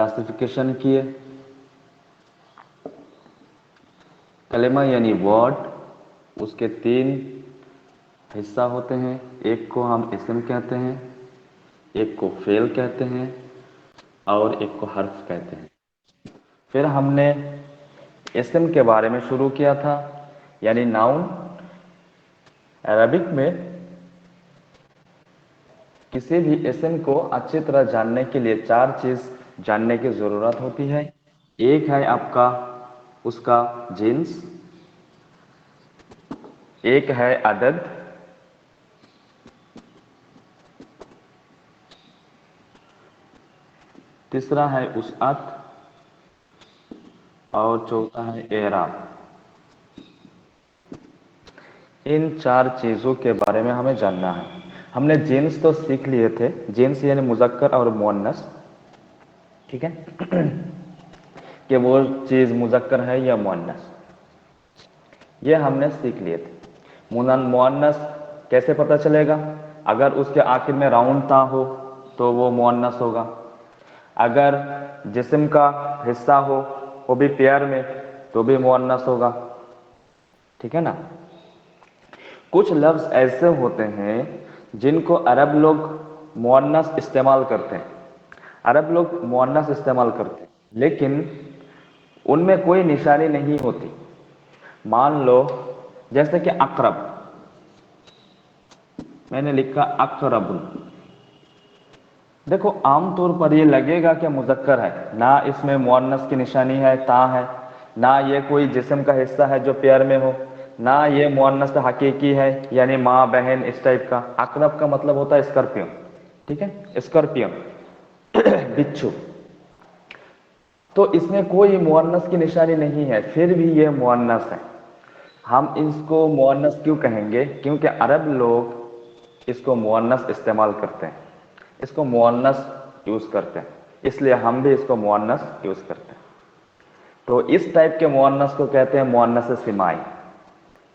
Classification किए। कलेमा यानी word, उसके 3 हिस्सा होते हैं। एक को हम इसम कहते हैं, एक को फेल कहते हैं और एक को हर्फ कहते हैं। फिर हमने इसम के बारे में शुरू किया था, यानी नाउन। अरबिक में किसी भी इसम को अच्छी तरह जानने के लिए 4 चीज जानने की जरूरत होती है। एक है आपका उसका जिन्स, एक है अदद, तीसरा है उसअत और चौथा है एराब। इन 4 चीजों के बारे में हमें जानना है। हमने जिन्स तो सीख लिए थे, जिन्स यानी मुजक्कर और मुअन्नस, ठीक है, कि वो चीज मुजक्कर है या मुअन्नस, ये हमने सीख लिए थे। मुअन्नस कैसे पता चलेगा? अगर उसके आखिर में राउंड ता हो तो वो मुअन्नस होगा, अगर जिस्म का हिस्सा हो वो भी पेयर में तो भी मुअन्नस होगा, ठीक है ना। कुछ लफ्ज ऐसे होते हैं जिनको अरब लोग मुअन्नस इस्तेमाल करते हैं, अरब लोग मुअन्नस इस्तेमाल करते हैं, लेकिन उनमें कोई निशानी नहीं होती। मान लो जैसे कि अकरब, मैंने लिखा अकरबुन। देखो आमतौर पर ये लगेगा कि मुजक्कर है, ना इसमें मुअन्नस की निशानी है, ता है, ना ये कोई जिस्म का हिस्सा है जो पेयर में हो, ना ये मुअन्नस हकीकी है यानी माँ बहन इस टाइप का। अकरब का मतलब होता है स्कॉर्पियन, ठीक है, स्कॉर्पियन बिच्छू। तो इसमें कोई मुअन्नस की निशानी नहीं है, फिर भी ये मुअन्नस है। हम इसको मुअन्नस क्यों कहेंगे? क्योंकि अरब लोग इसको मुअन्नस इस्तेमाल करते हैं, इसको मुअन्नस यूज करते हैं, इसलिए हम भी इसको मुअन्नस यूज करते हैं। तो इस टाइप के मुअन्नस को कहते हैं मुअन्नस सिमाई,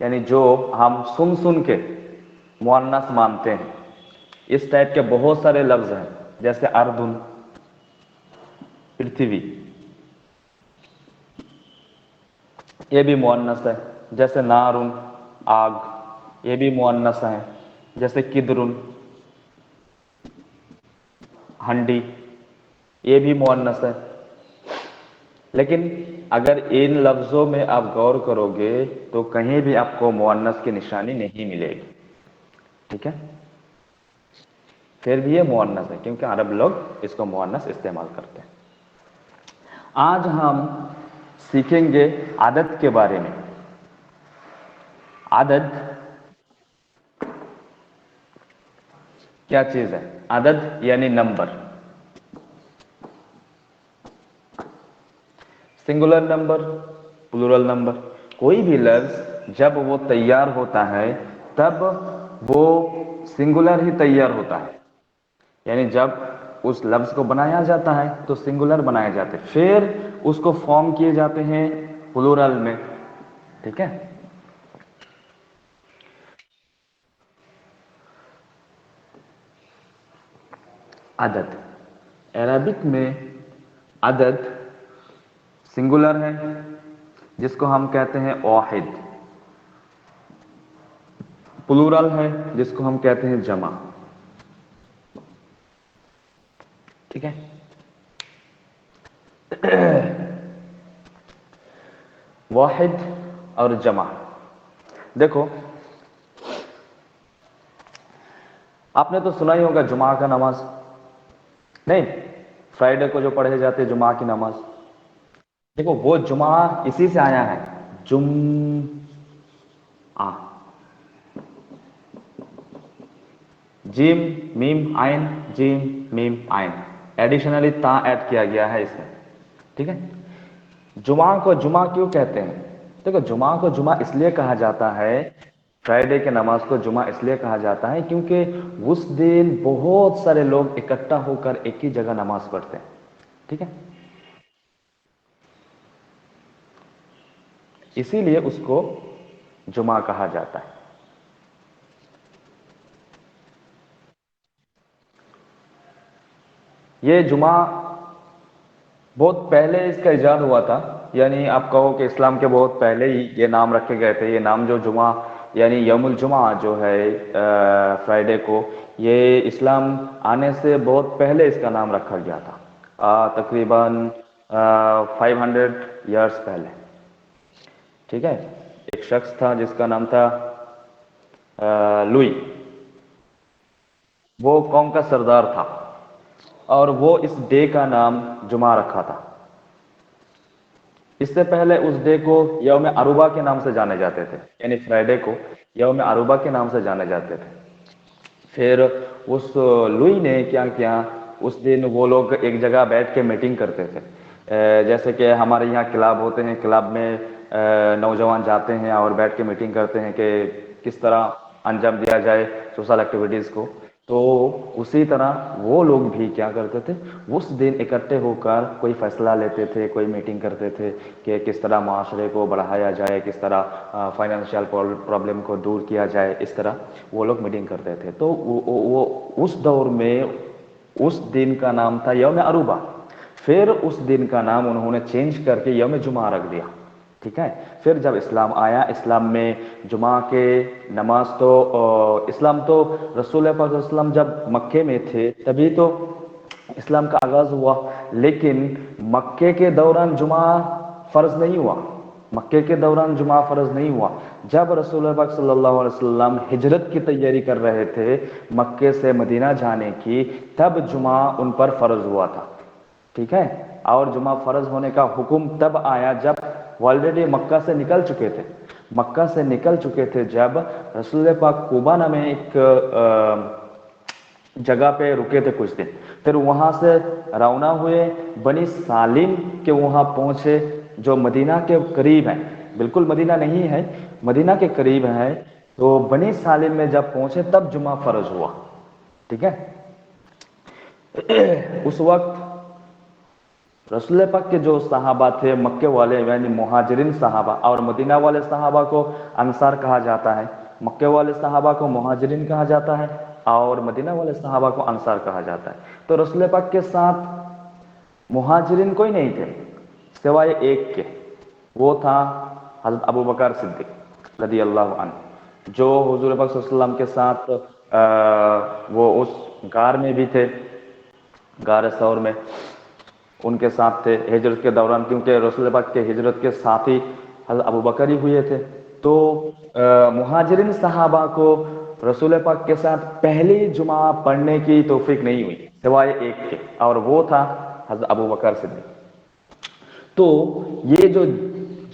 यानी जो हम सुन सुन के मुअन्नस मानते हैं। इस टाइप के बहुत सारे लफ्ज हैं, जैसे अर्दुन पृथ्वी, ये भी मुअन्नस है। जैसे नारुन आग, ये भी मुअन्नस है। जैसे किदरुन हंडी, ये भी मुअन्नस है। लेकिन अगर इन लफ्जों में आप गौर करोगे तो कहीं भी आपको मुअन्नस की निशानी नहीं मिलेगी, ठीक है। फिर भी ये मुअन्नस है क्योंकि अरब लोग इसको मुअन्नस इस्तेमाल करते हैं। आज हम सीखेंगे आदत के बारे में। आदत क्या चीज है? आदत यानी number, singular number, plural number. कोई भी लफ्ज जब वो तैयार होता है तब वो सिंगुलर ही तैयार होता है, यानी जब उस लफ्ज को बनाया जाता है तो सिंगुलर बनाए जाते हैं, फिर उसको फॉर्म किए जाते हैं प्लूरल में, ठीक है। अदद, अरबिक में अदद सिंगुलर है जिसको हम कहते हैं वाहिद, प्लूरल है जिसको हम कहते हैं जमा, ठीक है। वाहिद और जमा, देखो आपने तो सुना ही होगा जुमा का नमाज, नहीं, फ्राइडे को जो पढ़े जाते हैं जुमा की नमाज। देखो वो जुमा इसी से आया है, जुम आ, जिम मीम आइन, जिम मीम आइन, एडिशनली ता ऐड किया गया है इसमें, ठीक है। जुमा को जुमा क्यों कहते हैं? देखो जुमा को जुमा इसलिए कहा जाता है, फ्राइडे के नमाज को जुमा इसलिए कहा जाता है क्योंकि उस दिन बहुत सारे लोग इकट्ठा होकर एक ही जगह नमाज पढ़ते हैं, ठीक है, इसीलिए उसको जुमा कहा जाता है। ये जुमा بہت پہلے اس کا ایجاد ہوا تھا، یعنی آپ کہو کہ اسلام کے بہت پہلے ہی یہ نام رکھے گئے تھے. یہ نام جو جمعہ یعنی یوم الجمعہ جو ہے فرائیڈے کو، یہ اسلام آنے سے بہت پہلے اس کا نام رکھا گیا تھا، تقریباً 500 ایئرس پہلے. ٹھیک ہے. ایک شخص تھا جس کا نام تھا لوئی، وہ قوم کا سردار تھا اور وہ اس ڈے کا نام جمعہ رکھا تھا. اس سے پہلے اس ڈے کو یوم عروبہ کے نام سے جانے جاتے تھے، یعنی فرائیڈے کو یوم عروبہ کے نام سے جانے جاتے تھے. پھر اس لوئی نے کیا کیا، اس دن وہ لوگ ایک جگہ بیٹھ کے میٹنگ کرتے تھے. جیسے کہ ہمارے یہاں کلب ہوتے ہیں، کلب میں نوجوان جاتے ہیں اور بیٹھ کے میٹنگ کرتے ہیں کہ کس طرح انجام دیا جائے سوشل ایکٹیویٹیز کو. تو اسی طرح وہ لوگ بھی کیا کرتے تھے، اس دن اکٹھے ہو کر کوئی فیصلہ لیتے تھے، کوئی میٹنگ کرتے تھے کہ کس طرح معاشرے کو بڑھایا جائے، کس طرح فائنینشیل پرابلم کو دور کیا جائے. اس طرح وہ لوگ میٹنگ کرتے تھے. تو وہ اس دور میں اس دن کا نام تھا یوم عروبہ. پھر اس دن کا نام انہوں نے چینج کر کے یوم جمعہ رکھ دیا. ٹھیک ہے. پھر جب اسلام آیا، اسلام میں جمعہ کے نماز تو اسلام تو رسول پاک صلی اللہ علیہ وسلم جب مکے میں تھے تبھی تو اسلام کا آغاز ہوا، لیکن مکے کے دوران جمعہ فرض نہیں ہوا. مکے کے دوران جمعہ فرض نہیں ہوا. جب رسول پاک صلی اللہ علیہ وسلم ہجرت کی تیاری کر رہے تھے مکے سے مدینہ جانے کی، تب جمعہ ان پر فرض ہوا تھا. ٹھیک ہے. اور جمعہ فرض ہونے کا حکم تب آیا جب وہ آلریڈی مکہ سے نکل چکے تھے. مکہ سے نکل چکے تھے جب رسول پاک کوبا نام ایک جگہ پہ رکے تھے کچھ دن. پھر وہاں سے روانہ ہوئے بنی سالم کے وہاں پہنچے جو مدینہ کے قریب ہیں، بالکل مدینہ نہیں ہے، مدینہ کے قریب ہے. تو بنی سالم میں جب پہنچے تب جمعہ فرض ہوا. ٹھیک ہے. اس وقت رسول پاک کے جو صحابہ تھے مکے والے یعنی مہاجرین صحابہ، اور مدینہ والے صحابہ کو انصار کہا جاتا ہے. مکے والے صحابہ کو مہاجرین کہا جاتا ہے اور مدینہ والے صحابہ کو انصار کہا جاتا ہے. تو رسول پاک کے ساتھ مہاجرین کوئی نہیں تھے سوائے ایک کے، وہ تھا حضرت ابو بکر صدیق رضی اللہ عنہ، جو حضور پاک صلی اللہ علیہ وسلم کے ساتھ وہ اس غار میں بھی تھے، غار ثور میں ان کے ساتھ تھے ہجرت کے دوران، کیونکہ رسول پاک کے ہجرت کے ساتھی حضرت ابو بکر ہی ہوئے تھے. تو مہاجرین صحابہ کو رسول پاک کے ساتھ پہلی جمعہ پڑھنے کی توفیق نہیں ہوئی سوائے ایک کے، اور وہ تھا حضرت ابو بکر صدیق. تو یہ جو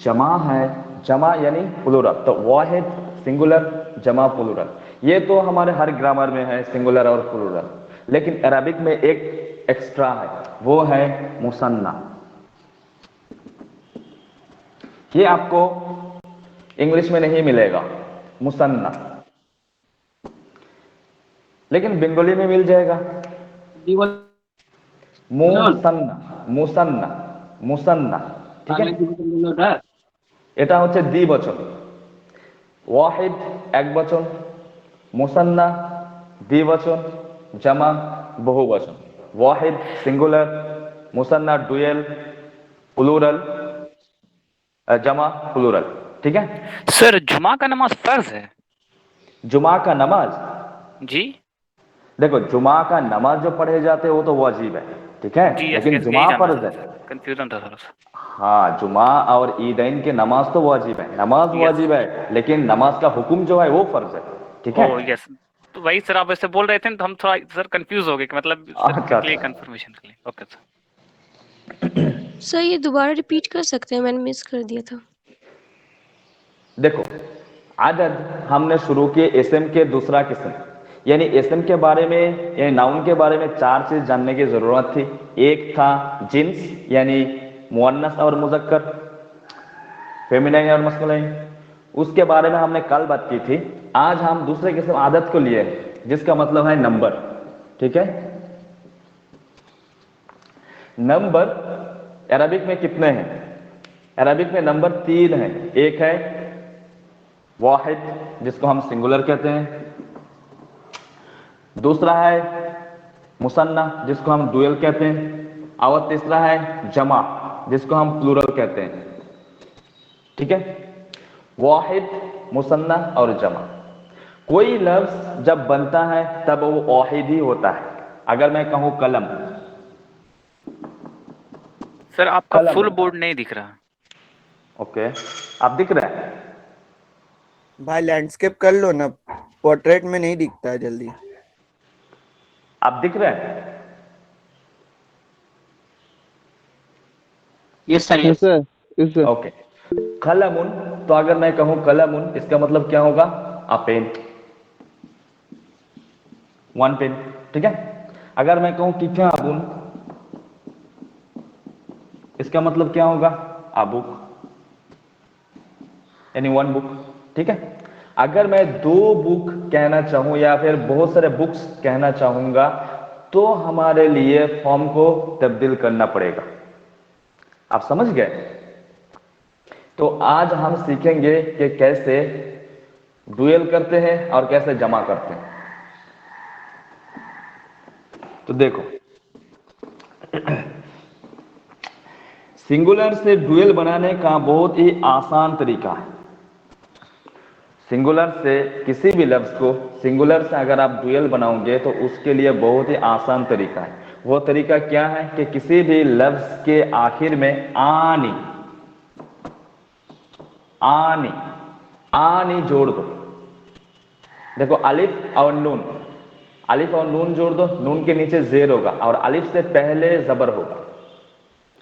جمع ہے، جمع یعنی پلورل، تو واحد سنگولر، جمع پلورل، یہ تو ہمارے ہر گرامر میں ہے سنگولر اور پلورل. لیکن عربک میں ایک ایکسٹرا ہے، وہ ہے مثنی. یہ آپ کو انگلش میں نہیں ملے گا مثنی، لیکن بنگالی میں مل جائے گا مثنی. مثنی مثنی. ٹھیک ہے. এটা হচ্ছে দ্বিবচন, ওয়াহিদ এক বচন, মুসান্না দ্বিবচন, জামা বহু বচন. ওয়াহিদ সিঙ্গুলার, মুসান্না ডুয়েল, প্লুরাল, জামা প্লুরাল. ٹھیک ہے. سر جمعہ کا نماز فرض ہے؟ جمعہ کا نماز جی دیکھو، جمعہ کا نماز جو پڑھے جاتے ہیں وہ تو واجب ہے. ٹھیک ہے. جی لیکن یہی جمعہ جاننا فرض چاہتا ہے. تھا، کنفیوژن تھا تھوڑا سا. ہاں، جمعہ اور عیدین کے نماز تو واجب ہے، نماز یس. واجب ہے، لیکن نماز کا حکم جو ہے وہ فرض ہے. ٹھیک ہے. او یس. تو وہی سر آپ ایسے بول رہے تھے تو ہم تھوڑا سر کنفیوز ہو گئے کہ مطلب سر اچھا کے لیے اچھا. کنفرمیشن کے لیے. Okay sir. سر یہ دوبارہ ریپیٹ کر سکتے ہیں، میں نے مس کر دیا تھا. دیکھو، عدد ہم نے شروع کیے اسم کے دوسرا قسم، یعنی اسم کے بارے میں یعنی ناؤن کے بارے میں 4 چیز جاننے کی ضرورت تھی. ایک تھا جنس یعنی مؤنث اور مذکر، فیمینین اور مسکولین، اس کے بارے میں ہم نے کل بات کی تھی. آج ہم دوسرے قسم عدد کو لیے جس کا مطلب ہے نمبر. ٹھیک ہے. نمبر عربک میں کتنے ہیں؟ عربک میں نمبر 3 ہیں. ایک ہے واحد جس کو ہم سنگولر کہتے ہیں، دوسرا ہے مثنی جس کو ہم ڈوئل کہتے ہیں، और तीसरा है जमा, जिसको हम प्लूरल कहते हैं, ठीक है। वाहिद, मुसन्ना और जमा। कोई लफ्ज जब बनता है तब वो वाहिद ही होता है। अगर मैं कहूं कलम, सर आपका कलम, फुल बोर्ड नहीं दिख रहा। ओके, आप दिख रहे हैं? भाई लैंडस्केप कर लो ना, पोर्ट्रेट में नहीं दिखता है जल्दी। आप दिख रहे हैं? Yes sir, yes sir, yes sir. Okay. कलमुन, तो अगर मैं कहूं कलमुन, इसका मतलब क्या होगा? अ पेन, वन पेन, ठीक है। अगर मैं कहूं किताबुन, इसका मतलब क्या होगा? अ बुक, यानी वन बुक, ठीक है। अगर मैं दो बुक कहना चाहूं या फिर बहुत सारे बुक्स कहना चाहूंगा तो हमारे लिए फॉर्म को तब्दील करना पड़ेगा। आप समझ गए? तो आज हम सीखेंगे कि कैसे डुएल करते हैं और कैसे जमा करते हैं। तो देखो, सिंगुलर से डुएल बनाने का बहुत ही आसान तरीका है। सिंगुलर से किसी भी लफ्ज को सिंगुलर से अगर आप डुएल बनाओगे तो उसके लिए बहुत ही आसान तरीका है। वो तरीका क्या है कि किसी भी लफ्ज के आखिर में आनी आनी आनी जोड़ दो। देखो, अलिफ और नून, अलिफ और नून जोड़ दो, नून के नीचे जेर होगा और अलिफ से पहले जबर होगा।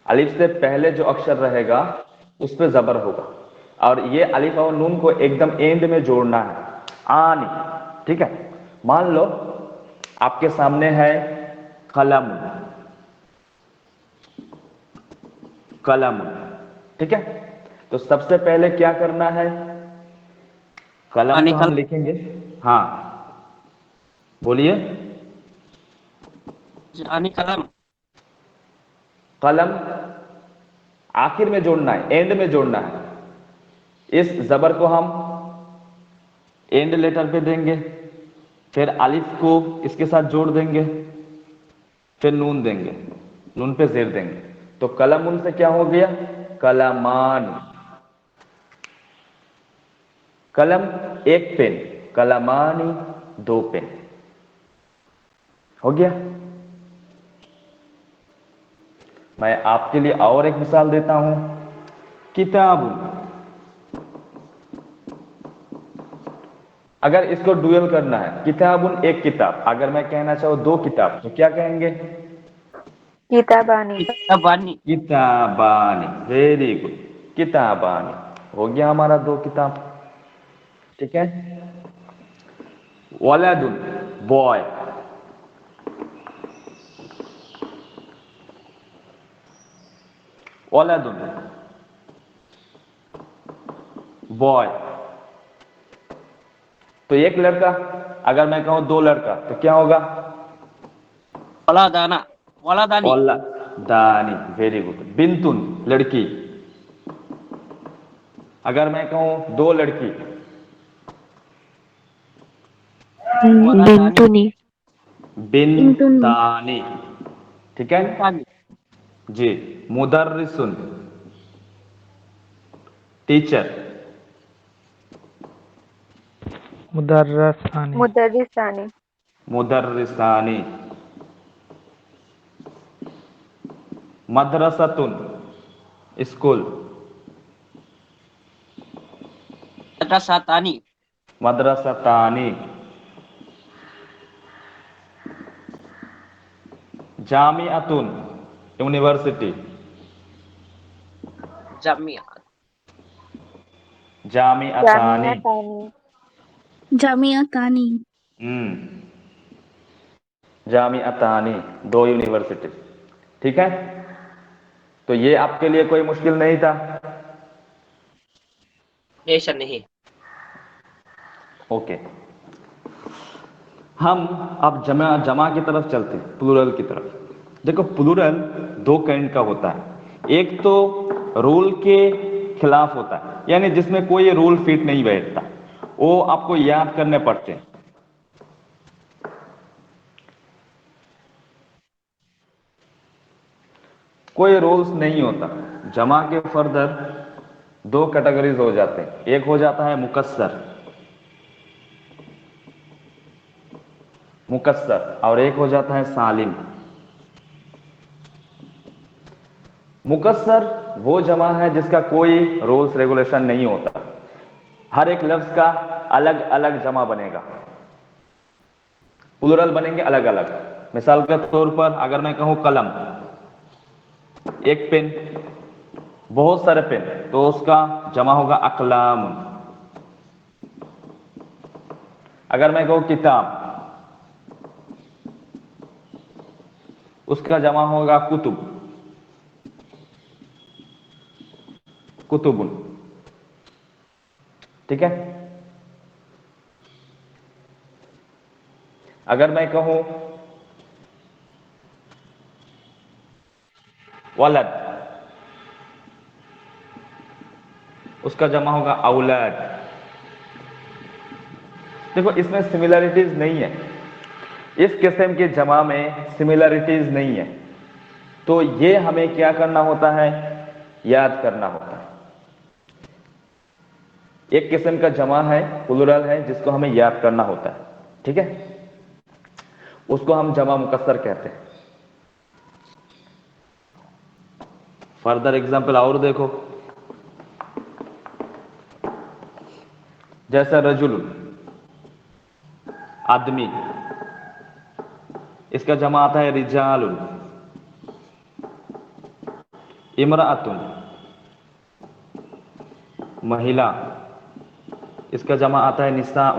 अलिफ से पहले जो अक्षर रहेगा उस पे जबर होगा और ये अलिफ और नून को एकदम एंड में जोड़ना है, आनी, ठीक है। मान लो आपके सामने है कलम, कलम, ठीक है। तो सबसे पहले क्या करना है? कलम तो हम लिखेंगे, हाँ बोलिए। कलम। कलम आखिर में जोड़ना है, एंड में जोड़ना है। इस जबर को हम एंड लेटर पे देंगे, फिर अलिफ को इसके साथ जोड़ देंगे, फिर नून देंगे, नून पे जेर देंगे। तो कलमुन से क्या हो गया? कलमान। कलम एक पेन, कलमानी दो पेन, हो गया। मैं आपके लिए और एक मिसाल देता हूं, किताबुन। अगर इसको डुएल करना है, किताबुन एक किताब, अगर मैं कहना चाहूं दो किताब तो क्या कहेंगे? किताबानी। किताबानी, वेरी गुड, किताबानी हो गया हमारा दो किताब, ठीक है। वलादुन बॉय, वलादुन बॉय, तो एक लड़का। अगर मैं कहूं दो लड़का तो क्या होगा? वलादाना, वलादानी। दानी, वेरी गुड। बिंतुन लड़की, अगर मैं कहूं दो लड़की, बिंतुनी। बिनतानी, ठीक है बिनतानी। जी। मुदर्रिसुन टीचर, मुदर्रसानी। मुदर्रिसानी। मुदर्रिसानी। मदरसतुन स्कूल, मदरसातानी। मदरसतानी। जामिअतुन यूनिवर्सिटी, जामिया। जामिअतानी। जामियातानी। जामिअतानी, दो यूनिवर्सिटी, ठीक है। तो ये आपके लिए कोई मुश्किल नहीं था? बेशक नहीं। ओके, हम अब जमा की तरफ चलते हैं, प्लूरल की तरफ। देखो, प्लूरल दो काइंड का होता है। एक तो रूल के खिलाफ होता है, यानी जिसमें कोई रूल फिट नहीं बैठता, वो आपको याद करने पड़ते हैं। کوئی رولز نہیں ہوتا. جمع کے فردر دو کیٹیگریز ہو جاتے ہیں. ایک ہو جاتا ہے مکسر اور ایک ہو جاتا ہے سالم. مکسر وہ جمع ہے جس کا کوئی رولز ریگولیشن نہیں ہوتا. ہر ایک لفظ کا الگ الگ جمع بنے گا, پلورل بنیں گے الگ الگ. مثال کے طور پر اگر میں کہوں قلم, ایک پین, بہت سارے پین, تو اس کا جمع ہوگا اقلام. اگر میں کہوں کتاب, اس کا جمع ہوگا کتب. ٹھیک ہے. اگر میں کہوں ولد, اس کا جمع ہوگا اولاد. دیکھو اس میں سملیرٹیز نہیں ہے, اس قسم کے جمع میں سملیرٹیز نہیں ہے, تو یہ ہمیں کیا کرنا ہوتا ہے, یاد کرنا ہوتا ہے. ایک قسم کا جمع ہے, پلورل ہے, جس کو ہمیں یاد کرنا ہوتا ہے. ٹھیک ہے, اس کو ہم جمع مکسر کہتے ہیں. فردر ایگزامپل اور دیکھو, جیسا رجل, آدمی, اس کا جمع آتا ہے رجال. امرأۃ, مہیلا, اس کا جمع آتا ہے نساء.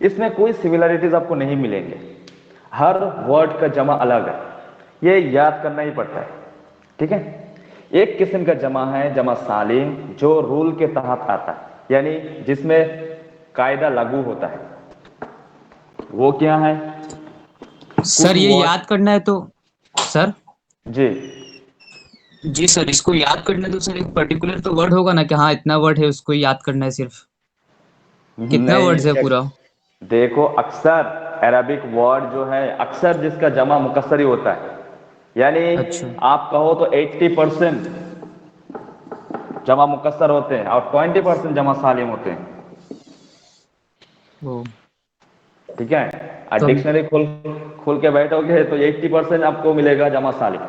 اس میں کوئی سملیرٹیز آپ کو نہیں ملیں گے, ہر ورڈ کا جمع الگ ہے, یہ یاد کرنا ہی پڑتا ہے. ٹھیک ہے. ایک قسم کا جمع ہے جمع سالم, جو رول کے تحت آتا ہے, یعنی جس میں قاعدہ لاگو ہوتا ہے. وہ کیا ہے؟ سر یہ یاد کرنا ہے تو سر جی جی سر اس کو یاد کرنا ہے تو سر ایک پرٹیکولر تو ورڈ ہوگا نا کہ ہاں اتنا ورڈ ہے اس کو یاد کرنا ہے, صرف کتنا ورڈز ہے نہیں, پورا؟ دیکھو اکثر عربک ورڈ جو ہے اکثر جس کا جمع مکسر ہی ہوتا ہے, یعنی اچھا آپ کہو تو 80% جمع مکسر ہوتے ہیں اور 20% جمع سالم ہوتے ہیں. وہ ٹھیک ہے. تو ڈکشنری کھول کے بیٹھو گے تو 80% آپ کو ملے گا جمع سالم.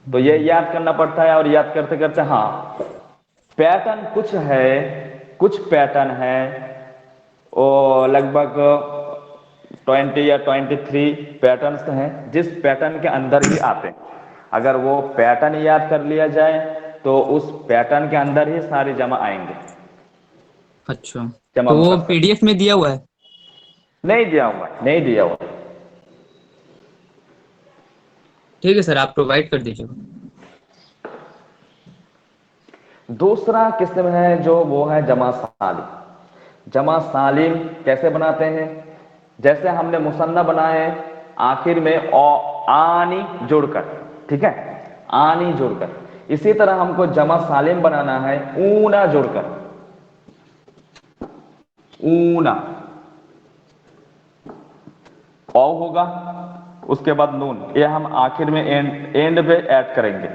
تو یہ یاد کرنا پڑتا ہے, اور یاد کرتے کرتے ہاں پیٹرن کچھ پیٹرن ہے وہ لگ بھگ 20 یا 23 پیٹرنز ہیں جس پیٹرن کے اندر ہی آتے ہیں. اگر وہ پیٹرن یاد کر لیا جائے تو اس پیٹرن کے اندر ہی سارے جمع آئیں گے. اچھا, جمع تو وہ مکسر پی ڈی ایف میں دیا ہوا ہے؟ نہیں دیا ہوا. ٹھیک ہے سر, آپ پرووائڈ کر دیجیے. دوسرا قسم ہے جو وہ ہے جمع سالم. جمع سالم کیسے بناتے ہیں؟ جیسے ہم نے مثنیٰ بنائے آخر میں آنی جوڑ کر, ٹھیک ہے, آنی جوڑ کر, اسی طرح ہم کو جمع سالم بنانا ہے اونا جوڑ کر. اونا او ہوگا, اس کے بعد نون, یہ ہم آخر میں اینڈ پہ ایڈ کریں گے,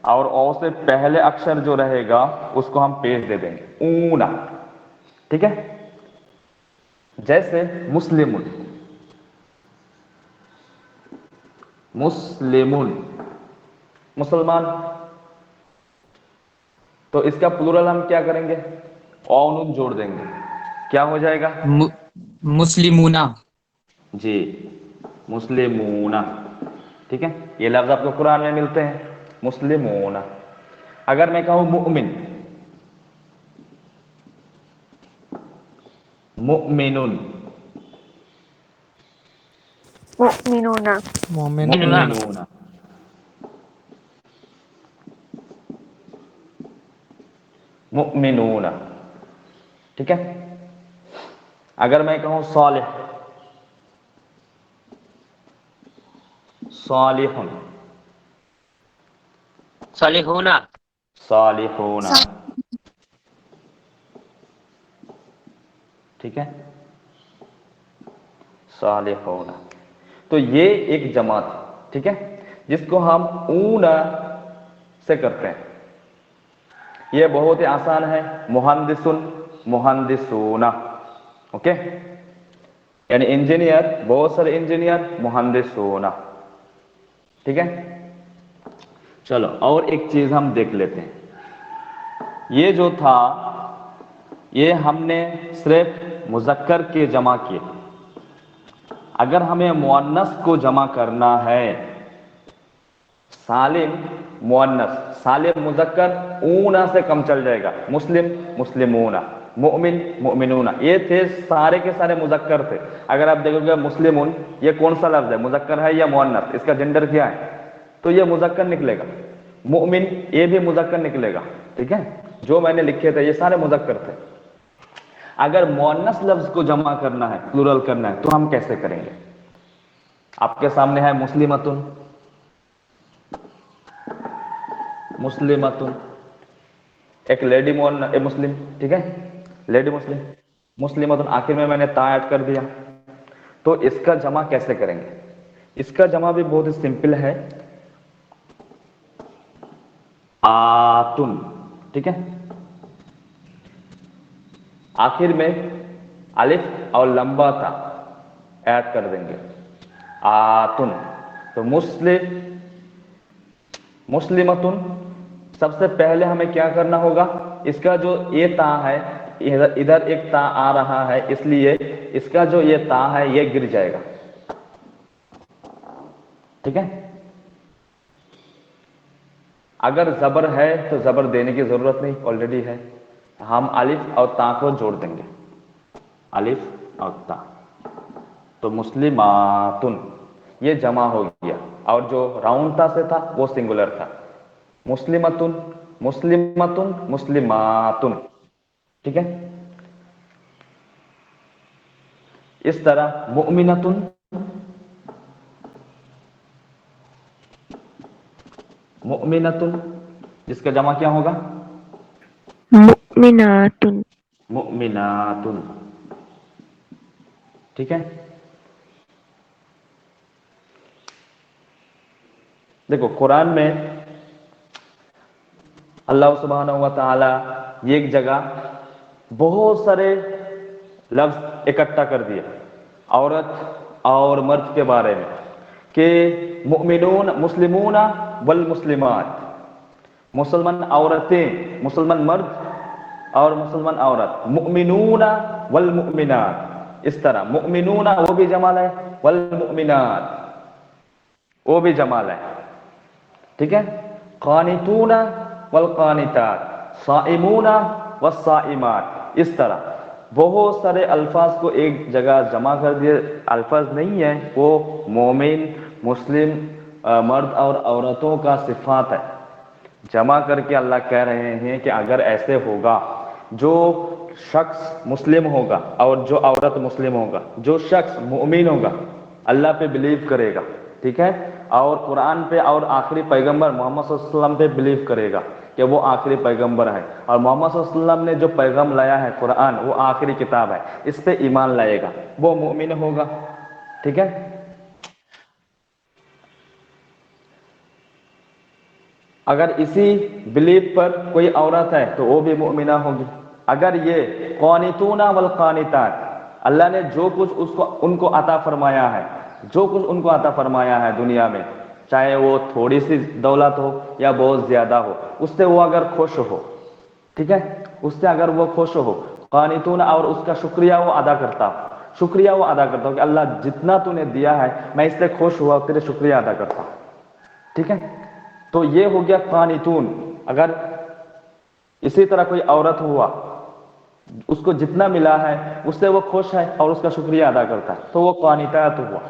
اور او سے پہلے اکشر جو رہے گا اس کو ہم پیش دے دیں گے, اونا. ٹھیک ہے. جیسے مسلم, مسلمان, تو اس کا پلورل ہم کیا کریں گے؟ او نون جوڑ دیں گے, کیا ہو جائے گا؟ مسلمونا. جی مسلمون. ٹھیک ہے, یہ لفظ آپ کو قرآن میں ملتے ہیں, مسلمون. اگر میں کہوں مؤمن, مؤمنون, مؤمنون مؤمنون. مؤمنون. ٹھیک ہے. اگر میں کہوں صالح, صالحون, صالحون صالحون. ٹھیک ہے, صالحون. تو یہ ایک جمع تھی. ठीक है, जिसको हम ऊना से करते हैं। ये बहुत ही आसान है, मुहंदिसुन मुहंदिसूना, ओके, यानी इंजीनियर, बहुत सारे इंजीनियर, मुहंदिसूना, ठीक है। चलो और एक चीज हम देख लेते हैं, ये जो था ये हमने सिर्फ मुज़क्कर के जमा किए, अगर हमें मुअन्नस को जमा करना है, सालिम मुअन्नस, सालिम मुज़क्कर ऊना से कम चल जाएगा, मुस्लिम मुस्लिमूना, मुमिन मुमिनूना, ये थे सारे के सारे मुज़क्कर थे। अगर आप देखोगे मुस्लिमून ये कौन सा लफ्ज है, मुज़क्कर है या मुअन्नस, इसका जेंडर क्या है, तो ये मुज़क्कर निकलेगा। मुमिन ये भी मुज़क्कर निकलेगा, ठीक है, जो मैंने लिखे थे ये सारे मुज़क्कर थे। अगर मुअन्नस लफ्ज को जमा करना है, प्लूरल करना है, तो हम कैसे करेंगे? आपके सामने है मुस्लिमतुन, मुस्लिमतुन, एक लेडी मुस्लिम, ठीक है, लेडी मुस्लिम, मुस्लिमतुन, आखिर में मैंने ता ऐड कर दिया। तो इसका जमा कैसे करेंगे? इसका जमा भी बहुत ही सिंपल है, आतुन, ठीक है, आखिर में अलिफ और लंबा ता ऐड कर देंगे, आतुन। तो मुस्लिमतुन, सबसे पहले हमें क्या करना होगा, इसका जो ये ता है, इधर एक ता आ रहा है, इसलिए इसका जो ये ता है ये गिर जाएगा, ठीक है। अगर जबर है तो जबर देने की जरूरत नहीं, ऑलरेडी है, हम अलिफ और ता को जोड़ देंगे, अलिफ और ता, तो मुस्लिमातुन ये जमा हो गया, और जो राउंड ता से था वो सिंगुलर था, मुस्लिमतुन मुस्लिमतुन मुस्लिमातुन, ठीक है। इस तरह मुमिनतुन, मुमिनतुन, जिसका जमा क्या होगा, मुमिनातुन। मुमिनातुन, ठीक है। देखो कुरान में अल्लाह सुब्हानहू व तआला एक जगह बहुत सारे लफ्ज इकट्ठा कर दिए औरत और मर्द के बारे में, कि मुमिनून मुस्लिमूना वल मुस्लिमात, मुसलमान औरतें, मुसलमान मर्द और मुसलमान औरत, मुमिनूना वल मुमिनात, इस तरह मुमिनूना वो भी जमाल है, वल मुमिनात वो भी जमाल है, ठीक है। कानितूना वल कानितात, साइमूना व साइमात, इस तरह बहुत सारे अल्फाज को एक जगह जमा कर दिए। अल्फाज नहीं है, वो मोमिन मुस्लिम मर्द और औरतों का सिफात है, जमा करके अल्लाह कह रहे हैं कि अगर ऐसे होगा, जो शख्स मुस्लिम होगा और जो औरत मुस्लिम होगा, जो शख्स मुमिन होगा, अल्लाह पे बिलीव करेगा, ठीक है, और कुरान पे और आखिरी पैगंबर मोहम्मद सल्लल्लाहु अलैहि वसल्लम पे बिलीव करेगा कि वो आखिरी पैगंबर है, और मोहम्मद सल्लल्लाहु अलैहि वसल्लम ने जो पैगाम लाया है कुरान, वो आखिरी किताब है, इस पे ईमान लाएगा, वो मुमिन होगा, ठीक है। अगर इसी बिलीव पर कोई औरत है तो वो भी मुमिना होगी। अगर ये कानितूना वल कानितात, अल्लाह ने जो कुछ उसको उनको अता फरमाया है, जो कुछ उनको अता फरमाया है दुनिया में, चाहे वो थोड़ी सी दौलत हो या बहुत ज्यादा हो, उससे वो अगर खुश हो, ठीक है, उससे अगर वो खुश हो, कानितून, और उसका शुक्रिया वो अदा करता हो, शुक्रिया वो अदा करता हो कि अल्लाह जितना तूने दिया है मैं इससे खुश हुआ, तेरे शुक्रिया अदा करता हूं, ठीक है। तो ये हो गया कानितून। अगर इसी तरह कोई औरत हुआ, उसको जितना मिला है उससे वो खुश है और उसका शुक्रिया अदा करता है, तो वो कानितात हुआ।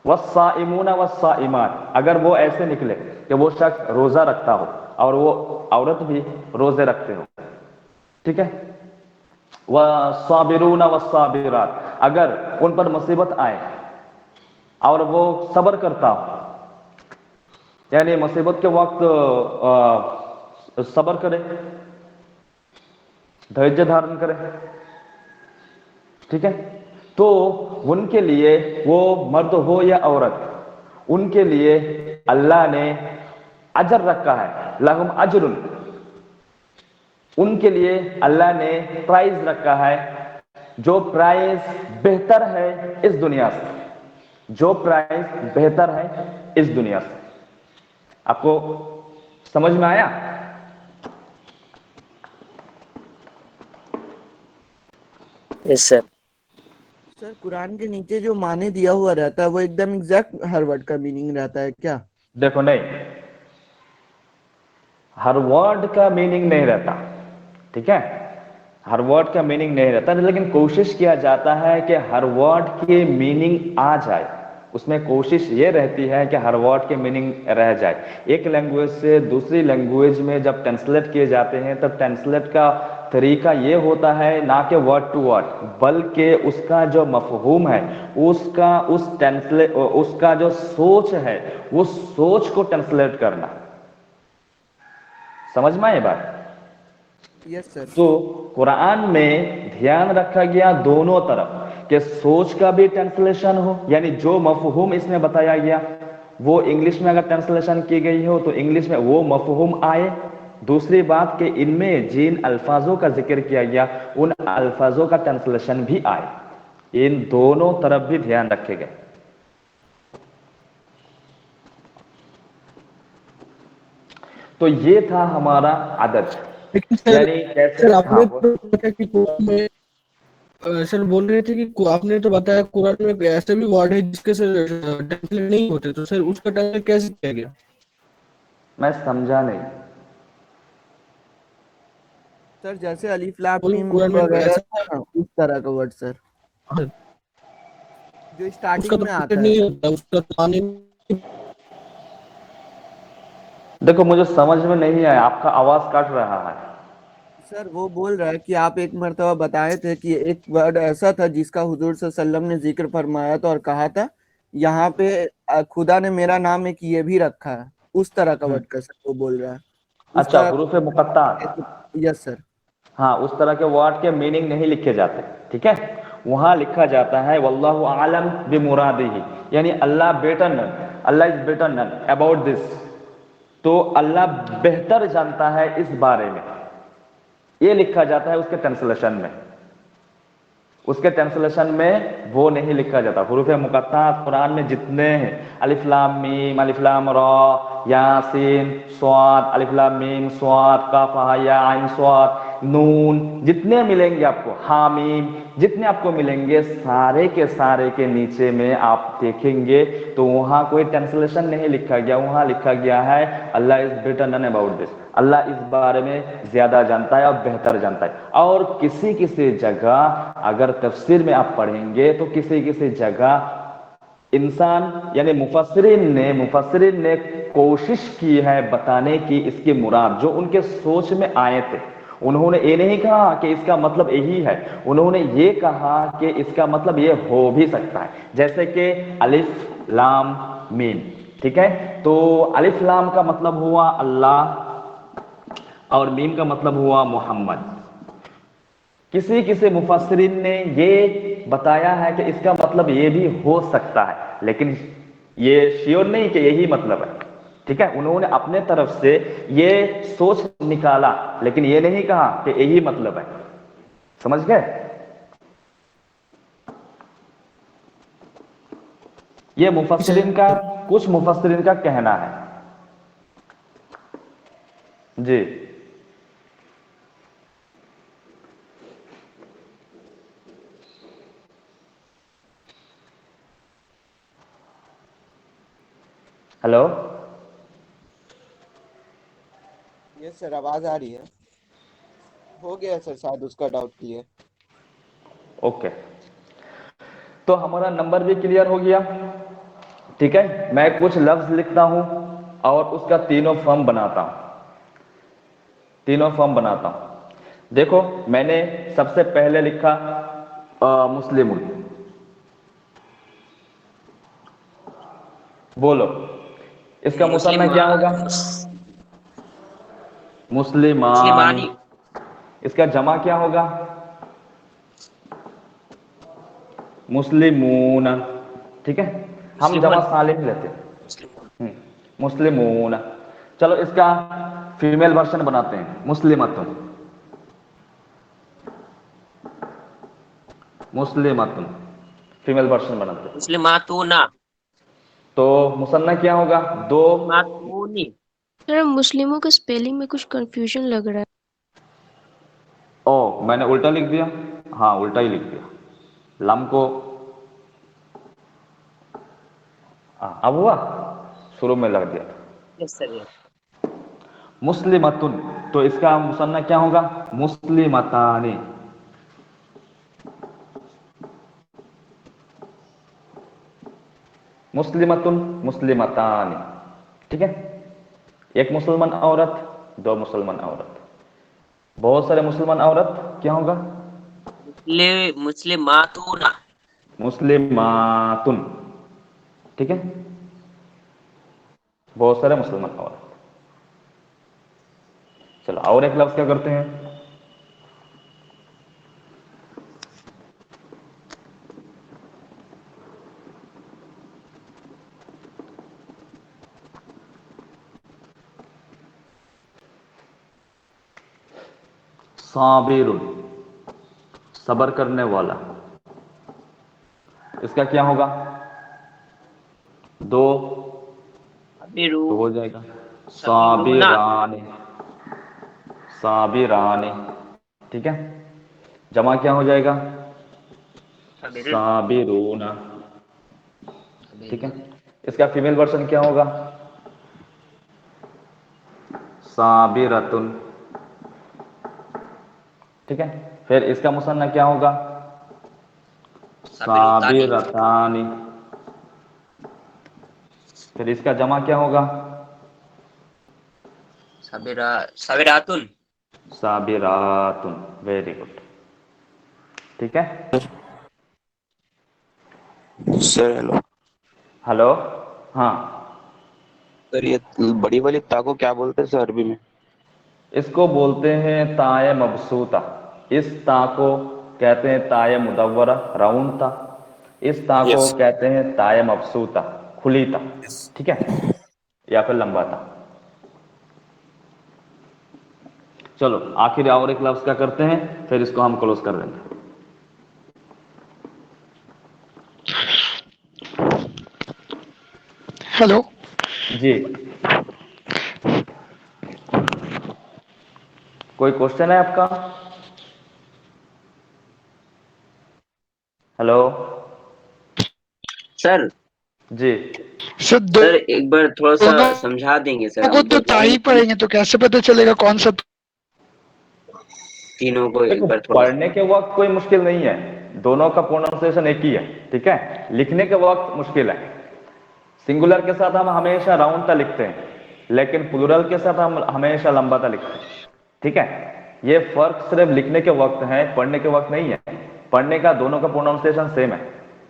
वस्साइमूना वस्साइमात, अगर वो ऐसे निकले कि वो शख्स रोजा रखता हो और वो औरत भी रोजे रखते हो, ठीक है। वस्साबिरूना वस्साबिरात, अगर उन पर मुसीबत आए और वो सब्र करता हो, यानी मुसीबत के वक्त सब्र करे, धैर्य धारण करे, ठीक है, तो उनके लिए, वो मर्द हो या औरत, ان کے لیے اللہ نے اجر رکھا ہے, لہم اجر, ان کے لیے اللہ نے پرائز رکھا ہے, جو پرائز بہتر ہے اس دنیا سے, جو پرائز بہتر ہے اس دنیا سے. آپ کو سمجھ میں آیا؟ Yes sir. सर कुरान के नीचे जो माने दिया हुआ रहता है वो एकदम एग्जैक्ट हर वर्ड का मीनिंग रहता है क्या? देखो नहीं, हर वर्ड का मीनिंग नहीं रहता, ठीक है, हर वर्ड का मीनिंग नहीं रहता, लेकिन कोशिश किया जाता है कि हर वर्ड की मीनिंग आ जाए. उसमें कोशिश ये रहती है कि हर वर्ड के मीनिंग रह जाए. एक लैंग्वेज से दूसरी लैंग्वेज में जब ट्रांसलेट किए जाते हैं तब ट्रांसलेट का तरीका ये होता है ना कि वर्ड टू वर्ड, बल्कि उसका जो मफहूम है, उसका जो सोच है, वो सोच को ट्रांसलेट करना. समझ में आए बात? Yes sir. तो कुरान में ध्यान रखा गया दोनों तरफ कि सोच का भी ट्रांसलेशन हो, यानी जो मफहूम इसमें बताया गया वो इंग्लिश में अगर ट्रांसलेशन की गई हो तो इंग्लिश में वो मफहूम आए. दूसरी बात कि इनमें जिन अल्फाजों का जिक्र किया गया उन अल्फाजों का ट्रांसलेशन भी आए. इन दोनों तरफ भी ध्यान रखे गए. तो ये था हमारा आदत. लेकिन सर, यानी कैसे, सर आपने हाँ, तो बताया कि कुरान में सर बोल रहे थे कि आपने तो बताया कुरान में ऐसे भी वर्ड है जिसके सर ट्रांसलेट नहीं होते, तो सर उसका ट्रांसलेट कैसे किया गया? मैं समझा नहीं. सर जैसे अलिफ लाम बोलो, मीम कुरान में वगैरह ऐसा था ना, उस तरह का वर्ड सर हाँ, जो उसका स्टार्टिंग तो में ट्रांसलेट आता है. नहीं होता, उसका तो माने देखो मुझे समझ में नहीं आया, आपका आवाज कट रहा है. सर वो बोल रहा है कि आप एक मर्तबा बताए थे कि एक वर्ड ऐसा था जिसका हुजूर सल्लल्लाहु अलैहि वसल्लम ने जिक्र फरमाया था और कहा था यहाँ पे खुदा ने मेरा नाम एक ये भी रखा है, उस तरह का वर्ड का सर वो बोल रहा है. अच्छा, उसका हुरूफ मुक़त्ता, यस सर. हाँ, उस तरह के वर्ड के मीनिंग नहीं लिखे जाते, ठीक है. वहां लिखा जाता है वल्लाहु आलम बिमुरादिही, यानी अल्लाह बेटर नन, अल्लाह is better known about this. तो अल्लाह बेहतर जानता है इस बारे में, ये लिखा जाता है उसके ट्रांसलेशन में. उसके ट्रांसलेशन में वो नहीं लिखा जाता. हुरूफ मुक़त्ता कुरान में जितने हैं, अलिफ लाम मीम, अलिफ लाम रा, यासीन, स्वाद, अलिफ लाम मीम, स्वाद, काफ हा या आइन स्वाद, नून, जितने मिलेंगे आपको, हामीम, जितने आपको मिलेंगे, सारे के नीचे में आप देखेंगे तो वहां कोई ट्रांसलेशन नहीं लिखा गया. वहां लिखा गया है अल्लाह is better known about this, अल्लाह इस बारे में ज्यादा जानता है और बेहतर जानता है. और किसी जगह अगर तफसीर में आप पढ़ेंगे तो किसी जगह इंसान यानी मुफस्सिरीन ने कोशिश की है बताने की इसकी मुराद जो उनके सोच में आए थे. उन्होंने ये नहीं कहा कि इसका मतलब यही है, उन्होंने ये कहा कि इसका मतलब ये हो भी सकता है. जैसे कि अलिफ लाम मीम, ठीक है, तो अलिफ लाम का मतलब हुआ अल्लाह और मीम का मतलब हुआ मोहम्मद. किसी मुफस्सिरीन ने ये बताया है कि इसका मतलब ये भी हो सकता है, लेकिन ये श्योर नहीं कि यही मतलब है, ठीक है. उन्होंने अपने तरफ से ये सोच निकाला, लेकिन ये नहीं कहा कि यही मतलब है. समझ गए? ये कुछ मुफस्सिरीन का कहना है. जी, हेलो, यस सर आवाज आ रही है. हो गया सर शायद उसका डाउट क्लियर. ओके. तो हमारा नंबर भी क्लियर हो गया, ठीक है. मैं कुछ लफ्ज लिखता हूं और उसका तीनों फॉर्म बनाता हूं. देखो मैंने सबसे पहले लिखा मुस्लिमुन. बोलो इसका मुसन्ना क्या होगा? मुस्लिमान. मुस्लिमानी. इसका जमा क्या होगा? मुस्लिमून, ठीक है. हम जमा सालिम लेते हैं. मुस्लिमून। चलो इसका फीमेल वर्जन बनाते हैं, मुस्लिमतुन। मुस्लिमतुन फीमेल वर्जन बनाते हैं। मुस्लिमातूना। तो मुसन्ना क्या होगा? दो। मातूनी। सर मुस्लिमों का स्पेलिंग में कुछ कंफ्यूजन लग रहा है। ओ, मैंने उल्टा लिख दिया। हाँ, उल्टा ही लिख दिया। लम को अब हुआ, शुरू में लग दिया था। Yes sir, yes. मुस्लिमतुन, तो इसका मुसन्ना क्या होगा? मुस्लिमतानी। मुस्लिमतुन, मुस्लिमतानी। ठीक है, एक मुसलमान औरत, दो मुसलमान औरत, बहुत सारे मुसलमान औरत, क्या होगा? मुस्लिमातूना। मुस्लिमातुन। ठीक है, बहुत सारे मुसलमान औरत। चलो और एक लफ्ज क्या करते हैं? साबिरुन, सबर करने वाला। इसका क्या होगा? दो साबिरू। तो हो जाएगा साबिरूना। साबिरानी। साबिरानी। ठीक है, जमा क्या हो जाएगा? साबिरुन। साबिरूना। ठीक है, इसका फीमेल वर्जन क्या होगा? साबिरतुन। ठीक है, फिर इसका मुसन्ना क्या होगा? साबिरुतानी। साबिरतानी। फिर इसका जमा क्या होगा? साबिरातुन। साबिरातुन। Very good. ठीक है, सर हेलो। हेलो। हाँ, सर ये बड़ी वाली ता को क्या बोलते हैं सर अरबी में? इसको बोलते हैं ताए मबसूता। इस ता को कहते हैं ताए मुदव्वरा, राउंड ता। इस ता को यस। कहते हैं ताए मबसूता, खुली ता। ठीक है, या फिर लंबा ता। चलो आखिर और एक लफ्ज क्या करते हैं, फिर इसको हम क्लोज कर देंगे। हेलो। जी, कोई क्वेश्चन है आपका? हेलो। सर जी सर सर एक बार थोड़ा सा दोनों समझा देंगे सर को तो हमको, ताई पढ़ेंगे तो कैसे पता चलेगा कौन सा? तीनों को एक देखो, बार थोड़ा सा। पढ़ने के वक्त कोई मुश्किल नहीं है, दोनों का प्रोनाउंसिएशन एक ही है। ठीक है, लिखने के वक्त मुश्किल है। सिंगुलर के साथ हम हमेशा राउंड ता लिखते हैं, लेकिन प्लूरल के साथ हम हमेशा लंबा ता लिखते हैं। ठीक है, ये फर्क सिर्फ लिखने के वक्त है, पढ़ने के वक्त नहीं है। पढ़ने का दोनों का प्रोनाउंसिएशन सेम है,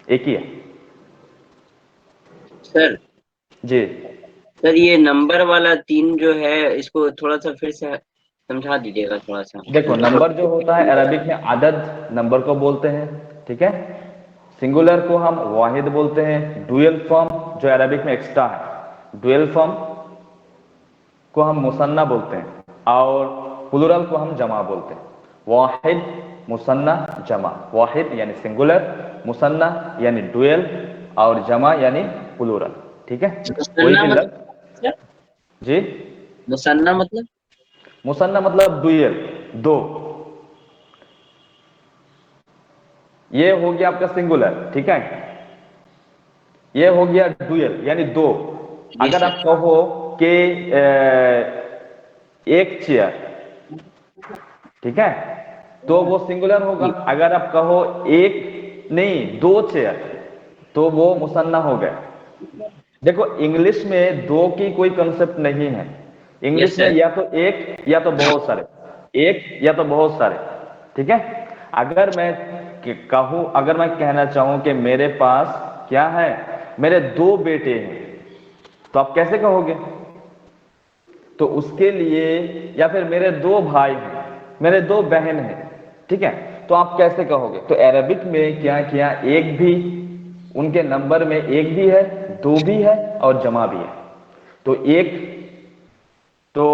एक ही है। सर जी, सर ये नंबर वाला 3 जो है, इसको थोड़ा सा फिर से समझा दीजिएगा थोड़ा सा। देखो नंबर जो होता है अरबिक में आदद नंबर को बोलते हैं। ठीक है, सिंगुलर को हम वाहिद बोलते हैं। डुअल फॉर्म जो अरबिक में एक्स्ट्रा है, डुअल फॉर्म को हम मुसन्ना बोलते हैं, और प्लूरल को हम जमा बोलते हैं। वाहिद, मुसन्ना, जमा। वाहिद यानी सिंगुलर, मुसन्ना यानी डुअल, और जमा यानी प्लूरल। ठीक है, कोई मुसन्ना भी मतलब लफ्ज। सर? जी, मुसन्ना मतलब? मुसन्ना मतलब डुअल, दो। ये हो गया आपका सिंगुलर। ठीक है, ये हो गया डुअल यानी दो। जी अगर सर। आप कहो कि एक चेयर, ठीक है, तो वो सिंगुलर होगा। अगर आप कहो एक नहीं दो चेयर, तो वो मुसन्ना हो गया। देखो इंग्लिश में दो की कोई कंसेप्ट नहीं है। इंग्लिश यस में सर। या तो एक या तो बहुत सारे, एक या तो बहुत सारे। ठीक है, अगर मैं कहूं, अगर मैं कहना चाहूं कि मेरे पास क्या है, मेरे दो बेटे हैं, तो आप कैसे कहोगे? तो उसके लिए, या फिर मेरे दो भाई हैं, मेरे दो बहन हैं। ठीक है, तो आप कैसे कहोगे? तो अरबिक में क्या किया, एक भी, उनके नंबर में एक भी है, दो भी है, और जमा भी है। तो एक तो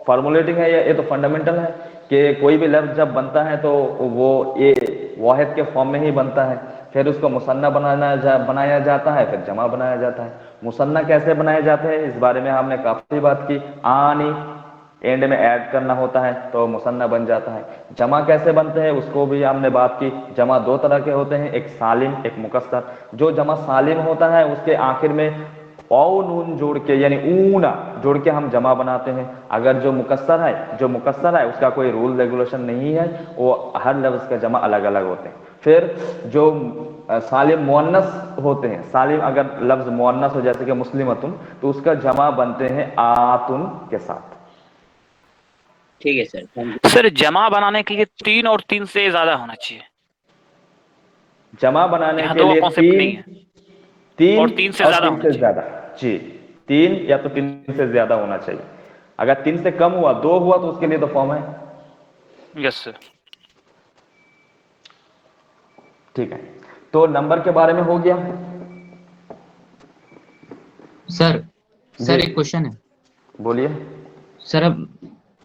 फॉर्मुलेटिंग है, ये तो फंडामेंटल है कि कोई भी लफ्ज जब बनता है तो वो ए वाहिद के फॉर्म में ही बनता है, फिर उसको मुसन्ना बनाया जाता है, फिर जमा बनाया जाता है। मुसन्ना कैसे बनाए जाते हैं इस बारे में हमने काफी बात की। आनी एंड में ऐड करना होता है तो मुसन्ना बन जाता है। जमा कैसे बनते हैं उसको भी हमने बात की। जमा दो तरह के होते हैं, एक सालिम एक मुकस्सर। जो जमा सालिम होता है उसके आखिर में औ नून जोड़ के यानी ऊना जोड़ के हम जमा बनाते हैं। अगर जो मुकस्सर है उसका कोई रूल रेगुलेशन नहीं है, वो हर लफ्ज का जमा अलग अलग होते हैं। फिर जो सालिम मुअन्नस होते हैं, सालिम अगर लफ्ज मुअन्नस हो जैसे कि मुस्लिमतुन तो उसका जमा बनते हैं आतुन के साथ। ठीक है सर, थैंक यू। सर जमा बनाने के लिए 3 और 3 से ज्यादा होना चाहिए, जमा बनाने यहाँ के दो लिए कॉन्सेप्ट नहीं है, तीन और 3 से ज्यादा होना चाहिए। ज्यादा जी, 3 या तो 3 से ज्यादा होना चाहिए। अगर 3 से कम हुआ, 2 हुआ तो उसके लिए तो फॉर्म है। Yes sir. ठीक है, तो नंबर के बारे में हो गया। सर एक क्वेश्चन है। बोलिए। सर अब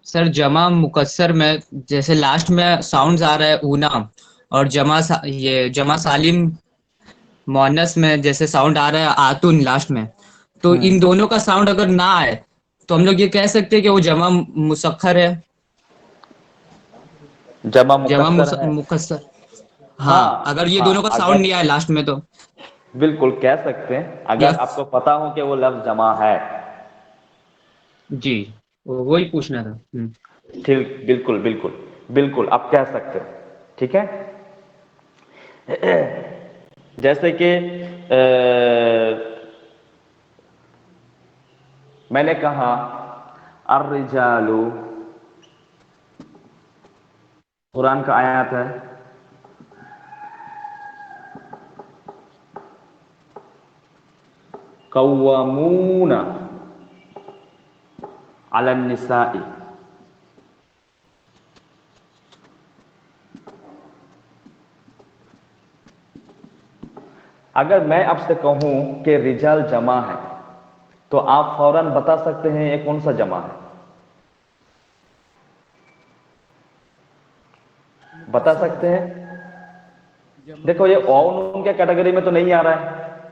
सर जमा मुकस्सर में जैसे लास्ट में साउंड्स आ रहा है ऊना, और ये जमा सालिम मुअन्नस में जैसे साउंड आ रहा है आतुन लास्ट में, तो इन दोनों का साउंड अगर ना आए तो हम लोग ये कह सकते हैं कि वो जमा मुसक्खर है, जमा मुकस्सर है। मुकस्सर। हाँ, अगर ये दोनों का साउंड नहीं आया लास्ट में तो बिल्कुल कह सकते हैं, अगर यस आपको पता हो कि वो लफ्ज जमा है। जी, वही पूछना था। ठीक, बिल्कुल बिल्कुल बिल्कुल आप कह सकते हो। ठीक है, जैसे कि मैंने कहा अर्रिजालु, कुरान का आयत है, कव्वामूना अलन निसाई। अगर मैं आपसे कहूं कि रिजाल जमा है तो आप फौरन बता सकते हैं ये कौन सा जमा है? बता सकते हैं? देखो ये औ नून के कैटेगरी में तो नहीं आ रहा है,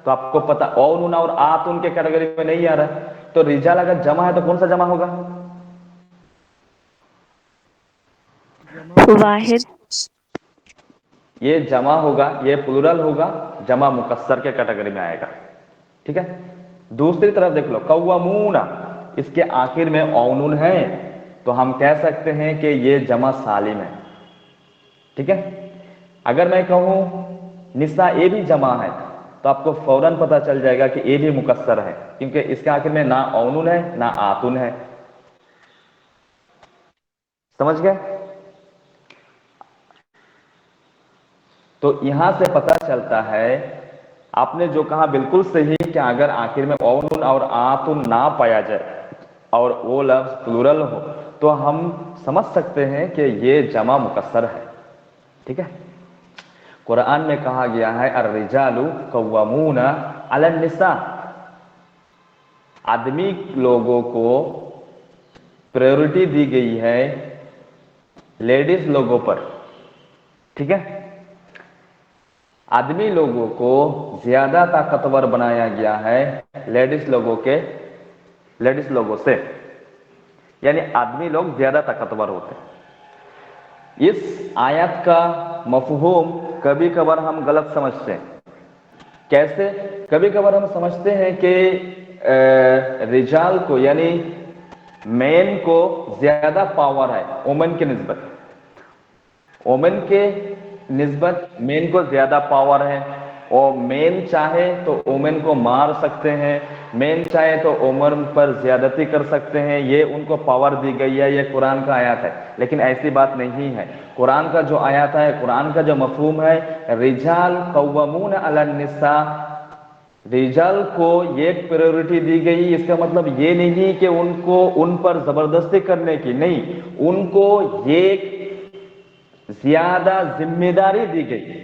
तो आपको पता औ नून और आतुन के कैटेगरी में नहीं आ रहा है, तो रिजाल अगर जमा है तो कौन सा जमा होगा? वाहिद। ये जमा होगा, ये प्लूरल होगा, जमा मुकस्सर के कैटेगरी में आएगा। ठीक है, दूसरी तरफ देख लो, कव्वामूना, इसके आखिर में औनून है तो हम कह सकते हैं कि ये जमा सालिम है। ठीक है, अगर मैं कहूं निसा ए भी जमा है तो आपको फौरन पता चल जाएगा कि ए भी मुकस्सर है, क्योंकि इसके आखिर में ना औनून है ना आतुन है। समझ गए? तो यहां से पता चलता है, आपने जो कहा बिल्कुल सही, कि अगर आखिर में औनून और आतुन ना पाया जाए और वो लफ्ज प्लूरल हो तो हम समझ सकते हैं कि ये जमा मुकस्सर है। ठीक है, कुरान में कहा गया है अर्रिजालु कव्वामूना अलन निसा, आदमी लोगों को प्रायोरिटी दी गई है लेडीज लोगों पर। ठीक है, आदमी लोगों को ज्यादा ताकतवर बनाया गया है लेडीज लोगों से, यानी आदमी लोग ज्यादा ताकतवर होते हैं। इस आयत का मफहूम कभी कभार हम गलत समझते हैं। कैसे? कभी कभार हम समझते हैं कि रिजाल को यानी मैन को ज्यादा पावर है वुमेन के निस्बत, वुमेन के निस्बत मेन को ज्यादा पावर है, और मेन चाहे तो वुमेन को मार सकते हैं, मेन चाहे तो वुमेन पर ज्यादती कर सकते हैं, ये उनको पावर दी गई है, ये कुरान का आयत है। लेकिन ऐसी बात नहीं है। कुरान का जो आयत है, कुरान का जो मफहूम है, रिजाल कव्वामून अलन निसा, रिजाल को ये प्रायोरिटी दी गई। इसका मतलब ये नहीं कि उनको उन पर जबरदस्ती करने की, नहीं, उनको ये ज्यादा जिम्मेदारी दी गई।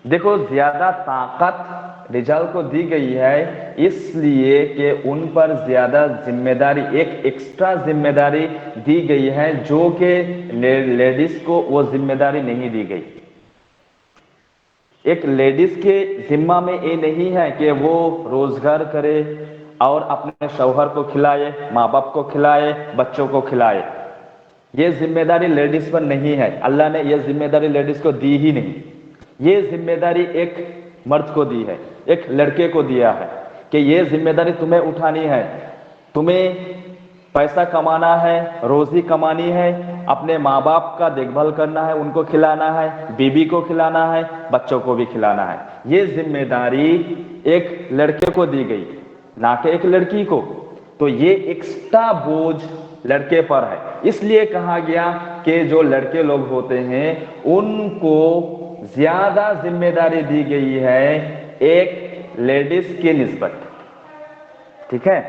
देखो, ज्यादा ताकत रिजाल को दी गई है इसलिए कि उन पर ज्यादा जिम्मेदारी, एक एक्स्ट्रा जिम्मेदारी दी गई है जो कि लेडीज को वो जिम्मेदारी नहीं दी गई। एक लेडीज के जिम्मा में ये नहीं है कि वो रोजगार करे और अपने शौहर को खिलाए, माँ बाप को खिलाए, बच्चों को खिलाए। ये जिम्मेदारी लेडीज पर नहीं है, अल्लाह ने ये जिम्मेदारी लेडीज को दी ही नहीं। ये जिम्मेदारी एक मर्द को दी है, एक लड़के को दिया है कि ये जिम्मेदारी तुम्हें उठानी है, तुम्हें पैसा कमाना है, रोजी कमानी है, अपने माँ बाप का देखभाल करना है, उनको खिलाना है, बीबी को खिलाना है, बच्चों को भी खिलाना है। ये जिम्मेदारी एक लड़के को दी गई, ना कि एक लड़की को। तो ये एक्स्ट्रा बोझ लड़के पर है, इसलिए कहा गया कि जो लड़के लोग होते हैं उनको ज्यादा जिम्मेदारी दी गई है एक लेडीज की निस्बत। ठीक है,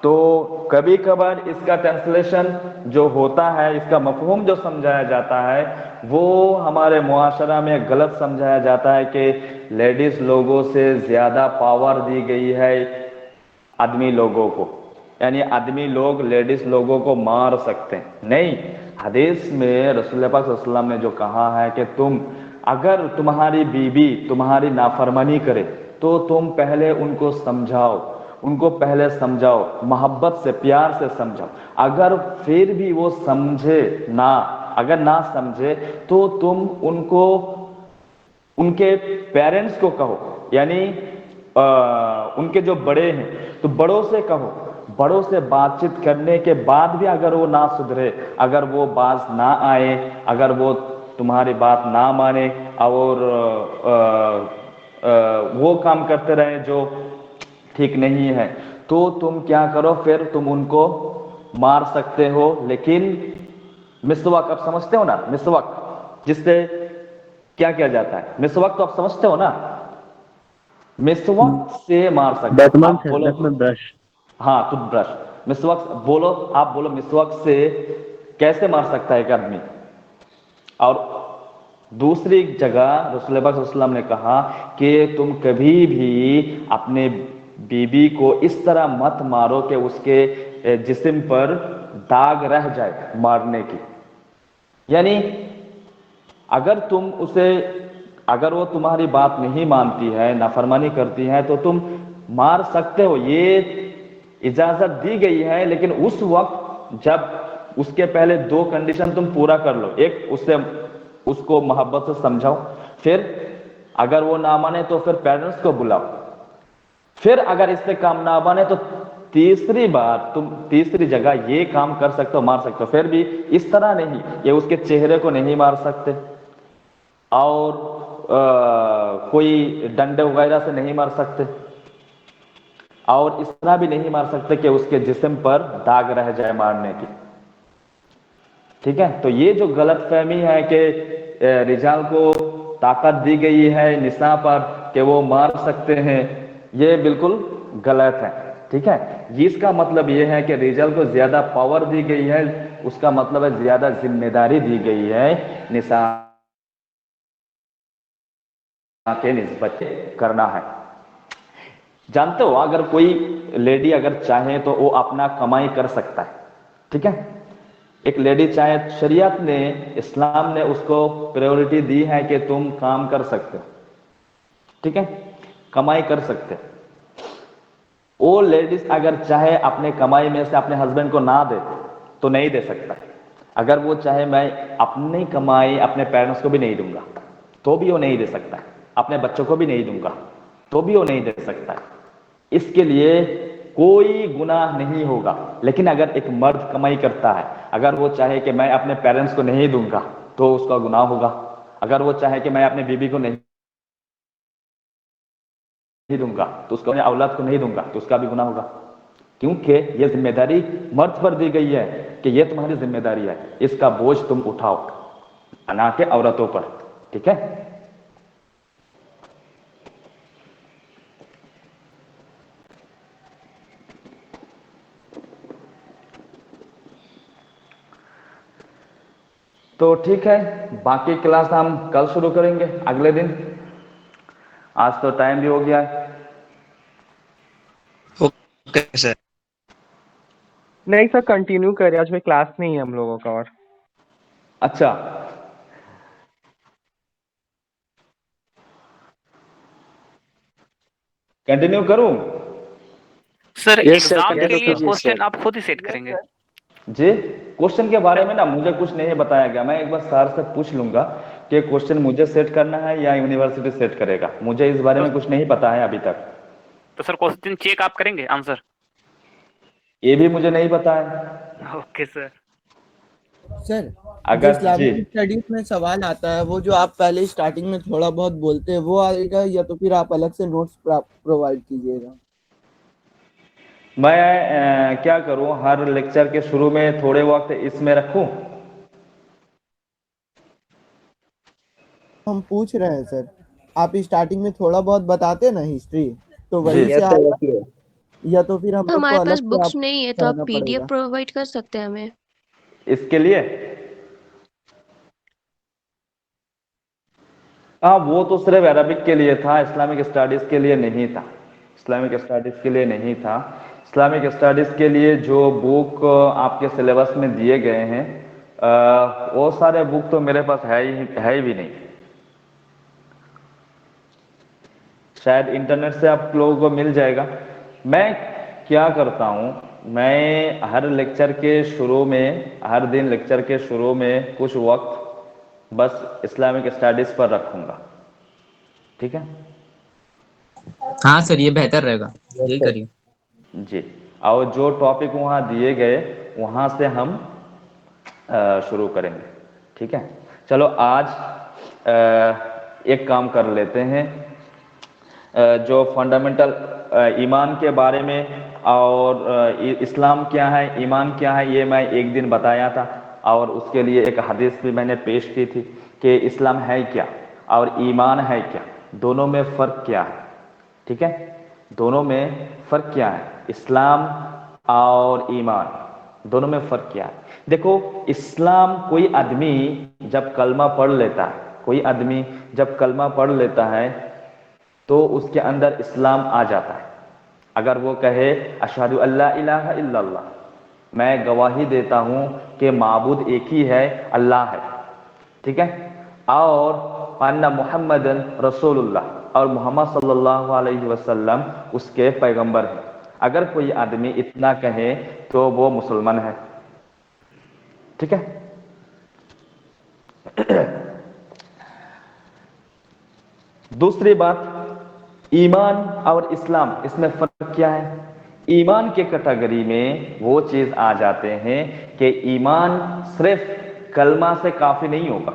तो कभी कभार इसका ट्रांसलेशन जो होता है, इसका मफहूम जो समझाया जाता है वो हमारे मुआशरा में गलत समझाया जाता है कि लेडीज लोगों से ज्यादा पावर दी गई है आदमी लोगों को, यानी आदमी लोग लेडीज लोगों को मार सकते हैं। नहीं, हदीस में रसूल पाक सल्लल्लाहु अलैहि वसल्लम ने जो कहा है कि तुम अगर तुम्हारी बीवी तुम्हारी नाफरमानी करे तो तुम पहले उनको समझाओ, उनको पहले समझाओ, मोहब्बत से, प्यार से समझाओ। अगर फिर भी वो समझे ना, अगर ना समझे तो तुम उनको, उनके पेरेंट्स को कहो, यानी उनके जो बड़े हैं तो बड़ों से कहो। बड़ों से बातचीत करने के बाद भी अगर वो ना सुधरे, अगर वो बाज ना आए, अगर वो तुम्हारी बात ना माने और वो काम करते रहे जो ठीक नहीं है, तो तुम क्या करो, फिर तुम उनको मार सकते हो। लेकिन मिसवाक आप समझते हो ना, मिसवाक जिससे क्या किया जाता है, मिसवाक तो आप समझते हो ना, मिसवाक से मार सकते हो। आप बोलो ब्रश। हाँ, टूथब्रश, मिसवाक बोलो, आप बोलो मिसवाक से कैसे मार सकता है एक आदमी। और दूसरी जगह रसूल पाक सल्लल्लाहु अलैहि वसल्लम ने कहा कि तुम कभी भी अपने बीबी को इस तरह मत मारो कि उसके जिस्म पर दाग रह जाए मारने की। यानी अगर तुम उसे, अगर वो तुम्हारी बात नहीं मानती है, नाफरमानी करती है, तो तुम मार सकते हो, ये इजाजत दी गई है। लेकिन उस वक्त जब उसके पहले दो कंडीशन तुम पूरा कर लो। एक, उसको मोहब्बत से समझाओ, फिर अगर वो ना माने तो फिर पेरेंट्स को बुलाओ, फिर अगर इससे काम ना बने तो तीसरी बार तुम तीसरी जगह ये काम कर सकते हो, मार सकते हो। फिर भी इस तरह नहीं, ये उसके चेहरे को नहीं मार सकते और कोई डंडे वगैरह से नहीं मार सकते और इस तरह भी नहीं मार सकते कि उसके जिस्म पर दाग रह जाए मारने की। ठीक है, तो ये जो गलत फहमी है कि रिजाल को ताकत दी गई है निसा पर कि वो मार सकते हैं, ये बिल्कुल गलत है। ठीक है, इसका मतलब ये है कि रिजाल को ज्यादा पावर दी गई है, उसका मतलब है ज्यादा जिम्मेदारी दी गई है निसा के निस्बत करना है। जानते हो, अगर कोई लेडी अगर चाहे तो वो अपना कमाई कर सकता है। ठीक है, एक लेडी चाहे, शरीयत ने, इस्लाम ने उसको प्रायोरिटी दी है कि तुम काम कर सकते हो। ठीक है, कमाई कर सकते हो। वो लेडीज अगर चाहे अपने कमाई में से अपने हस्बैंड को ना दे तो नहीं दे सकता। अगर वो चाहे मैं अपनी कमाई अपने पेरेंट्स को भी नहीं दूंगा तो भी वो नहीं दे सकता, अपने बच्चों को भी नहीं दूंगा तो भी वो नहीं दे सकता। इसके लिए कोई गुनाह नहीं होगा। लेकिन अगर एक मर्द कमाई करता है, अगर वो चाहे कि मैं अपने पेरेंट्स को नहीं दूंगा तो उसका गुनाह होगा। अगर वो चाहे कि मैं अपने बीबी को नहीं दूंगा तो उसका, औलाद को नहीं दूंगा तो उसका भी गुनाह होगा, क्योंकि ये जिम्मेदारी मर्द पर दी गई है कि ये तुम्हारी जिम्मेदारी है, इसका बोझ तुम उठाओ, ना के औरतों पर। ठीक है, तो ठीक है, बाकी क्लास हम कल शुरू करेंगे, अगले दिन। आज तो टाइम भी हो गया है। Okay sir. नहीं सर, कंटिन्यू करें, आज में क्लास नहीं है हम लोगों का। और अच्छा, कंटिन्यू करूं? सर Yes, sir, एग्जाम के continue लिए कीजिए, क्वेश्चन sir. आप खुद ही सेट करेंगे। जी, क्वेश्चन के बारे में ना मुझे कुछ नहीं बताया गया। मैं एक बार सर से पूछ लूंगा कि क्वेश्चन मुझे सेट करना है या यूनिवर्सिटी सेट करेगा। मुझे इस बारे में कुछ नहीं पता है अभी तक। तो सर क्वेश्चन चेक आप करेंगे आंसर? ये भी मुझे नहीं पता है। Okay sir. सर जो अगर जी इस्लामिक स्टडीज में सवाल आता है, वो जो आप पहले स्टार्टिंग में थोड़ा बहुत बोलते हैं वो आएगा, या तो फिर आप अलग से नोट्स प्रोवाइड कीजिएगा? मैं क्या करूं, हर लेक्चर के शुरू में थोड़े वक्त इसमें रखूं? हम पूछ रहे हैं सर, आप स्टार्टिंग में थोड़ा बहुत बताते ना हिस्ट्री, तो वही जी। से आएगा, या तो फिर हम लोग को हमारे अलग पास से बुक्स आप नहीं है तो आप कहना पीडीएफ पड़ेगा? प्रोवाइड कर सकते हैं हमें। इसके लिए हाँ, वो तो सिर्फ अरबिक के लिए था, इस्लामिक स्टडीज के लिए नहीं था। इस्लामिक स्टडीज के लिए नहीं था। इस्लामिक स्टडीज के लिए जो बुक आपके सिलेबस में दिए गए हैं, वो सारे बुक तो मेरे पास है ही भी नहीं। शायद इंटरनेट से आप लोगों को मिल जाएगा। मैं क्या करता हूँ, मैं हर लेक्चर के शुरू में, हर दिन लेक्चर के शुरू में कुछ वक्त बस इस्लामिक स्टडीज पर रखूंगा। ठीक है? हाँ सर, ये बेहतर रहेगा, यही सर। करिए। जी। और जो टॉपिक वहाँ दिए गए वहाँ से हम शुरू करेंगे। ठीक है? चलो आज एक काम कर लेते हैं, जो फंडामेंटल ईमान के बारे में और इस्लाम क्या है, ईमान क्या है, ये मैं एक दिन बताया था। और उसके लिए एक हदीस भी मैंने पेश की थी कि इस्लाम है क्या और ईमान है क्या, दोनों में फ़र्क क्या है। ठीक है? दोनों में फ़र्क क्या है, इस्लाम और ईमान, दोनों में फ़र्क क्या है। देखो, इस्लाम, कोई आदमी जब कलमा पढ़ लेता है, कोई आदमी जब कलमा पढ़ लेता है तो उसके अंदर इस्लाम आ जाता है। अगर वो कहे अशहदु अल्ला इलाहा इल्लल्लाह, मैं गवाही देता हूँ कि माबूद एक ही है, अल्लाह है। ठीक है? और अन्ना मुहम्मदन रसूलुल्लाह, और मोहम्मद सल्लल्लाहु अलैहि वसल्लम उसके पैगंबर हैं। अगर कोई आदमी इतना कहे तो वो मुसलमान है। ठीक है? दूसरी बात, ईमान और इस्लाम, इसमें फर्क क्या है? ईमान के कैटेगरी में वो चीज आ जाते हैं कि ईमान सिर्फ कलमा से काफी नहीं होगा,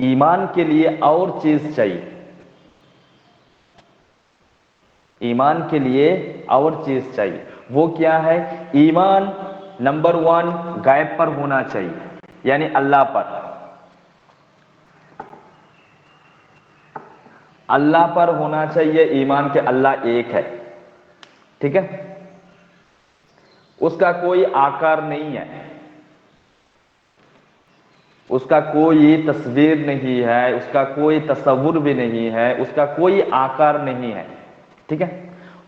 ईमान के लिए और चीज चाहिए। ईमान के लिए और चीज चाहिए। वो क्या है? ईमान नंबर 1 गायब पर होना चाहिए, यानी अल्लाह पर। अल्लाह पर होना चाहिए ईमान के, अल्लाह एक है। ठीक है? उसका कोई आकार नहीं है, उसका कोई तस्वीर नहीं है, उसका कोई तस्वुर भी नहीं है, उसका कोई आकार नहीं है। ठीक है?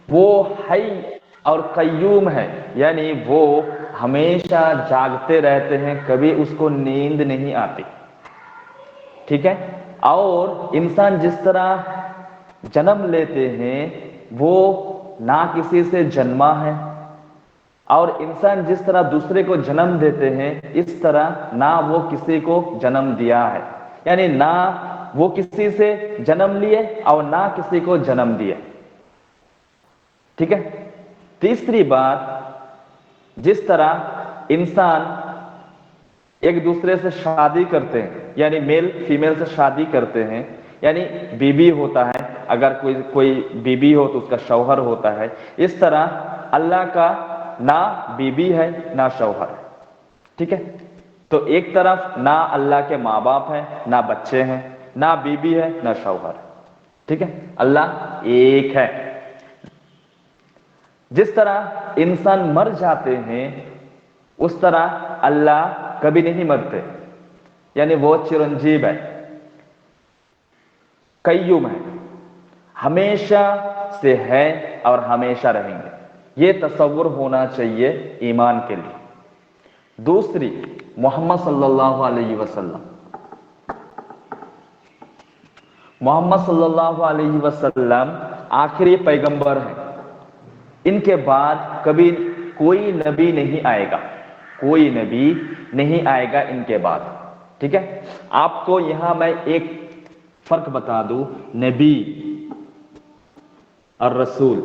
वो हई और कय्यूम है, यानी वो हमेशा जागते रहते हैं, कभी उसको नींद नहीं आती। ठीक है? और इंसान जिस तरह जन्म लेते हैं वो ना किसी से जन्मा है, और इंसान जिस तरह दूसरे को जन्म देते हैं इस तरह ना वो किसी को जन्म दिया है, यानी ना वो किसी से जन्म लिए और ना किसी को जन्म दिए। ठीक है? तीसरी बात, जिस तरह इंसान एक दूसरे से शादी करते हैं, यानी मेल फीमेल से शादी करते हैं, यानी बीबी होता है, अगर कोई बीबी हो तो उसका शौहर होता है, इस तरह अल्लाह का ना बीबी है ना शौहर है। ठीक है? तो एक तरफ ना अल्लाह के माँ बाप हैं, ना बच्चे हैं, ना बीबी है ना शौहर है। ठीक है? अल्लाह एक है। जिस तरह इंसान मर जाते हैं उस तरह अल्लाह कभी नहीं मरते, यानी वो चिरंजीव है, कय्यूम है, ہمیشہ سے ہے اور ہمیشہ رہیں گے. یہ تصور ہونا چاہیے ایمان کے لیے. دوسری محمد صلی اللہ علیہ وسلم. محمد صلی اللہ علیہ وسلم آخری پیغمبر ہیں. ان کے بعد کبھی کوئی نبی نہیں آئے گا, کوئی نبی نہیں آئے گا ان کے بعد. ٹھیک ہے, آپ کو یہاں میں ایک فرق بتا دوں, نبی اور رسول.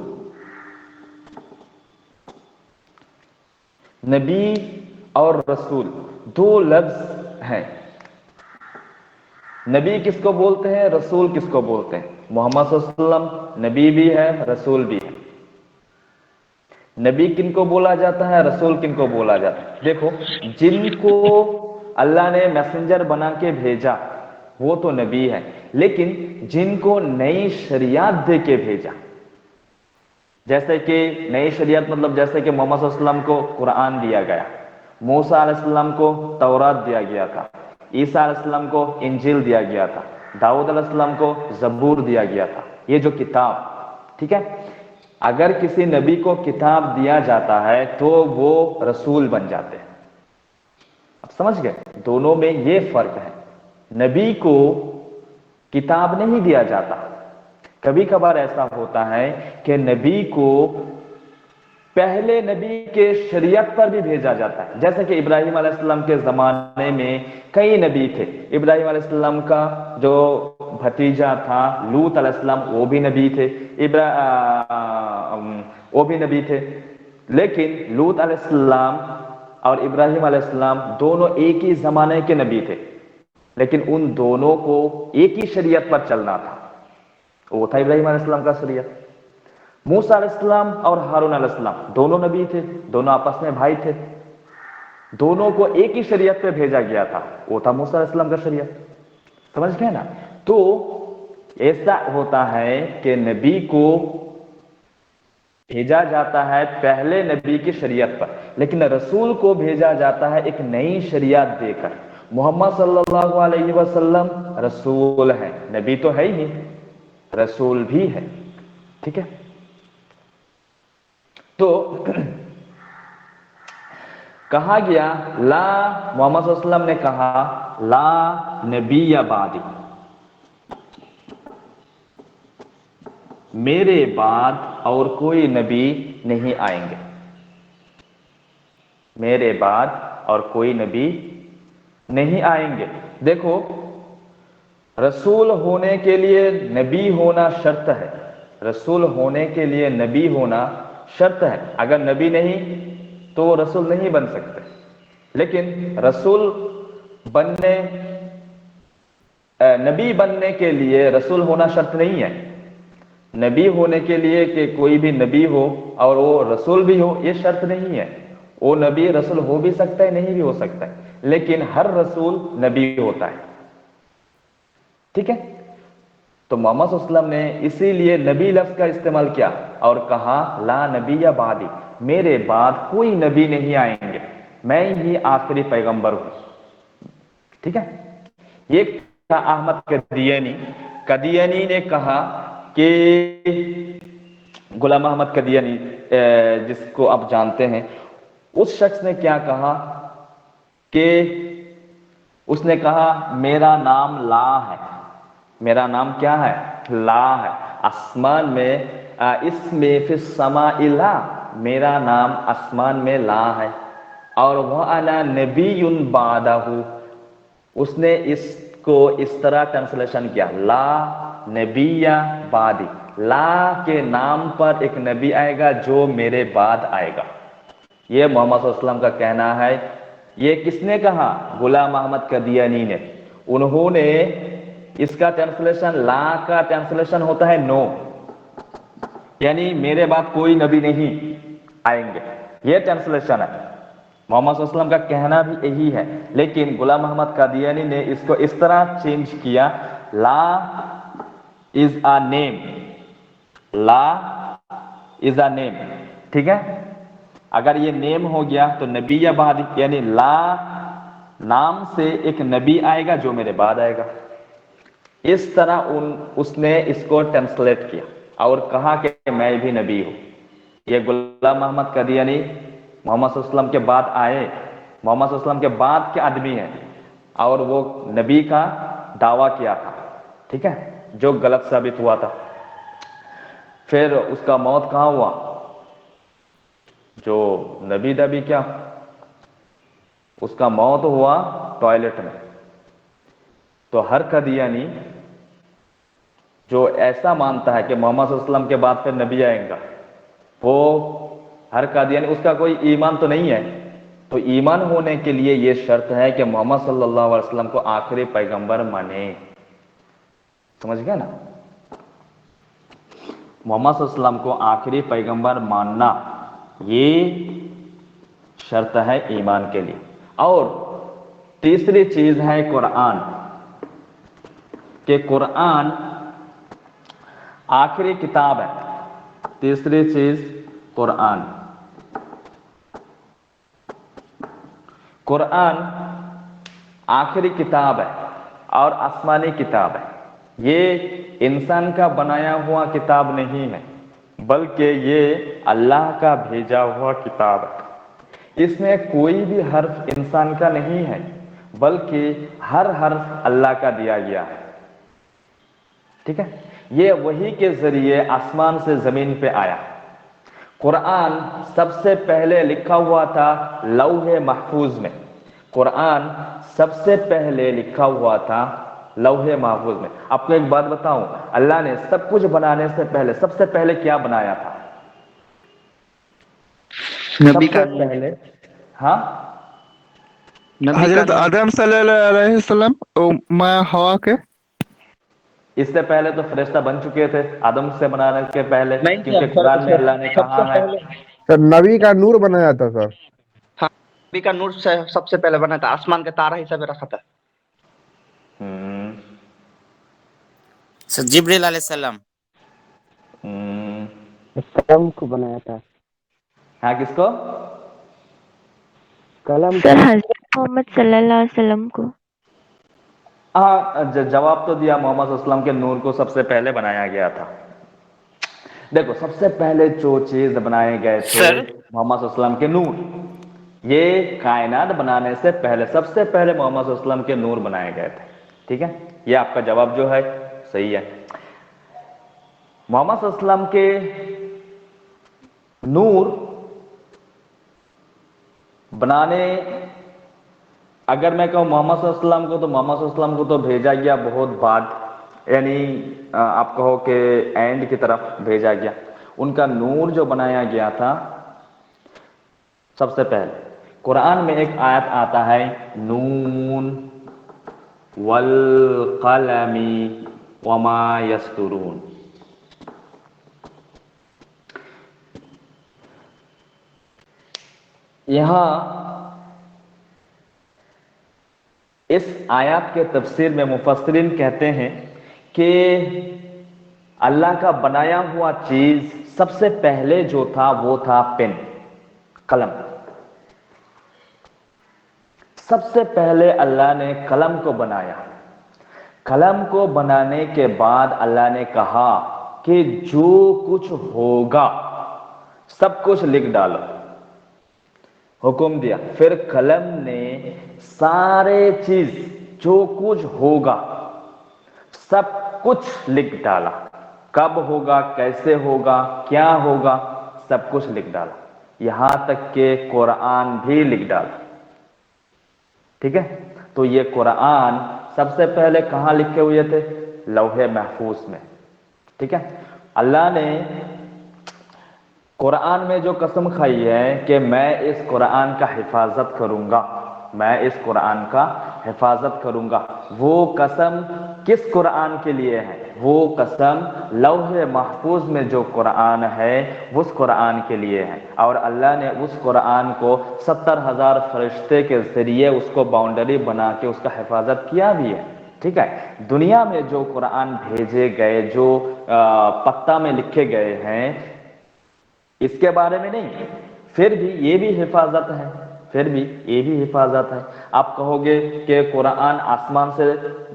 نبی اور رسول دو لفظ ہیں. نبی کس کو بولتے ہیں, رسول کس کو بولتے ہیں؟ محمد صلی اللہ علیہ وسلم نبی بھی ہے, رسول بھی ہے. نبی کن کو بولا جاتا ہے, رسول کن کو بولا جاتا ہے؟ دیکھو, جن کو اللہ نے میسنجر بنا کے بھیجا وہ تو نبی ہے, لیکن جن کو نئی شریعت دے کے بھیجا, جیسے کہ نئی شریعت مطلب جیسے کہ محمد صلی اللہ علیہ وسلم کو قرآن دیا گیا, موسیٰ علیہ السلام کو تورات دیا گیا تھا, عیسیٰ علیہ السلام کو انجیل دیا گیا تھا, داؤد علیہ السلام کو زبور دیا گیا تھا, یہ جو کتاب. ٹھیک ہے, اگر کسی نبی کو کتاب دیا جاتا ہے تو وہ رسول بن جاتے ہیں. اب سمجھ گئے, دونوں میں یہ فرق ہے. نبی کو کتاب نہیں دیا جاتا. کبھی کبھار ایسا ہوتا ہے کہ نبی کو پہلے نبی کے شریعت پر بھی بھیجا جاتا ہے, جیسے کہ ابراہیم علیہ السلام کے زمانے میں کئی نبی تھے. ابراہیم علیہ السلام کا جو بھتیجا تھا لوط علیہ السلام, وہ بھی نبی تھے, وہ بھی نبی تھے. لیکن لوط علیہ السلام اور ابراہیم علیہ السلام دونوں ایک ہی زمانے کے نبی تھے, لیکن ان دونوں کو ایک ہی شریعت پر چلنا تھا, وہ تھا ابراہیم علیہ السلام کا شریعت. موسیٰ علیہ السلام اور ہارون علیہ السلام دونوں نبی تھے, دونوں آپس میں بھائی تھے, دونوں کو ایک ہی شریعت پہ بھیجا گیا تھا, وہ تھا موسیٰ علیہ السلام کا شریعت. سمجھ گئے نا؟ تو ایسا ہوتا ہے کہ نبی کو بھیجا جاتا ہے پہلے نبی کی شریعت پر, لیکن رسول کو بھیجا جاتا ہے ایک نئی شریعت دے کر. محمد صلی اللہ علیہ وسلم رسول ہے, نبی تو ہے ہی نہیں, رسول بھی ہے. ٹھیک ہے, تو کہا گیا لا, محمد صلی اللہ علیہ وسلم نے کہا لا نبی یا بعدی, میرے بعد اور کوئی نبی نہیں آئیں گے, میرے بعد اور کوئی نبی نہیں آئیں گے. دیکھو, رسول ہونے کے لیے نبی ہونا شرط ہے, رسول ہونے کے لیے نبی ہونا شرط ہے. اگر نبی نہیں تو وہ رسول نہیں بن سکتے. لیکن رسول بننے, نبی بننے کے لیے رسول ہونا شرط نہیں ہے. نبی ہونے کے لیے کہ کوئی بھی نبی ہو اور وہ رسول بھی ہو, یہ شرط نہیں ہے. وہ نبی رسول ہو بھی سکتا ہے, نہیں بھی ہو سکتا ہے, لیکن ہر رسول نبی ہوتا ہے. ٹھیک ہے, تو محمد صلی اللہ علیہ وسلم نے اسی لیے نبی لفظ کا استعمال کیا اور کہا لا نبی یا بعدی, میرے بعد کوئی نبی نہیں آئیں گے, میں ہی آخری پیغمبر ہوں. ٹھیک ہے, یہ تھا احمد قدیانی. قدیانی نے کہا کہ غلام احمد قدیانی جس کو آپ جانتے ہیں, اس شخص نے کیا کہا کہ اس نے کہا میرا نام لا ہے, میرا نام کیا ہے, لا ہے. آسمان میں اس میں فی السماء لا, میرا نام آسمان میں لا ہے. اور وَأَنَا نَبِيٌّ بَعْدَهُ, اس نے اس کو اس طرح ٹرانسلیشن کیا, لا نبی بعدی, لا کے نام پر ایک نبی آئے گا جو میرے بعد آئے گا. یہ محمد صلی اللہ علیہ وسلم کا کہنا ہے. یہ کس نے کہا؟ غلام احمد قدیانی نے. انہوں نے اس کا ٹرانسلیشن, لا کا ٹرانسلیشن ہوتا ہے نو, یعنی میرے بعد کوئی نبی نہیں آئیں گے, یہ ٹرانسلیشن ہے. محمد صلی اللہ علیہ وسلم کا کہنا بھی یہی ہے, لیکن غلام احمد قادیانی نے اس کو اس طرح چینج کیا, لا از اے نیم, لا از اے نیم. ٹھیک ہے, اگر یہ نیم ہو گیا تو نبی یا بعد, یعنی لا نام سے ایک نبی آئے گا جو میرے بعد آئے گا. اس طرح اس نے اس کو ٹرانسلیٹ کیا اور کہا کہ میں بھی نبی ہوں. یہ غلام محمد قادیانی محمد صلی اللہ علیہ وسلم کے بعد آئے, محمد صلی اللہ علیہ وسلم کے بعد کے آدمی ہیں, اور وہ نبی کا دعویٰ کیا تھا, ٹھیک ہے, جو غلط ثابت ہوا تھا. پھر اس کا موت کہاں ہوا؟ جو نبی دبی کیا, اس کا موت ہوا ٹوائلٹ میں. تو ہر قادیانی جو ایسا مانتا ہے کہ محمد صلی اللہ علیہ وسلم کے بعد پھر نبی آئیں گا, وہ ہر قادیانی, اس کا کوئی ایمان تو نہیں ہے. تو ایمان ہونے کے لیے یہ شرط ہے کہ محمد صلی اللہ علیہ وسلم کو آخری پیغمبر مانے. سمجھ گئے نا؟ محمد صلی اللہ علیہ وسلم کو آخری پیغمبر ماننا یہ شرط ہے ایمان کے لیے. اور تیسری چیز ہے قرآن, کہ قرآن آخری کتاب ہے. تیسری چیز قرآن. قرآن آخری کتاب ہے اور آسمانی کتاب ہے. یہ انسان کا بنایا ہوا کتاب نہیں ہے, بلکہ یہ اللہ کا بھیجا ہوا کتاب ہے. اس میں کوئی بھی حرف انسان کا نہیں ہے, بلکہ ہر حرف اللہ کا دیا گیا ہے. ٹھیک ہے, یہ وحی کے ذریعے آسمان سے زمین پہ آیا. قرآن سب سے پہلے لکھا ہوا تھا لوح محفوظ میں. قرآن سب سے پہلے لکھا ہوا تھا لوح محفوظ میں. آپ کو ایک بات بتاؤں, اللہ نے سب کچھ بنانے سے پہلے سب سے پہلے کیا بنایا تھا؟ نبی کا پہلے, ہاں, حضرت آدم صلی اللہ علیہ وسلم ماں ہوا کے. اس سے پہلے تو فرشتہ بن چکے تھے آدم سے بنانے کے پہلے, کیونکہ قرآن میں اللہ نے کہا ہے. سر نبی کا نور بنایا تھا سر. نبی کا نور سے سب سے پہلے بنا تھا, آسمان کا تارا حساب رکھا تھا. جبریل علیہ السلام قلم کو بنایا تھا. ہاں, کس کو؟ قلم سر حضرت محمد صلی اللہ علیہ وسلم کو. ہاں, جواب تو دیا, محمد صلی اللہ علیہ وسلم کے نور کو سب سے پہلے بنایا گیا تھا. دیکھو, سب سے پہلے جو چیز بنائے گئے تھے محمد صلی اللہ علیہ وسلم کے نور. یہ کائنات بنانے سے پہلے سب سے پہلے محمد صلی اللہ علیہ وسلم کے نور بنائے گئے تھے. ٹھیک ہے, یہ آپ کا جواب جو ہے صحیح ہے. محمد صلی اللہ علیہ وسلم کے نور بنانے, اگر میں کہوں محمد صلی اللہ علیہ وسلم کو, تو محمد صلی اللہ علیہ وسلم کو تو بھیجا گیا بہت بعد, یعنی آپ کہو کہ اینڈ کی طرف بھیجا گیا. ان کا نور جو بنایا گیا تھا سب سے پہلے, قرآن میں ایک آیت آتا ہے نون والقلم وما یسطرون. یہاں اس آیات کے تفسیر میں مفسرین کہتے ہیں کہ اللہ کا بنایا ہوا چیز سب سے پہلے جو تھا وہ تھا پین, قلم. سب سے پہلے اللہ نے قلم کو بنایا. قلم کو بنانے کے بعد اللہ نے کہا کہ جو کچھ ہوگا سب کچھ لکھ ڈالو, حکم دیا. پھر قلم نے سارے چیز جو کچھ ہوگا سب کچھ لکھ ڈالا. کب ہوگا, کیسے ہوگا, کیا ہوگا, سب کچھ لکھ ڈالا. یہاں تک کہ قرآن بھی لکھ ڈالا. ٹھیک ہے, تو یہ قرآن سب سے پہلے کہاں لکھے ہوئے تھے؟ لوح محفوظ میں. ٹھیک ہے, اللہ نے قرآن میں جو قسم کھائی ہے کہ میں اس قرآن کا حفاظت کروں گا, میں اس قرآن کا حفاظت کروں گا, وہ قسم کس قرآن کے لیے ہے؟ وہ قسم لوح محفوظ میں جو قرآن ہے اس قرآن کے لیے ہے. اور اللہ نے اس قرآن کو 70,000 فرشتے کے ذریعے اس کو باؤنڈری بنا کے اس کا حفاظت کیا بھی ہے. ٹھیک ہے, دنیا میں جو قرآن بھیجے گئے, جو پتہ میں لکھے گئے ہیں, اس کے بارے میں نہیں, پھر بھی یہ بھی حفاظت ہے, پھر بھی یہ بھی حفاظت ہے. آپ کہو گے کہ قرآن آسمان سے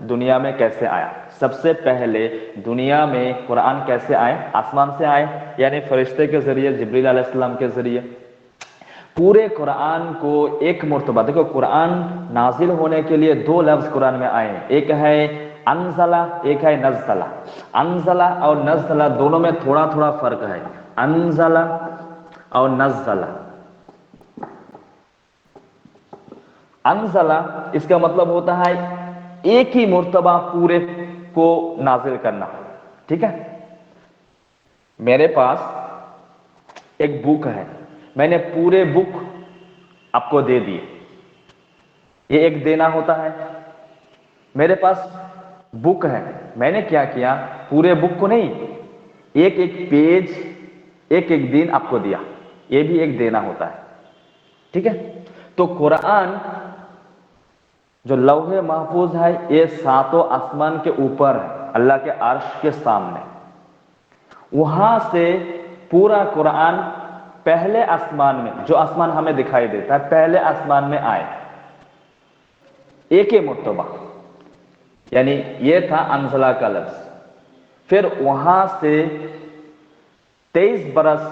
دنیا میں کیسے آیا؟ سب سے پہلے دنیا میں قرآن کیسے آئے؟ آسمان سے آئے، یعنی فرشتے کے ذریعے، جبریل علیہ السلام کے ذریعے. پورے قرآن کو ایک مرتبہ، دیکھو قرآن نازل ہونے کے لیے دو لفظ قرآن میں آئے ہیں، ایک ہے انزلہ، ایک ہے نزلہ. انزلہ اور نزلہ دونوں میں تھوڑا تھوڑا فرق ہے. انزلہ اور نزلہ. انزلہ اس کا مطلب ہوتا ہے ایک ہی مرتبہ پورے کو نازل کرنا. ٹھیک ہے، میرے پاس ایک بک ہے، میں نے پورے بک آپ کو دے دیے، یہ ایک دینا ہوتا ہے. میرے پاس بک ہے، میں نے کیا کیا، پورے بک کو نہیں، ایک ایک پیج ایک ایک دن آپ کو دیا، یہ بھی ایک دینا ہوتا ہے. ٹھیک ہے، تو قرآن جو لوح محفوظ ہے یہ ساتوں آسمان کے اوپر ہے، اللہ کے عرش کے سامنے. وہاں سے پورا قرآن پہلے آسمان میں، جو آسمان ہمیں دکھائی دیتا ہے، پہلے آسمان میں آئے ایک ہی مرتبہ، یعنی یہ تھا انزلہ کا لفظ. پھر وہاں سے 23 برس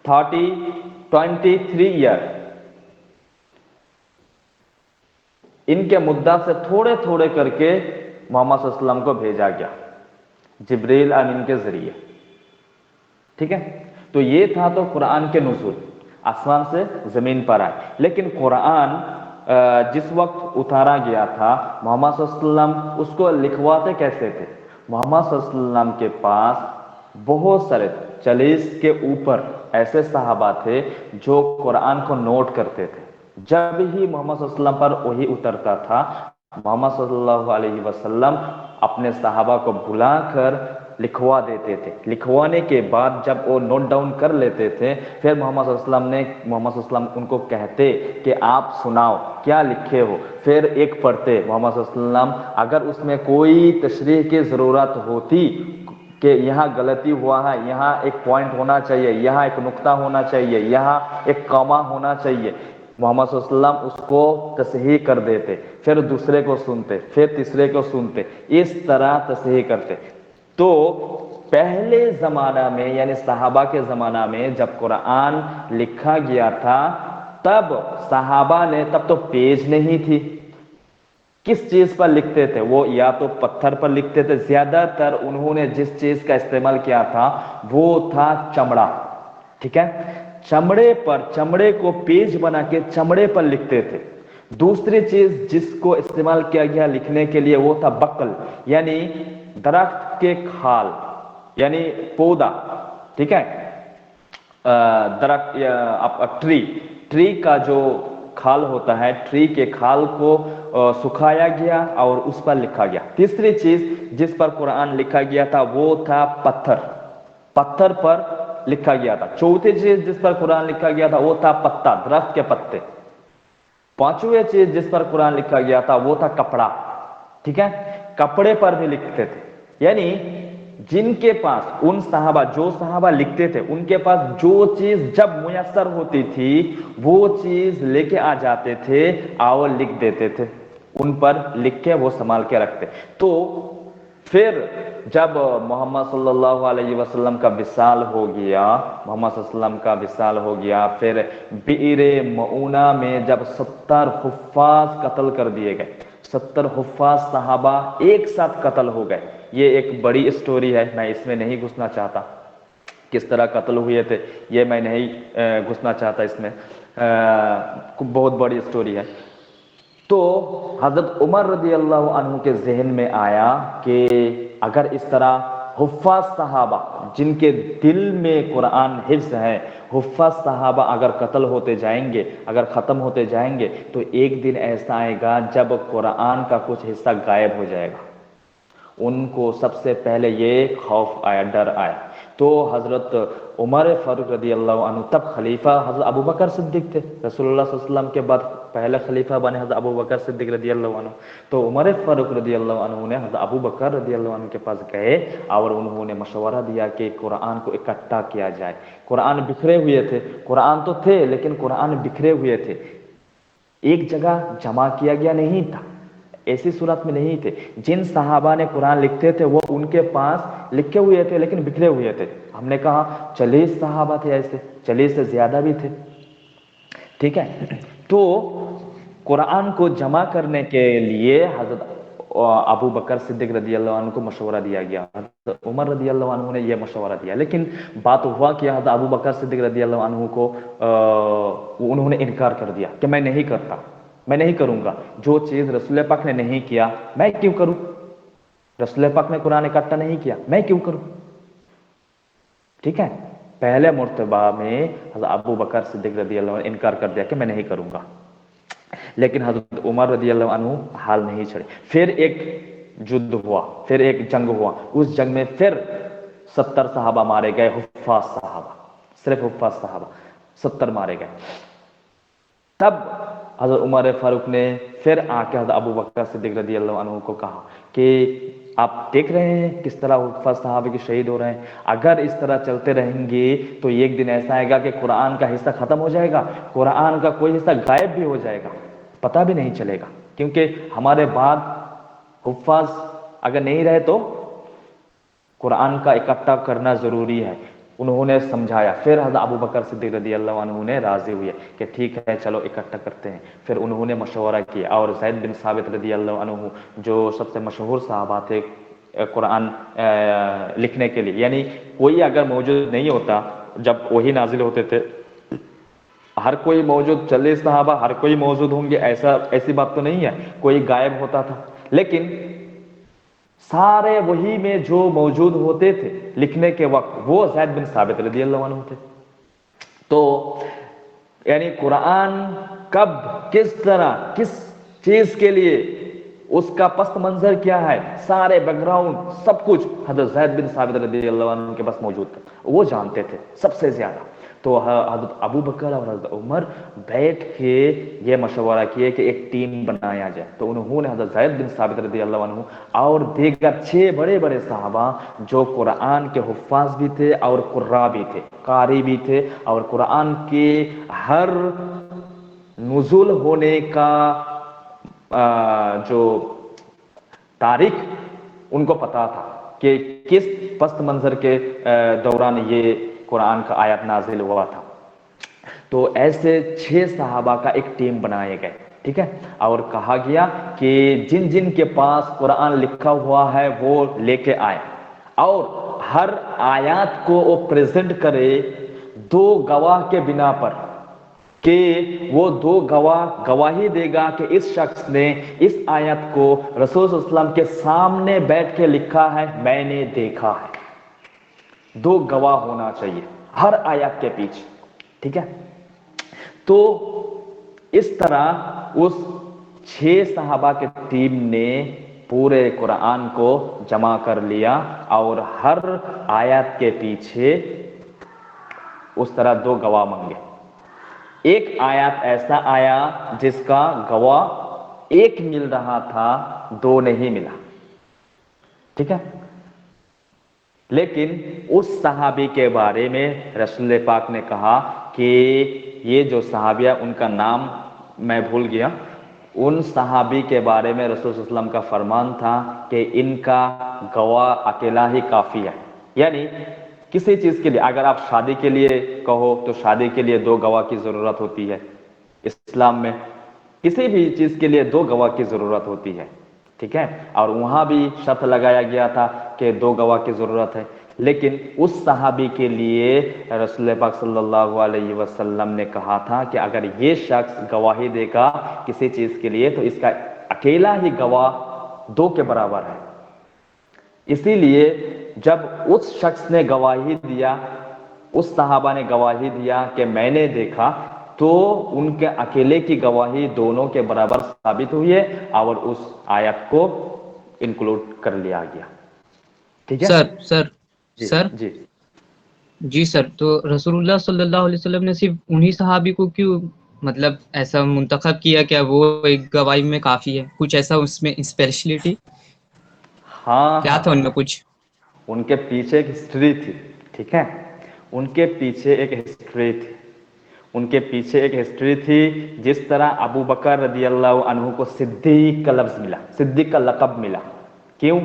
23 ایئر ان کے مدت سے تھوڑے تھوڑے کر کے محمد صلی اللہ علیہ وسلم کو بھیجا گیا جبریل امین کے ذریعے. ٹھیک ہے، تو یہ تھا تو قرآن کے نزول، آسمان سے زمین پر آئے. لیکن قرآن جس وقت اتارا گیا تھا محمد صلی اللہ علیہ وسلم اس کو لکھواتے کیسے تھے؟ محمد صلی اللہ علیہ وسلم کے پاس بہت سارے 40 کے اوپر ایسے صحابہ تھے جو قرآن کو نوٹ کرتے تھے. جب ہی محمد صلی اللہ علیہ وسلم پر وحی اترتا تھا، محمد صلی اللہ علیہ وسلم اپنے صحابہ کو بلا کر لکھوا دیتے تھے. لکھوانے کے بعد جب وہ نوٹ ڈاؤن کر لیتے تھے، پھر محمد صلی اللہ علیہ وسلم ان کو کہتے کہ آپ سناؤ کیا لکھے ہو. پھر ایک پڑھتے محمد صلی اللہ علیہ وسلم، اگر اس میں کوئی تشریح کی ضرورت ہوتی کہ یہاں غلطی ہوا ہے، یہاں ایک پوائنٹ ہونا چاہیے، یہاں ایک نقطہ ہونا چاہیے، یہاں ایک کامہ ہونا چاہیے، محمد صلی اللہ علیہ وسلم اس کو تصحیح کر دیتے. پھر دوسرے کو سنتے، پھر تیسرے کو سنتے، اس طرح تصحیح کرتے. تو پہلے زمانہ میں یعنی صحابہ کے زمانہ میں جب قرآن لکھا گیا تھا، تب صحابہ نے، تب تو پیج نہیں تھی، کس چیز پر لکھتے تھے؟ وہ یا تو پتھر پر لکھتے تھے. زیادہ تر انہوں نے جس چیز کا استعمال کیا تھا وہ تھا چمڑا. ٹھیک ہے، چمڑے کو پیج بنا کے چمڑے پر لکھتے تھے. دوسری چیز جس کو استعمال کیا گیا لکھنے کے لیے وہ تھا بقل، یعنی درخت کے کھال، یعنی پودا. ٹھیک ہے، درخت ٹری کا جو کھال ہوتا ہے، ٹری کے کھال کو سکھایا گیا اور اس پر لکھا گیا. تیسری چیز جس پر قرآن لکھا گیا تھا وہ تھا پتھر پر لکھا گیا تھا. چوتھی چیز جس پر قرآن لکھا گیا تھا وہ تھا پتا، درخت کے پتے. پانچویں چیز جس پر قرآن لکھا گیا تھا وہ تھا کپڑا. ٹھیک ہے، کپڑے پر بھی لکھتے تھے. یعنی جن کے پاس جو صحابہ لکھتے تھے ان کے پاس جو چیز جب میسر ہوتی تھی وہ چیز لے کے آ جاتے تھے اور لکھ دیتے تھے، ان پر لکھ کے وہ سنبھال کے رکھتے. تو پھر جب محمد صلی اللہ علیہ وسلم کا وصال ہو گیا، پھر بئر معونہ میں جب 70 حفاظ قتل کر دیے گئے، 70 حفاظ صحابہ ایک ساتھ قتل ہو گئے. یہ ایک بڑی اسٹوری ہے، میں اس میں نہیں گھسنا چاہتا، کس طرح قتل ہوئے تھے یہ میں نہیں گھسنا چاہتا، اس میں بہت بڑی اسٹوری ہے. تو حضرت عمر رضی اللہ عنہ کے ذہن میں آیا کہ اگر اس طرح حفاظ صحابہ جن کے دل میں قرآن حفظ ہے، حفاظ صحابہ اگر قتل ہوتے جائیں گے، اگر ختم ہوتے جائیں گے، تو ایک دن ایسا آئے گا جب قرآن کا کچھ حصہ غائب ہو جائے گا. ان کو سب سے پہلے یہ خوف آیا، ڈر آیا. تو حضرت عمر فاروق رضی اللہ عنہ، تب خلیفہ حضرت ابو بکر صدیق تھے، رسول اللہ صلی اللہ علیہ وسلم کے بعد پہلے خلیفہ بنے حضرت ابو بکر صدیق رضی اللہ عنہ. تو عمر فاروق رضی اللہ عنہ نے حضرت ابو بکر رضی اللہ عنہ کے پاس گئے اور انہوں نے مشورہ دیا کہ قرآن کو اکٹھا کیا جائے. قرآن بکھرے ہوئے تھے، قرآن تو تھے لیکن قرآن بکھرے ہوئے تھے، ایک جگہ جمع کیا گیا نہیں تھا. ایسی صورت میں نہیں تھے. جن صحابہ نے قرآن لکھتے تھے وہ ان کے پاس لکھے ہوئے تھے لیکن بکھرے ہوئے تھے. ہم نے کہا 40 صحابہ تھے, ایسے 40 سے زیادہ بھی تھے. ٹھیک ہے, تو قرآن کو جمع کرنے کے لیے حضرت ابو بکر صدیق رضی اللہ عنہ کو مشورہ دیا گیا, حضرت عمر رضی اللہ عنہ نے یہ مشورہ دیا, لیکن بات ہوا کہ حضرت ابو بکر صدیق رضی اللہ عنہ کو انہوں نے انکار کر دیا کہ میں نہیں کرتا, میں نہیں کروں گا. جو چیز رسول پاک نے نہیں کیا میں کیوں کروں, رسول پاک نے قرآن اکٹھا نہیں کیا میں کیوں کروں. ٹھیک ہے, پہلے مرتبہ میں حضرت ابو بکر صدیق رضی اللہ عنہ نے انکار کر دیا کہ میں نہیں کروں گا, لیکن حضرت عمر رضی اللہ عنہ حال نہیں چھڑے. پھر ایک جد ہوا, پھر ایک جنگ ہوا, اس جنگ میں پھر 70 صحابہ مارے گئے, حفاظ صحابہ, صرف حفاظ صحابہ 70 مارے گئے. تب حضرت عمر فاروق نے پھر آ کے حضرت ابو بکر صدیق رضی اللہ عنہ کو کہا کہ آپ دیکھ رہے ہیں کس طرح حفاظ صحابہ کے شہید ہو رہے ہیں, اگر اس طرح چلتے رہیں گے تو ایک دن ایسا آئے گا کہ قرآن کا حصہ ختم ہو جائے گا, قرآن کا کوئی حصہ غائب بھی ہو جائے گا, پتہ بھی نہیں چلے گا, کیونکہ ہمارے بعد حفاظ اگر نہیں رہے تو قرآن کا اکٹھا کرنا ضروری ہے. انہوں نے سمجھایا, پھر حضرت ابو بکر صدیق رضی اللہ عنہ نے راضی ہوئے کہ ٹھیک ہے چلو اکٹھا کرتے ہیں. پھر انہوں نے مشورہ کیا اور زید بن ثابت رضی اللہ عنہ جو سب سے مشہور صحابہ تھے قرآن لکھنے کے لیے, یعنی کوئی اگر موجود نہیں ہوتا جب وہی نازل ہوتے تھے, ہر کوئی موجود 40 صحابہ ہر کوئی موجود ہوں گے ایسی بات تو نہیں ہے, کوئی غائب ہوتا تھا, لیکن سارے وہی میں جو موجود ہوتے تھے لکھنے کے وقت وہ زید بن ثابت رضی اللہ عنہ تھے. تو یعنی قرآن کب کس طرح کس چیز کے لیے اس کا پس منظر کیا ہے, سارے بیک گراؤنڈ سب کچھ حضرت زید بن ثابت رضی اللہ عنہ کے پاس موجود تھا, وہ جانتے تھے سب سے زیادہ. تو حضرت ابو بکر اور حضرت عمر بیٹھ کے یہ مشورہ کیے کہ ایک ٹیم بنایا جائے. تو انہوں نے حضرت زید بن ثابت رضی اللہ عنہ اور دیگر 6 بڑے بڑے صحابہ جو قرآن کے حفاظ بھی تھے اور قراء بھی تھے, قاری بھی تھے, اور قرآن کے ہر نزول ہونے کا جو تاریخ ان کو پتا تھا کہ کس پس منظر کے دوران یہ قرآن کا آیت نازل ہوا تھا. تو ایسے 6 صحابہ کا ایک ٹیم بنائے گئے, ٹھیک ہے, اور کہا گیا کہ جن جن کے پاس قرآن لکھا ہوا ہے وہ لے کے آئے اور ہر آیات کو وہ پریزنٹ کرے 2 گواہ کے بنا پر, کہ وہ 2 گواہ گواہی دے گا کہ اس شخص نے اس آیت کو رسول صلی اللہ علیہ وسلم کے سامنے بیٹھ کے لکھا ہے, میں نے دیکھا ہے. 2 گواہ ہونا چاہیے ہر آیت کے پیچھے, ٹھیک ہے. تو اس طرح اس 6 صحابہ کے ٹیم نے پورے قرآن کو جمع کر لیا اور ہر آیت کے پیچھے اس طرح 2 گواہ مانگے. ایک آیت ایسا آیا جس کا گواہ 1 مل رہا تھا, 2 نہیں ملا, ٹھیک ہے. لیکن اس صحابی کے بارے میں رسول پاک نے کہا کہ یہ جو صحابیہ ان کا نام میں بھول گیا, ان صحابی کے بارے میں رسول صلی اللہ علیہ وسلم کا فرمان تھا کہ ان کا گواہ اکیلا ہی کافی ہے. یعنی کسی چیز کے لیے اگر آپ شادی کے لیے کہو تو شادی کے لیے 2 گواہ کی ضرورت ہوتی ہے. اسلام میں کسی بھی چیز کے لیے 2 گواہ کی ضرورت ہوتی ہے, ٹھیک ہے. اور وہاں بھی شرط لگایا گیا تھا کہ 2 گواہ کی ضرورت ہے. لیکن اس صحابی کے لیے رسول پاک صلی اللہ علیہ وسلم نے کہا تھا کہ اگر یہ شخص گواہی دے گا کسی چیز کے لیے تو اس کا اکیلا ہی گواہ 2 کے برابر ہے. اسی لیے جب اس شخص نے گواہی دیا, اس صحابہ نے گواہی دیا کہ میں نے دیکھا, تو ان کے اکیلے کی گواہی دونوں کے برابر ثابت ہوئی ہے اور اس آیت کو انکلوڈ کر لیا گیا, ٹھیک ہے. جی سر, تو رسول اللہ صلی اللہ علیہ وسلم نے صرف انہی صحابی کو کیوں مطلب ایسا منتخب کیا کہ وہ ایک گواہی میں کافی ہے, کچھ ایسا اس میں اسپیشلٹی کیا تھا ان میں کچھ؟ ان کے پیچھے ایک ہسٹری تھی, ٹھیک ہے, ان کے پیچھے ایک ہسٹری تھی. ان کے پیچھے ایک ہسٹری تھی. جس طرح ابو بکر رضی اللہ عنہ کو صدیق کا لفظ ملا, صدیق کا لقب ملا. کیوں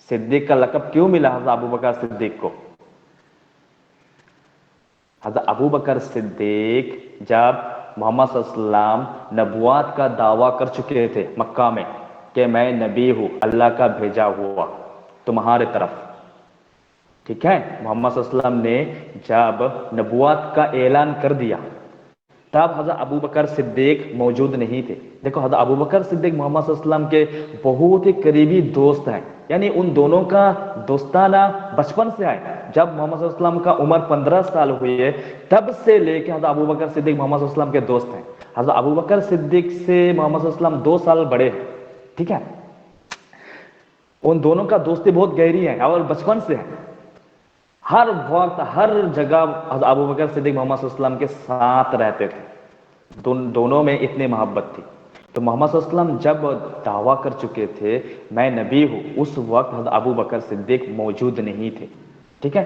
صدیق کا لقب کیوں ملا حضرت ابو بکر صدیق کو؟ حضرت ابو بکر صدیق جب محمد صلی اللہ علیہ وسلم نبوات کا دعویٰ کر چکے تھے مکہ میں کہ میں نبی ہوں, اللہ کا بھیجا ہوا تمہارے طرف, ٹھیک ہے, محمد صلی اللہ علیہ وسلم نے جب نبوات کا اعلان کر دیا تب حضرت ابو بکر صدیق موجود نہیں تھے. دیکھو حضرت ابو بکر صدیق محمد صلی اللہ علیہ وسلم کے بہت ہی قریبی دوست ہیں, یعنی ان دونوں کا دوستانہ بچپن سے ہے. جب محمد صلی اللہ علیہ وسلم کا عمر 15 سال ہوئی ہے تب سے لے کے حضرت ابو بکر صدیق محمد صلی اللہ علیہ وسلم کے دوست ہیں. حضرت ابو بکر صدیق سے محمد صلی اللہ علیہ وسلم 2 سال بڑے ہیں, ٹھیک ہے. ان دونوں کا دوستی بہت گہری ہے اور بچپن سے ہے. ہر وقت ہر جگہ حضرت ابو بکر صدیق محمد صلی اللہ علیہ وسلم کے ساتھ رہتے تھے, دونوں میں اتنی محبت تھی. تو محمد صلی اللہ علیہ وسلم جب دعویٰ کر چکے تھے میں نبی ہوں, اس وقت حضرت ابو بکر صدیق موجود نہیں تھے, ٹھیک ہے,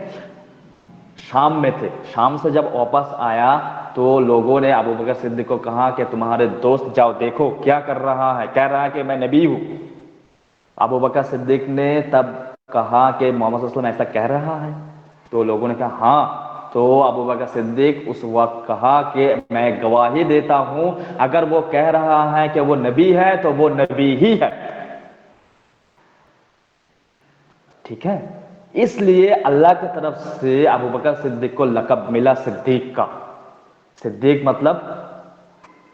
شام میں تھے. شام سے جب واپس آیا تو لوگوں نے ابو بکر صدیق کو کہا کہ تمہارے دوست جاؤ دیکھو کیا کر رہا ہے, کہہ رہا ہے کہ میں نبی ہوں. ابو بکر صدیق نے تب کہا کہ محمد صلی اللہ علیہ وسلم ایسا کہہ رہا ہے, تو لوگوں نے کہا ہاں. تو ابو بکر صدیق اس وقت کہا کہ میں گواہی دیتا ہوں اگر وہ کہہ رہا ہے کہ وہ نبی ہے تو وہ نبی ہی ہے, ٹھیک ہے. اس لیے اللہ کی طرف سے ابو بکر صدیق کو لقب ملا صدیق کا. صدیق مطلب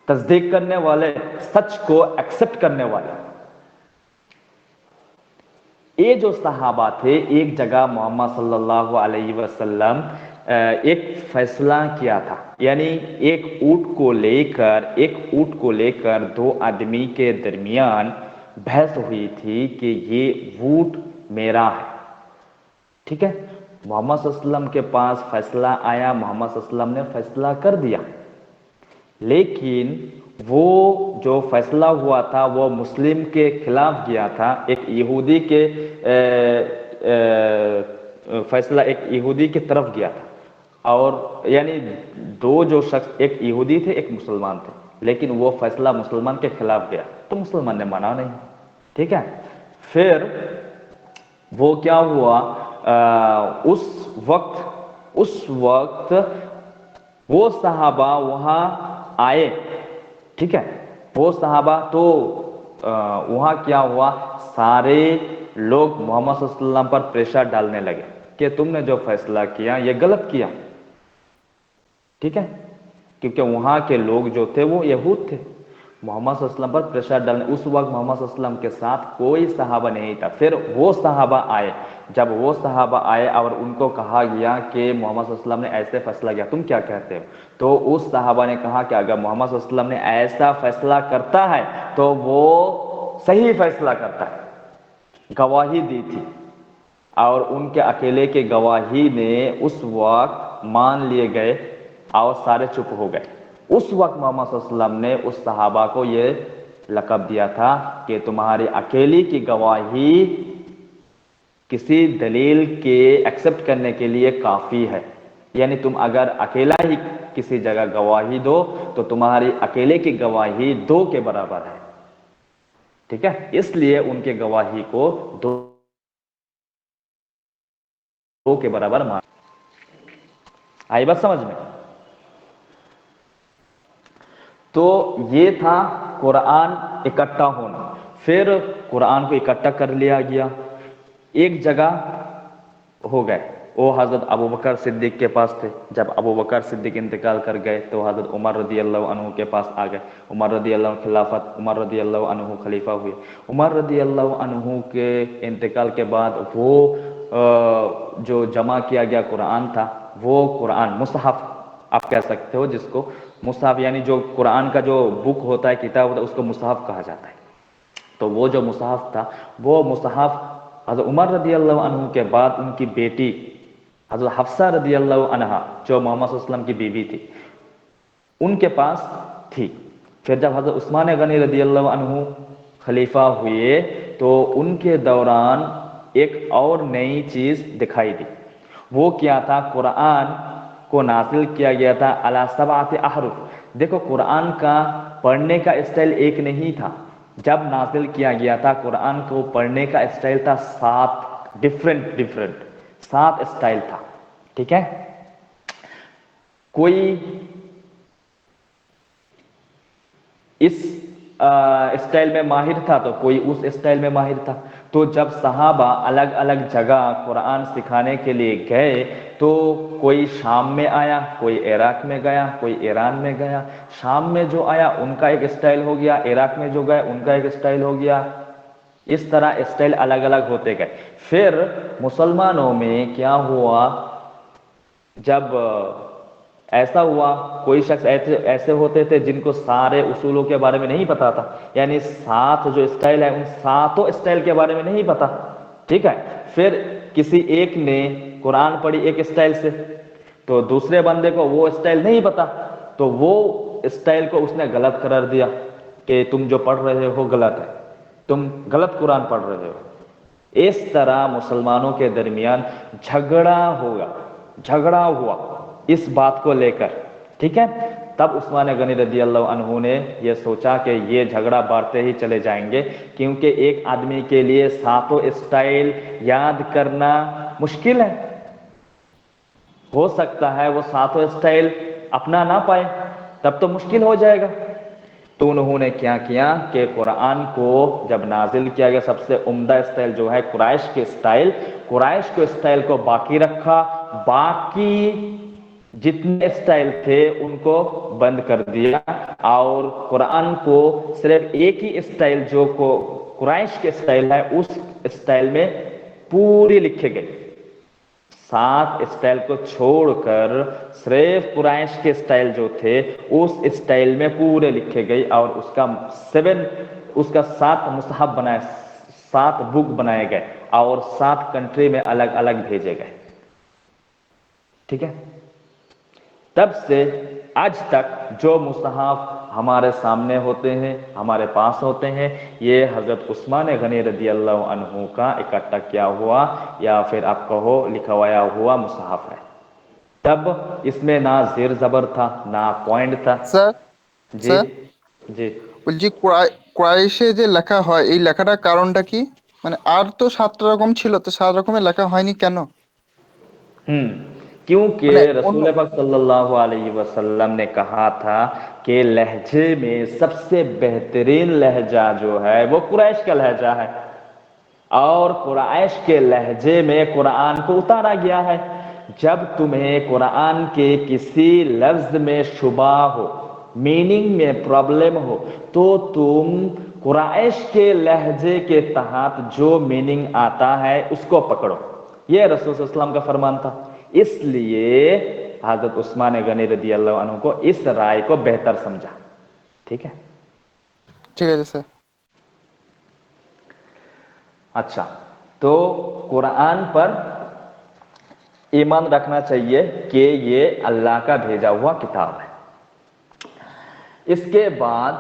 تصدیق کرنے والے, سچ کو ایکسپٹ کرنے والے. یہ جو صحابہ تھے ایک جگہ محمد صلی اللہ علیہ وسلم ایک فیصلہ کیا تھا, یعنی ایک اونٹ کو لے کر 2 آدمی کے درمیان بحث ہوئی تھی کہ یہ اونٹ میرا ہے, ٹھیک ہے. محمد صلی اللہ علیہ وسلم کے پاس فیصلہ آیا, محمد صلی اللہ علیہ وسلم نے فیصلہ کر دیا, لیکن وہ جو فیصلہ ہوا تھا وہ مسلم کے خلاف گیا تھا. ایک یہودی کے فیصلہ ایک یہودی کی طرف گیا تھا, اور یعنی 2 جو شخص, ایک یہودی تھے ایک مسلمان تھے, لیکن وہ فیصلہ مسلمان کے خلاف گیا تو مسلمان نے مانا نہیں, ٹھیک ہے. پھر وہ کیا ہوا, اس وقت وہ صحابہ وہاں آئے, ٹھیک ہے. وہ صحابہ تو وہاں کیا ہوا, سارے لوگ محمد صلی اللہ علیہ وسلم پر پریشر ڈالنے لگے کہ تم نے جو فیصلہ کیا یہ غلط کیا, ٹھیک ہے, کیونکہ وہاں کے لوگ جو تھے وہ یہود تھے. محمد صلی اللہ علیہ وسلم پر پریشر ڈالنے, اس وقت محمد صلی اللہ علیہ وسلم کے ساتھ کوئی صحابہ نہیں تھا. پھر وہ صحابہ آئے, جب وہ صحابہ آئے اور ان کو کہا گیا کہ محمد صلی اللہ علیہ وسلم نے ایسے فیصلہ کیا, تم کیا کہتے ہو؟ تو اس صحابہ نے کہا کہ اگر محمد صلی اللہ علیہ وسلم نے ایسا فیصلہ کرتا ہے تو وہ صحیح فیصلہ کرتا ہے. گواہی دی تھی اور ان کے اکیلے کے گواہی نے اس وقت مان لیے گئے اور سارے چپ ہو گئے. اس وقت محمد صلی اللہ علیہ وسلم نے اس صحابہ کو یہ لقب دیا تھا کہ تمہاری اکیلی کی گواہی کسی دلیل کے ایکسپٹ کرنے کے لیے کافی ہے. یعنی تم اگر اکیلا ہی کسی جگہ گواہی دو تو تمہاری اکیلے کی گواہی 2 کے برابر ہے, ٹھیک ہے. اس لیے ان کے گواہی کو 2 کے برابر مان. آئی بات سمجھ میں؟ تو یہ تھا قرآن اکٹھا ہونا. پھر قرآن کو اکٹھا کر لیا گیا, ایک جگہ ہو گئے. وہ حضرت ابو بکر صدیق کے پاس تھے. جب ابو بکر صدیق انتقال کر گئے تو حضرت عمر رضی اللہ عنہ کے پاس آ گئے. عمر رضی اللہ عنہ خلافت, عمر رضی اللہ عنہ خلیفہ ہوئے. عمر رضی اللہ عنہ کے انتقال کے بعد وہ جو جمع کیا گیا قرآن تھا, وہ قرآن مصحف آپ کہہ سکتے ہو, جس کو مصحف یعنی جو قرآن کا جو بک ہوتا ہے, کتاب ہوتا ہے, اس کو مصحف کہا جاتا ہے. تو وہ جو مصحف تھا وہ مصحف حضرت عمر رضی اللہ عنہ کے بعد ان کی بیٹی حضرت حفصہ رضی اللہ عنہا جو محمد صلی اللہ علیہ وسلم کی بیوی تھی ان کے پاس تھی. پھر جب حضرت عثمان غنی رضی اللہ عنہ خلیفہ ہوئے تو ان کے دوران ایک اور نئی چیز دکھائی دی. وہ کیا تھا, قرآن کو नाजिल किया गया था अला सबात अहरुफ। देखो कुरान का पढ़ने का स्टाइल एक नहीं था। जब नाजिल किया गया था कुरान को पढ़ने का स्टाइल था 7 डिफरेंट 7 स्टाइल था। ठीक है, कोई इस स्टाइल में माहिर था तो कोई उस स्टाइल में माहिर था। तो जब सहाबा अलग अलग जगह कुरान सिखाने के लिए गए तो कोई शाम में आया, कोई इराक में गया, कोई ईरान में गया। शाम में जो आया उनका एक स्टाइल हो गया, इराक में जो गए उनका एक स्टाइल हो गया। इस तरह स्टाइल अलग अलग होते गए। फिर मुसलमानों में क्या हुआ, जब ऐसा हुआ कोई शख्स ऐसे होते थे जिनको सारे उसूलों के बारे में नहीं पता था, यानी 7 जो स्टाइल है उन 7 स्टाइल के बारे में नहीं पता। ठीक है, फिर किसी एक ने कुरान पढ़ी एक स्टाइल से, तो दूसरे बंदे को वो स्टाइल नहीं पता, तो वो स्टाइल को उसने गलत करार दिया कि तुम जो पढ़ रहे हो गलत है, तुम गलत कुरान पढ़ रहे हो। इस तरह मुसलमानों के दरमियान झगड़ा हुआ इस बात को लेकर। ठीक है, तब उस्मान गनी रजी अल्लाह अन्हु ने यह सोचा कि ये झगड़ा बढ़ते ही चले जाएंगे, क्योंकि एक आदमी के लिए 7 स्टाइल याद करना मुश्किल है। हो सकता है वो 7 स्टाइल अपना ना पाए, तब तो मुश्किल हो जाएगा। तो उन्होंने क्या किया कि कुरान को जब नाजिल किया गया सबसे उम्दा स्टाइल जो है कुरैश के स्टाइल को बाकी रखा, बाकी जितने स्टाइल थे उनको बंद कर दिया और कुरान को सिर्फ एक ही स्टाइल जो को कुरैश के स्टाइल है उस स्टाइल में पूरी लिखे गए। 7 स्टाइल को छोड़कर सिर्फ कुरैश के स्टाइल जो थे उस स्टाइल में पूरे लिखे गए और उसका 7 मुसहफ बनाए, 7 बुक बनाए गए और 7 कंट्री में अलग अलग भेजे गए। ठीक है, तब से आज तक जो मुसहफ हमारे सामने होते हैं, हमारे पास होते हैं, ये हजरत उस्मान गनी रजी अल्लाह अन्हु का इकट्ठा किया हुआ या फिर आप कहो लिखवाया हुआ मुसहफ है। तब इसमें ना ज़ेर ज़बर था ना पॉइंट था। স্যার जी স্যার जी বলছি কুরাইশে যে লেখা হয় এই লেখাটার কারণটা কি? মানে আর তো 7 রকম ছিল, তো 7 রকমের লেখা হয়নি কেন? क्योंकि মানে रसूल पाक सल्लल्लाहु अलैहि वसल्लम ने कहा था कि लहजे में सबसे बेहतरीन लहजा जो है वो कुरैश का लहजा है और कुरैश के लहजे में कुरान को उतारा गया है। जब तुम्हें कुरान के किसी लफ्ज में शुबा हो, मीनिंग में प्रॉब्लम हो, तो तुम कुरैश के लहजे के तहत जो मीनिंग आता है उसको पकड़ो। यह रसूल सल्लल्लाहु अलैहि वसल्लम का फरमान था। इसलिए हजरत उस्मान गनी रजी अल्लाह अन्हु को इस राय को बेहतर समझा। ठीक है, ঠিক আছে স্যার। अच्छा, तो कुरान पर ईमान रखना चाहिए कि ये अल्लाह का भेजा हुआ किताब है। इसके बाद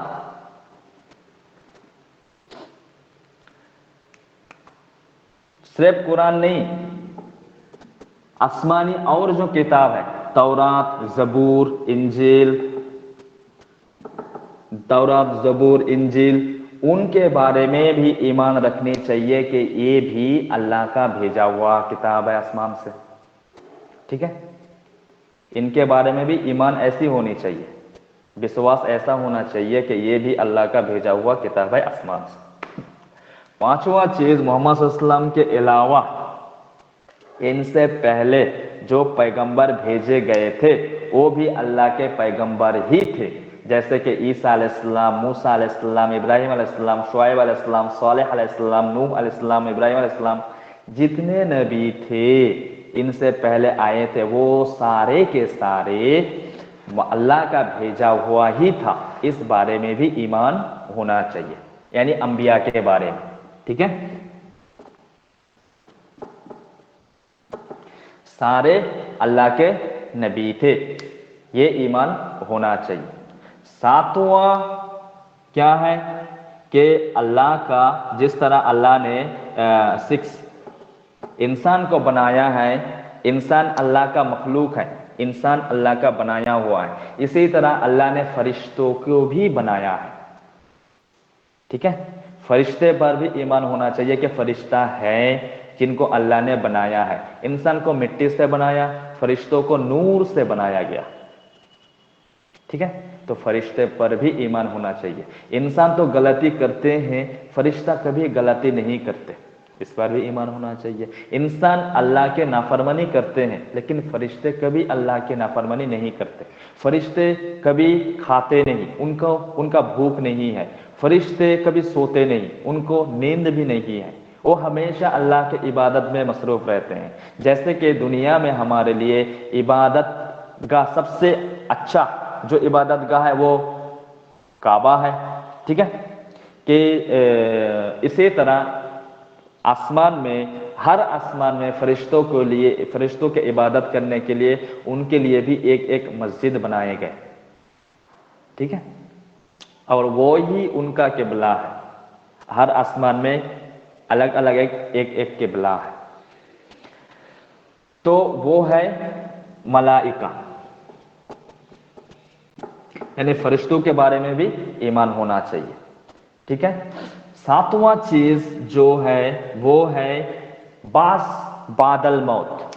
सिर्फ कुरान नहीं, आसमानी और जो किताब है तौरात, ज़बूर, इंजील, उनके बारे में भी ईमान रखनी चाहिए कि ये भी अल्लाह का भेजा हुआ किताब है आसमान से। ठीक है, इनके बारे में भी ईमान ऐसी होनी चाहिए, विश्वास ऐसा होना चाहिए कि ये भी अल्लाह का भेजा हुआ किताब है आसमान से। 5वां चीज, मोहम्मद सल्लल्लाहु अलैहि वसल्लम के अलावा इनसे पहले जो पैगंबर भेजे गए थे वो भी अल्लाह के पैगंबर ही थे, जैसे कि ईसा अलैहिस्सलाम, मूसा अलैहिस्सलाम, इब्राहिम अलैहिस्सलाम, शुआइब अलैहिस्सलाम, सालेह अलैहिस्सलाम, नूह अलैहिस्सलाम, इब्राहिम अलैहिस्सलाम, जितने नबी थे इनसे पहले आए थे वो सारे के सारे अल्लाह का भेजा हुआ ही था। इस बारे में भी ईमान होना चाहिए, यानी अंबिया के बारे में। ठीक है, सारे अल्लाह के नबी थे, ये ईमान होना चाहिए। 7वां क्या है कि अल्लाह का जिस तरह अल्लाह ने 6 इंसान को बनाया है, इंसान अल्लाह का मखलूक है, इंसान अल्लाह का बनाया हुआ है। इसी तरह अल्लाह ने फरिश्तों को भी बनाया है, ठीक है। फरिश्ते पर भी ईमान होना चाहिए कि फरिश्ता है जिनको अल्लाह ने बनाया है। इंसान को मिट्टी से बनाया, फरिश्तों को नूर से बनाया गया, ठीक है। तो फरिश्ते पर भी ईमान होना चाहिए। इंसान तो गलती करते हैं, फरिश्ता कभी गलती नहीं करते, इस पर भी ईमान होना चाहिए। इंसान अल्लाह के नाफरमानी करते हैं, लेकिन फरिश्ते कभी अल्लाह के नाफरमानी नहीं करते। फरिश्ते कभी खाते नहीं, उनका भूख नहीं है। फरिश्ते कभी सोते नहीं, उनको नींद भी नहीं है। वो हमेशा अल्लाह के इबादत में मसरूफ रहते हैं। जैसे कि दुनिया में हमारे लिए इबादत गाह सबसे अच्छा जो इबादत गाह है वो काबा है, ठीक है। कि इसी तरह आसमान में, हर आसमान में फरिश्तों के इबादत करने के लिए उनके लिए भी एक एक मस्जिद बनाए गए, ठीक है। और वो ही उनका किबला है। हर आसमान में अलग अलग एक किबला है। तो वो है मलाइका, यानी फरिश्तों के बारे में भी ईमान होना चाहिए, ठीक है। सातवां चीज जो है वो है बास बादल मौत।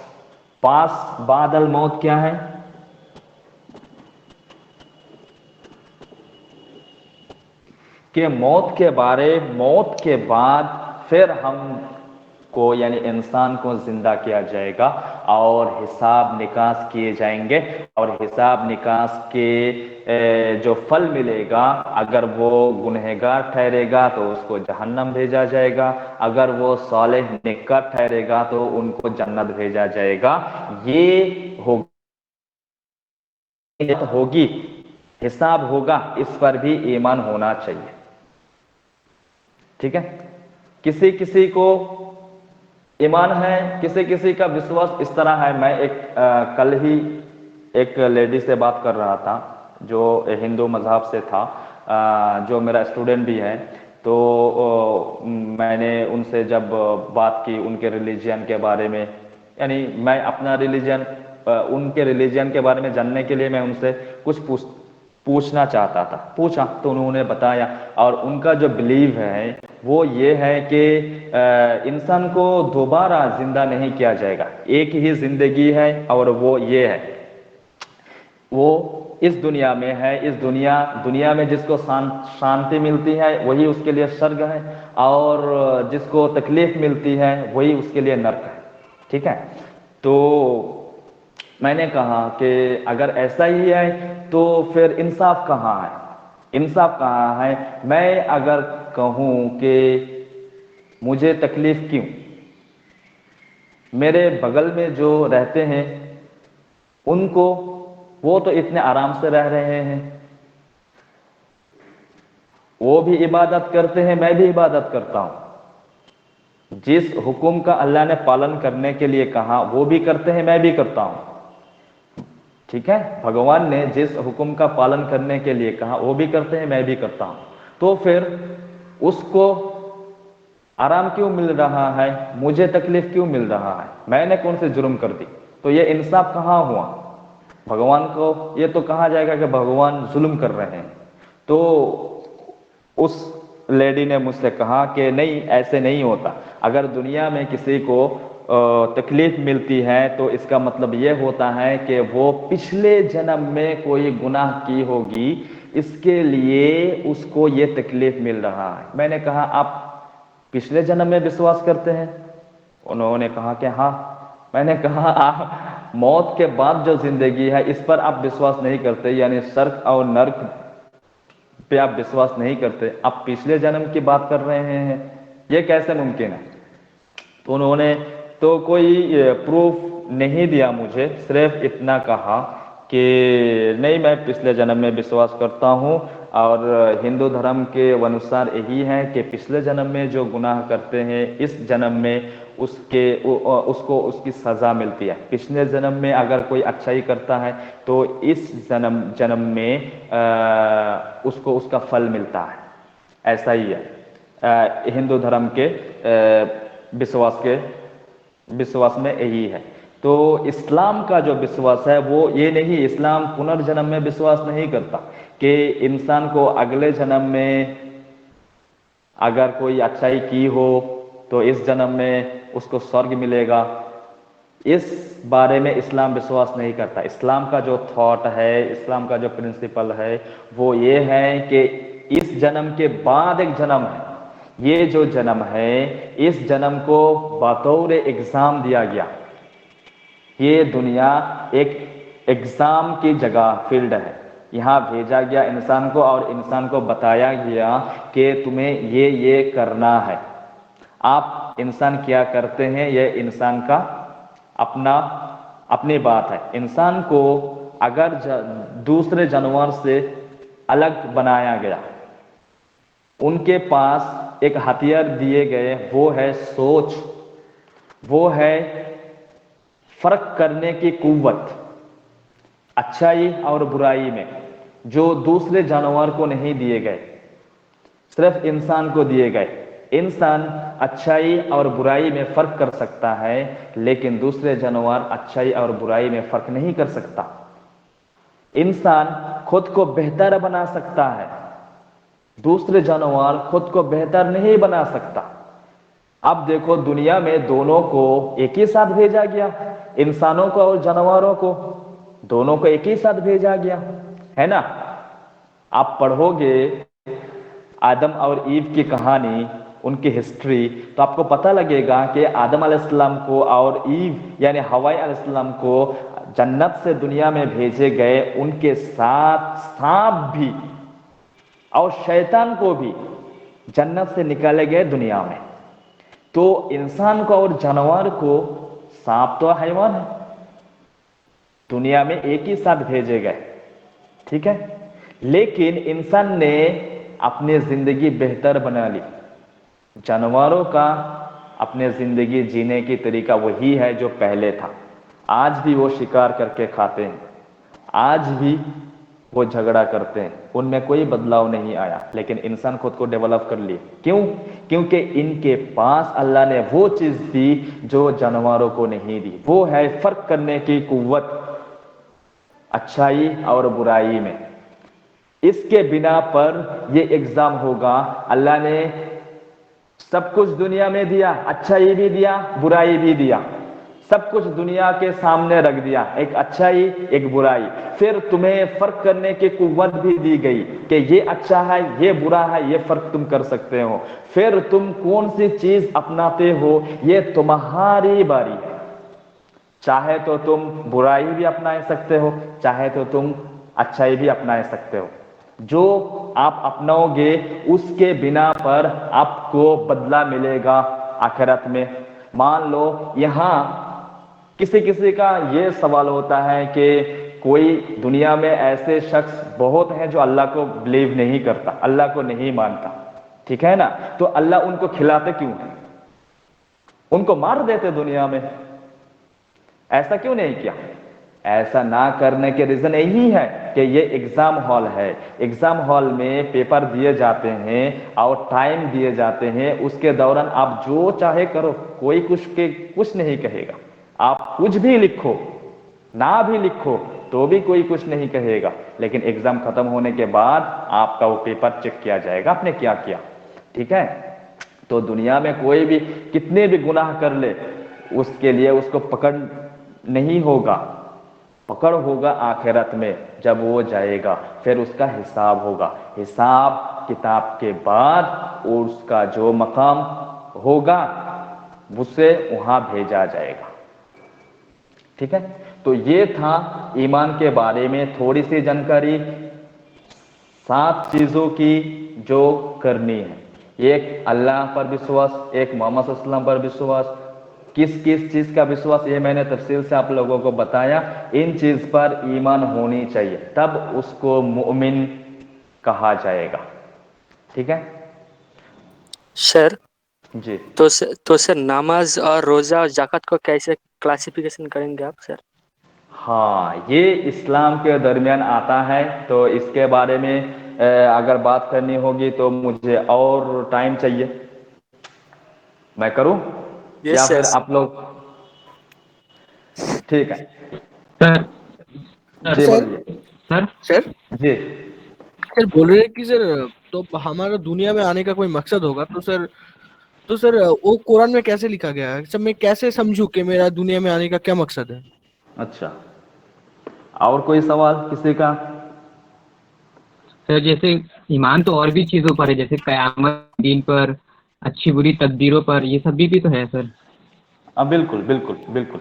बास बादल मौत क्या है? कि मौत के बाद फिर हमको यानी इंसान को जिंदा किया जाएगा और हिसाब निकास किए जाएंगे, और हिसाब निकास के जो फल मिलेगा, अगर वो गुनहगार ठहरेगा तो उसको जहन्नम भेजा जाएगा, अगर वो सालेह नेककार ठहरेगा तो उनको जन्नत भेजा जाएगा। ये होगी, हिसाब होगा, इस पर भी ईमान होना चाहिए, ठीक है। किसी किसी को ईमान है, किसी किसी का विश्वास इस तरह है। मैं कल ही एक लेडी से बात कर रहा था जो हिंदू मजहब से था, जो मेरा स्टूडेंट भी है। तो मैंने उनसे जब बात की उनके रिलीजन के बारे में, यानी मैं अपना रिलीजन, उनके रिलीजन के बारे में जानने के लिए मैं उनसे कुछ पूछना चाहता था। पूछा तो उन्होंने बताया, और उनका जो बिलीव है वो ये है कि इंसान को दोबारा जिंदा नहीं किया जाएगा, एक ही जिंदगी है, और वो ये है, वो इस दुनिया में है। इस दुनिया में जिसको शांति मिलती है वही उसके लिए स्वर्ग है, और जिसको तकलीफ मिलती है वही उसके लिए नर्क है, ठीक है। तो मैंने कहा कि अगर ऐसा ही है तो फिर इंसाफ कहाँ है? इंसाफ कहाँ है? मैं अगर कहूँ कि मुझे तकलीफ क्यों, मेरे बगल में जो रहते हैं उनको, वो तो इतने आराम से रह रहे हैं, वो भी इबादत करते हैं, मैं भी इबादत करता हूं। जिस हुक्म का अल्लाह ने पालन करने के लिए कहा वो भी करते हैं, मैं भी करता हूं, ठीक है। भगवान ने जिस हुक्म का पालन करने के लिए कहा वो भी करते हैं, मैं भी करता हूं। तो फिर उसको आराम क्यों मिल रहा है, मुझे तकलीफ क्यों मिल रहा है? मैंने कौन सी जुर्म कर दी? तो ये इंसाफ कहाँ हुआ? भगवान को ये तो कहा जाएगा कि भगवान जुल्म कर रहे हैं। तो उस लेडी ने मुझसे कहा कि नहीं, ऐसे नहीं होता। अगर दुनिया में किसी को तकलीफ मिलती है तो इसका मतलब ये होता है कि वो पिछले जन्म में कोई गुनाह की होगी, इसके लिए उसको ये तकलीफ मिल रहा है। मैंने कहा आप पिछले जन्म में विश्वास करते हैं? उन्होंने कहा कि हाँ। मैंने कहा आप मौत के बाद जो जिंदगी है इस पर आप विश्वास नहीं करते, यानी स्वर्ग और नर्क पे आप विश्वास नहीं करते, आप पिछले जन्म की बात कर रहे हैं, ये कैसे मुमकिन है? तो उन्होंने तो कोई प्रूफ नहीं दिया मुझे, सिर्फ इतना कहा कि नहीं, मैं पिछले जन्म में विश्वास करता हूँ, और हिंदू धर्म के अनुसार यही है कि पिछले जन्म में जो गुनाह करते हैं इस जन्म में उसको उसकी सजा मिलती है। पिछले जन्म में अगर कोई अच्छाई करता है तो इस जन्म में उसको उसका फल मिलता है। ऐसा ही है हिंदू धर्म के विश्वास में यही है। تو اسلام کا جو विश्वास ہے वो ये नहीं, इस्लाम पुनर्जन्म में विश्वास नहीं करता कि इंसान को अगले जन्म में अगर कोई अच्छाई की हो तो इस जन्म में उसको स्वर्ग मिलेगा, इस बारे में इस्लाम विश्वास नहीं करता। इस्लाम का जो थॉट है, इस्लाम का जो प्रिंसिपल है वो ये है कि इस जन्म के बाद एक जन्म है, ये जो जन्म है इस जन्म को बतौर एग्जाम दिया गया। ये दुनिया एक एग्जाम की जगह फील्ड है, यहाँ भेजा गया इंसान को और इंसान को बताया गया कि तुम्हें ये करना है। आप इंसान क्या करते हैं ये इंसान का अपनी बात है। इंसान को अगर दूसरे जानवर से अलग बनाया गया, उनके पास एक हथियार दिए गए, वो है सोच, वो है फर्क करने की कुव्वत अच्छाई और बुराई में, जो दूसरे जानवर को नहीं दिए गए, सिर्फ इंसान को दिए गए। इंसान अच्छाई और बुराई में फर्क कर सकता है, लेकिन दूसरे जानवर अच्छाई और बुराई में फर्क नहीं कर सकता। इंसान खुद को बेहतर बना सकता है, दूसरे जानवर खुद को बेहतर नहीं बना सकता। अब देखो दुनिया में दोनों को एक ही साथ भेजा गया, इंसानों को और जानवरों को दोनों को एक ही साथ भेजा गया, है ना। आप पढ़ोगे आदम और ईव की कहानी, उनकी हिस्ट्री, तो आपको पता लगेगा कि आदम अलैहिस्सलाम को और ईव यानी हवा अलैहिस्सलाम को जन्नत से दुनिया में भेजे गए, उनके साथ सांप भी और शैतान को भी जन्नत से निकाले गए दुनिया में। तो इंसान को और जानवर को, सांप तो हैवान है, दुनिया में एक ही साथ भेजे गए, ठीक है। लेकिन इंसान ने अपनी जिंदगी बेहतर बना ली। जानवरों का अपने जिंदगी जीने की तरीका वही है जो पहले था। आज भी वो शिकार करके खाते हैं, आज भी वो झगड़ा करते हैं, उनमें कोई बदलाव नहीं आया। लेकिन इंसान खुद को डेवलप कर लिए, क्यों? क्योंकि इनके पास अल्लाह ने वो चीज दी जो जानवरों को नहीं दी, वो है फर्क करने की कुव्वत अच्छाई और बुराई में। इसके बिना पर ये एग्जाम होगा। अल्लाह ने सब कुछ दुनिया में दिया, अच्छाई भी दिया, बुराई भी दिया, सब कुछ दुनिया के सामने रख दिया, एक अच्छाई एक बुराई। फिर तुम्हें फर्क करने की कुव्वत भी दी गई कि ये अच्छा है ये बुरा है, ये फर्क तुम कर सकते हो। फिर तुम कौन सी चीज अपनाते हो ये तुम्हारी बारी है। चाहे तो तुम बुराई भी अपना सकते हो, चाहे तो तुम अच्छाई भी अपना सकते हो। जो आप अपनाओगे उसके बिना पर आपको बदला मिलेगा आखिरत में। मान लो यहाँ किसी का ये सवाल होता है कि कोई दुनिया में ऐसे शख्स बहुत हैं जो अल्लाह को बिलीव नहीं करता, अल्लाह को नहीं मानता, ठीक है ना। तो अल्लाह उनको खिलाते क्यों है? उनको मार देते दुनिया में, ऐसा क्यों नहीं किया? ऐसा ना करने के रीजन यही है कि ये एग्जाम हॉल है। एग्जाम हॉल में पेपर दिए जाते हैं और टाइम दिए जाते हैं, उसके दौरान आप जो चाहे करो, कोई कुछ नहीं कहेगा। आप कुछ भी लिखो, ना भी लिखो तो भी कोई कुछ नहीं कहेगा। लेकिन एग्जाम खत्म होने के बाद आपका वो पेपर चेक किया जाएगा आपने क्या किया, ठीक है। तो दुनिया में कोई भी कितने भी गुनाह कर ले, उसके लिए उसको पकड़ नहीं होगा, पकड़ होगा आखिरत में जब वो जाएगा, फिर उसका हिसाब होगा। हिसाब किताब के बाद उसका जो मकाम होगा उसे वहां भेजा जाएगा, ठीक है। तो ये था ईमान के बारे में थोड़ी सी जानकारी, 7 चीजों की जो करनी है। एक अल्लाह पर विश्वास, एक मोहम्मद सल्लल्लाहु अलैहि वसल्लम पर विश्वास। किस किस चीज का विश्वास ये मैंने तफसील से आप लोगों को बताया। इन चीज पर ईमान होनी चाहिए, तब उसको मुमिन कहा जाएगा, ठीक है सर। जी। तो सर नमाज और रोजा और ज़कात को कैसे क्लासिफिकेशन करेंगे आप सर? हाँ, ये इस्लाम के दरमियान आता है, तो इसके बारे में अगर बात करनी होगी तो मुझे और टाइम चाहिए। मैं करूं या फिर आप लोग ठीक है सर जी सर बोलिए सर सर जी सर बोल रहे हैं कि सर तो हमारा दुनिया में आने का कोई मकसद होगा, तो सर वो कुरान में कैसे लिखा गया है? सब मैं कैसे समझूं कि मेरा दुनिया में आने का क्या मकसद है? अच्छा और कोई सवाल किसी का? सर जैसे ईमान तो और भी चीज़ों पर है, जैसे क़यामत दिन पर, अच्छी बुरी तकदीरों पर, ये सब भी तो है सर। हाँ बिल्कुल बिल्कुल बिल्कुल।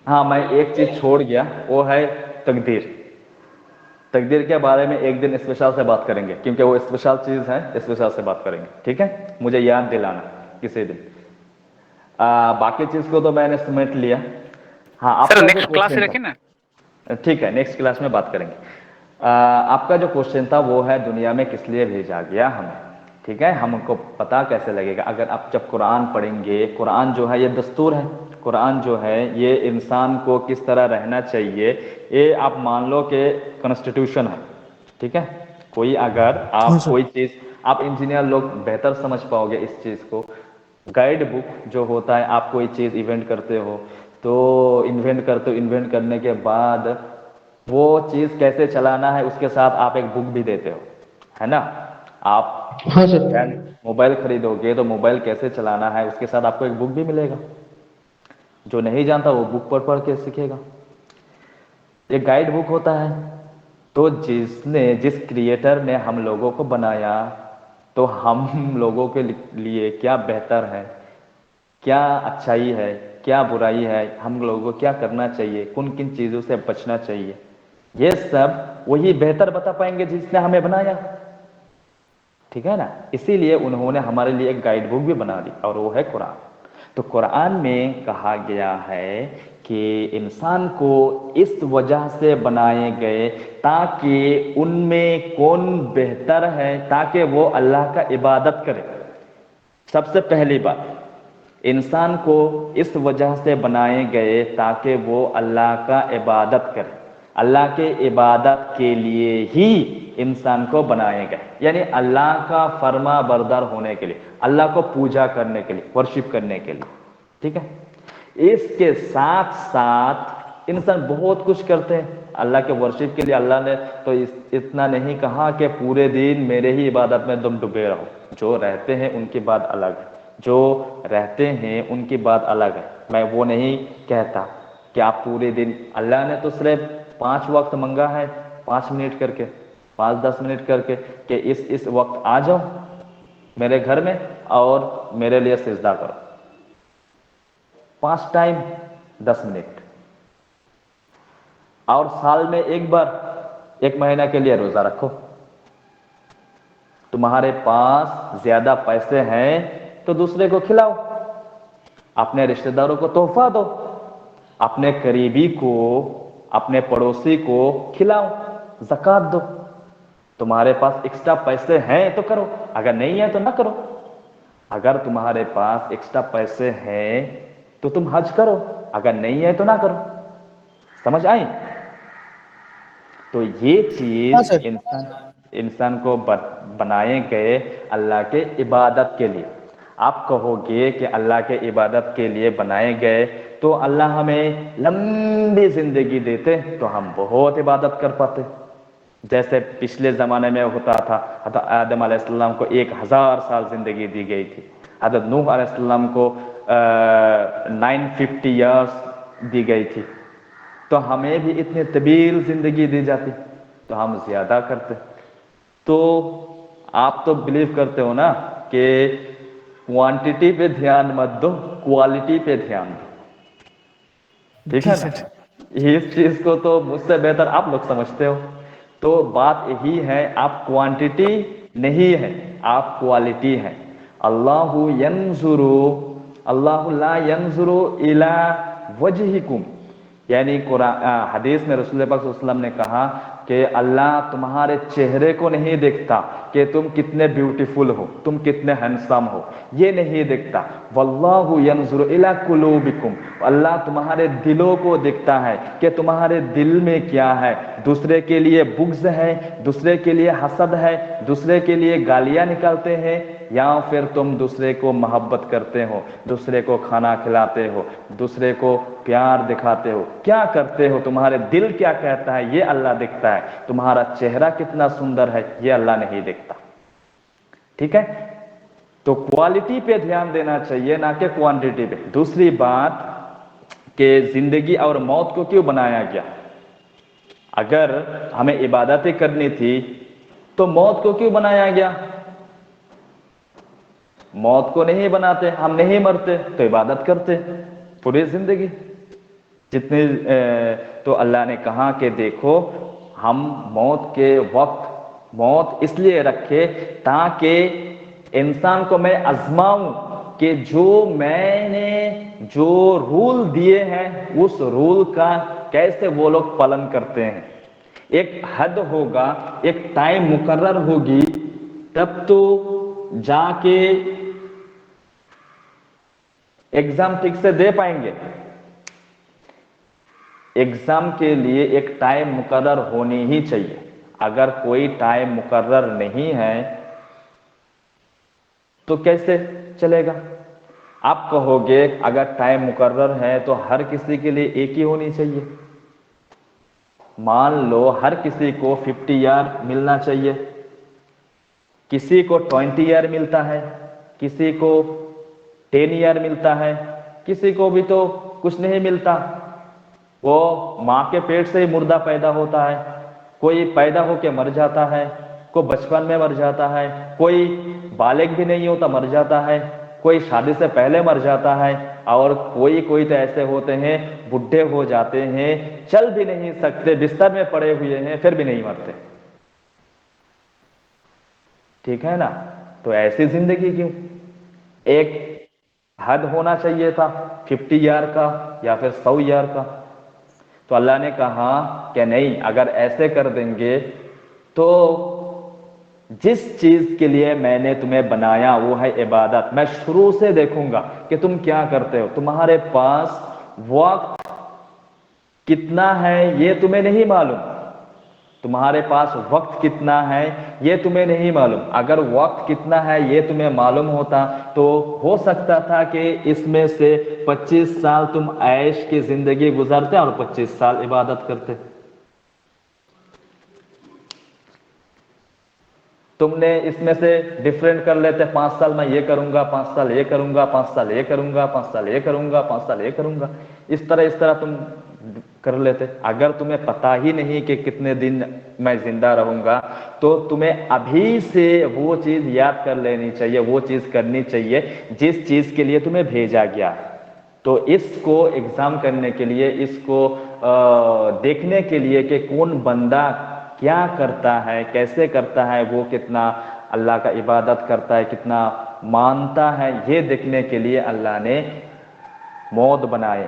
हाँ मैं एक चीज छोड़ गया, वो है तकदीर। तकदीर के बारे में एक दिन स्पेशल से बात करेंगे, क्योंकि वो स्पेशल चीज है, स्पेशल से बात करेंगे, ठीक है? मुझे याद दिलाना किसी दिन। बाकी चीज को तो मैंने समेट लिया। हाँ सर आपका जो नेक्स्ट क्लास क्वेश्चन रखें ना। था, ठीक है नेक्स्ट क्लास में बात करेंगे। आपका जो क्वेश्चन था वो है दुनिया में किस लिए भेजा गया हमें, ठीक है? हमको पता कैसे लगेगा? अगर आप जब कुरान पढ़ेंगे, कुरान जो है ये दस्तूर है, कुरान जो है ये इंसान को किस तरह रहना चाहिए, ये आप मान लो कि कॉन्स्टिट्यूशन है, ठीक है? कोई अगर आप कोई चीज़, आप इंजीनियर लोग बेहतर समझ पाओगे इस चीज़ को। गाइड बुक जो होता है, आप कोई चीज़ इन्वेंट करते हो तो इन्वेंट करते हो, इन्वेंट करने के बाद वो चीज़ कैसे चलाना है उसके साथ आप एक बुक भी देते हो, है ना? आप हाँ सर। मोबाइल खरीदोगे तो मोबाइल कैसे चलाना है उसके साथ आपको एक बुक भी मिलेगा। जो नहीं जानता वो बुक पढ़ के सीखेगा। एक गाइड बुक होता है। तो जिस क्रिएटर ने हम लोगों को बनाया, तो हम लोगों के लिए क्या बेहतर है, क्या अच्छाई है, क्या बुराई है, हम लोगों को क्या करना चाहिए, किन किन चीज़ों से बचना चाहिए, ये सब वही बेहतर बता पाएंगे जिसने हमें बनाया, ठीक है ना? इसीलिए उन्होंने हमारे लिए एक गाइड बुक भी बना दी, और वो है कुरान। तो कुरान में कहा गया है कि इंसान को इस वजह से बनाए गए ताकि उनमें कौन बेहतर है, ताकि वो अल्लाह का इबादत करे। सबसे पहली बात, इंसान को इस वजह से बनाए गए ताकि वो अल्लाह का इबादत करे। अल्लाह के इबादत के लिए ही इंसान को बनाए गए, यानी अल्लाह का फर्मा बरदार होने के लिए, अल्लाह को पूजा करने के लिए, वर्शिप करने के लिए, ठीक है? इसके साथ साथ इंसान बहुत कुछ करते हैं अल्लाह के वर्शिप के लिए। अल्लाह ने तो इतना नहीं कहा कि पूरे दिन मेरे ही इबादत में तुम डूबे रहो। जो रहते हैं उनकी बात अलग है, जो रहते हैं उनकी बात अलग है। मैं वो नहीं कहता कि आप पूरे दिन, अल्लाह ने तो सिर्फ 5 वक्त मंगा है, 5 मिनट करके, 5-10 मिनट करके, कि इस वक्त आ जाओ मेरे घर में और मेरे लिए सिजदा करो। 5 टाइम 10 मिनट। और साल में एक बार 1 महीना के लिए रोजा रखो। तुम्हारे पास ज्यादा पैसे हैं तो दूसरे को खिलाओ, अपने रिश्तेदारों को तोहफा दो, अपने करीबी को, अपने पड़ोसी को खिलाओ, ज़कात दो। तुम्हारे पास एक्स्ट्रा पैसे हैं तो करो, अगर नहीं है तो ना करो। अगर तुम्हारे पास एक्स्ट्रा पैसे हैं तो तुम हज करो, अगर नहीं है तो ना करो। समझ आई? तो ये हाँ चीज सर। इंसान को बनाए गए अल्लाह के इबादत के लिए। आप कहोगे कि अल्लाह के इबादत के लिए बनाए गए, तो अल्लाह हमें लंबी जिंदगी देते तो हम बहुत इबादत कर पाते। जैसे पिछले ज़माने में होता था, हज़रत आदम अलैहिस्सलाम को 1000 साल ज़िंदगी दी गई थी, हज़रत नूह अलैहिस्सलाम को 950 ईयर्स दी गई थी। तो हमें भी इतनी तवील ज़िंदगी दी जाती तो हम ज़्यादा करते। तो आप तो बिलीव करते हो ना कि क्वांटिटी पे ध्यान मत दो, क्वालिटी पे ध्यान दो, ठीक है ना? इस चीज़ को तो मुझसे बेहतर आप लोग समझते हो। तो बात यही है, आप क्वांटिटी नहीं है, आप क्वालिटी है। अल्लाहु यंजुरु, अल्लाहु ला यंजुरु इला वजहिकुम, यानी कुरान हदीस में रसूल पाक सल्लल्लाहु अलैहि वसल्लम ने कहा कि अल्लाह तुम्हारे चेहरे को नहीं देखता कि तुम कितने ब्यूटीफुल हो, तुम कितने हैंडसम हो, ये नहीं देखता। वल्लाहु यंजुरु इला कुलूबिकुम, अल्लाह तुम्हारे दिलों को देखता है कि तुम्हारे दिल में क्या है। दूसरे के लिए बुग़्ज़ है, दूसरे के लिए हसद है, दूसरे के लिए गालियां निकालते हैं, یا پھر تم دوسرے کو محبت کرتے ہو, دوسرے کو کھانا کھلاتے ہو, دوسرے کو پیار دکھاتے ہو, کیا کرتے ہو, تمہارے دل کیا کہتا ہے یہ اللہ دیکھتا ہے, تمہارا چہرہ کتنا سندر ہے یہ اللہ نہیں دیکھتا. ٹھیک ہے, تو کوالٹی پہ دھیان دینا چاہیے نہ کہ کوانٹٹی پہ. دوسری بات کہ زندگی اور موت کو کیوں بنایا گیا؟ اگر ہمیں عبادتیں کرنی تھی تو موت کو کیوں بنایا گیا؟ موت کو نہیں بناتے, ہم نہیں مرتے تو عبادت کرتے پوری زندگی جتنی. تو اللہ نے کہا کہ دیکھو ہم موت کے وقت موت اس لیے رکھے تاکہ انسان کو میں آزماؤں کہ جو میں نے جو رول دیے ہیں اس رول کا کیسے وہ لوگ پالن کرتے ہیں. ایک حد ہوگا, ایک ٹائم مقرر ہوگی, تب تو جا کے ایگزام ٹھیک سے دے پائیں گے. ایگزام کے لیے ایک ٹائم مقرر ہونی ہی چاہیے. اگر کوئی ٹائم مقرر نہیں ہے تو کیسے چلے گا؟ آپ کہو گے اگر ٹائم مقرر ہے تو ہر کسی کے لیے ایک ہی ہونی چاہیے. مان لو ہر کسی کو 50 ایئر ملنا چاہیے, کسی کو 20 ایئر ملتا ہے, کسی کو 10 ایئر ملتا ہے, کسی کو بھی تو کچھ نہیں ملتا, وہ ماں کے پیٹ سے ہی مردہ پیدا ہوتا ہے, کوئی پیدا ہو کے مر جاتا ہے, کوئی بچپن میں مر جاتا ہے, کوئی بالغ بھی نہیں ہوتا مر جاتا ہے, کوئی شادی سے پہلے مر جاتا ہے, اور کوئی تو ایسے ہوتے ہیں بڈھے ہو جاتے ہیں, چل بھی نہیں سکتے, بستر میں پڑے ہوئے ہیں پھر بھی نہیں مرتے. ٹھیک ہے نا؟ تو ایسی زندگی کیوں؟ ایک حد ہونا چاہیے تھا 50 ایئر کا یا پھر 100 ایئر کا. تو اللہ نے کہا کہ نہیں, اگر ایسے کر دیں گے تو جس چیز کے لیے میں نے تمہیں بنایا وہ ہے عبادت, میں شروع سے دیکھوں گا کہ تم کیا کرتے ہو. تمہارے پاس وقت کتنا ہے یہ تمہیں نہیں معلوم, تمہارے پاس وقت کتنا ہے یہ تمہیں نہیں معلوم. اگر وقت کتنا ہے یہ تمہیں معلوم ہوتا تو ہو سکتا تھا کہ اس میں سے 25 سال تم عیش کی زندگی گزارتے اور 25 سال عبادت کرتے. تم نے اس میں سے ڈفرینٹ کر لیتے, 5 سال میں یہ کروں گا, 5 سال یہ کروں گا, 5 سال یہ کروں گا, 5 سال یہ کروں گا, 5 سال یہ کروں گا, اس طرح تم کر لیتے. اگر تمہیں پتا ہی نہیں کہ کتنے دن میں زندہ رہوں گا تو تمہیں ابھی سے وہ چیز یاد کر لینی چاہیے, وہ چیز کرنی چاہیے جس چیز کے لیے تمہیں بھیجا گیا. تو اس کو ایگزام کرنے کے لیے, اس کو دیکھنے کے لیے کہ کون بندہ کیا کرتا ہے, کیسے کرتا ہے, وہ کتنا اللہ کا عبادت کرتا ہے, کتنا مانتا ہے, یہ دیکھنے کے لیے اللہ نے موت بنائے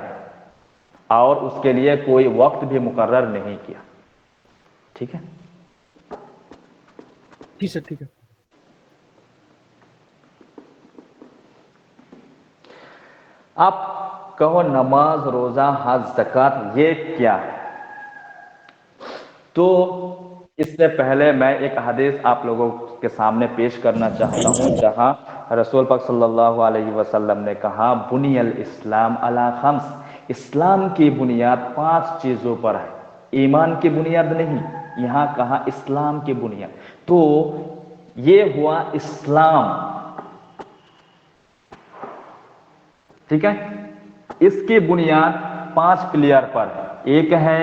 اور اس کے لیے کوئی وقت بھی مقرر نہیں کیا. ٹھیک ہے؟ جی سر ٹھیک ہے. آپ کہو نماز, روزہ, حج, زکوٰۃ یہ کیا ہے؟ تو اس سے پہلے میں ایک حدیث آپ لوگوں کے سامنے پیش کرنا چاہتا ہوں جہاں رسول پاک صلی اللہ علیہ وسلم نے کہا بنی الاسلام علی 5, اسلام کی بنیاد 5 چیزوں پر ہے, ایمان کی بنیاد نہیں, یہاں کہا اسلام کی بنیاد. تو یہ ہوا اسلام. ٹھیک ہے, اس کی بنیاد 5 پلیئر پر ہے. ایک ہے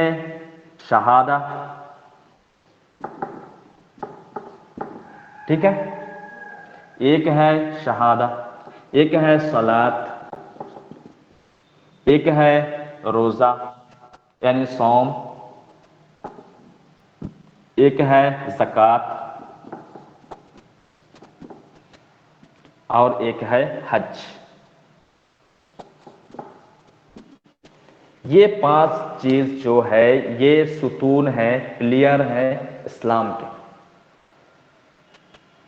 شہادہ, ٹھیک ہے, ایک ہے شہادہ, ایک ہے صلاۃ, ایک ہے روزہ یعنی صوم, ایک ہے زکوٰۃ اور ایک ہے حج. یہ 5 چیز جو ہے یہ ستون ہے, پلیئر ہے اسلام کے.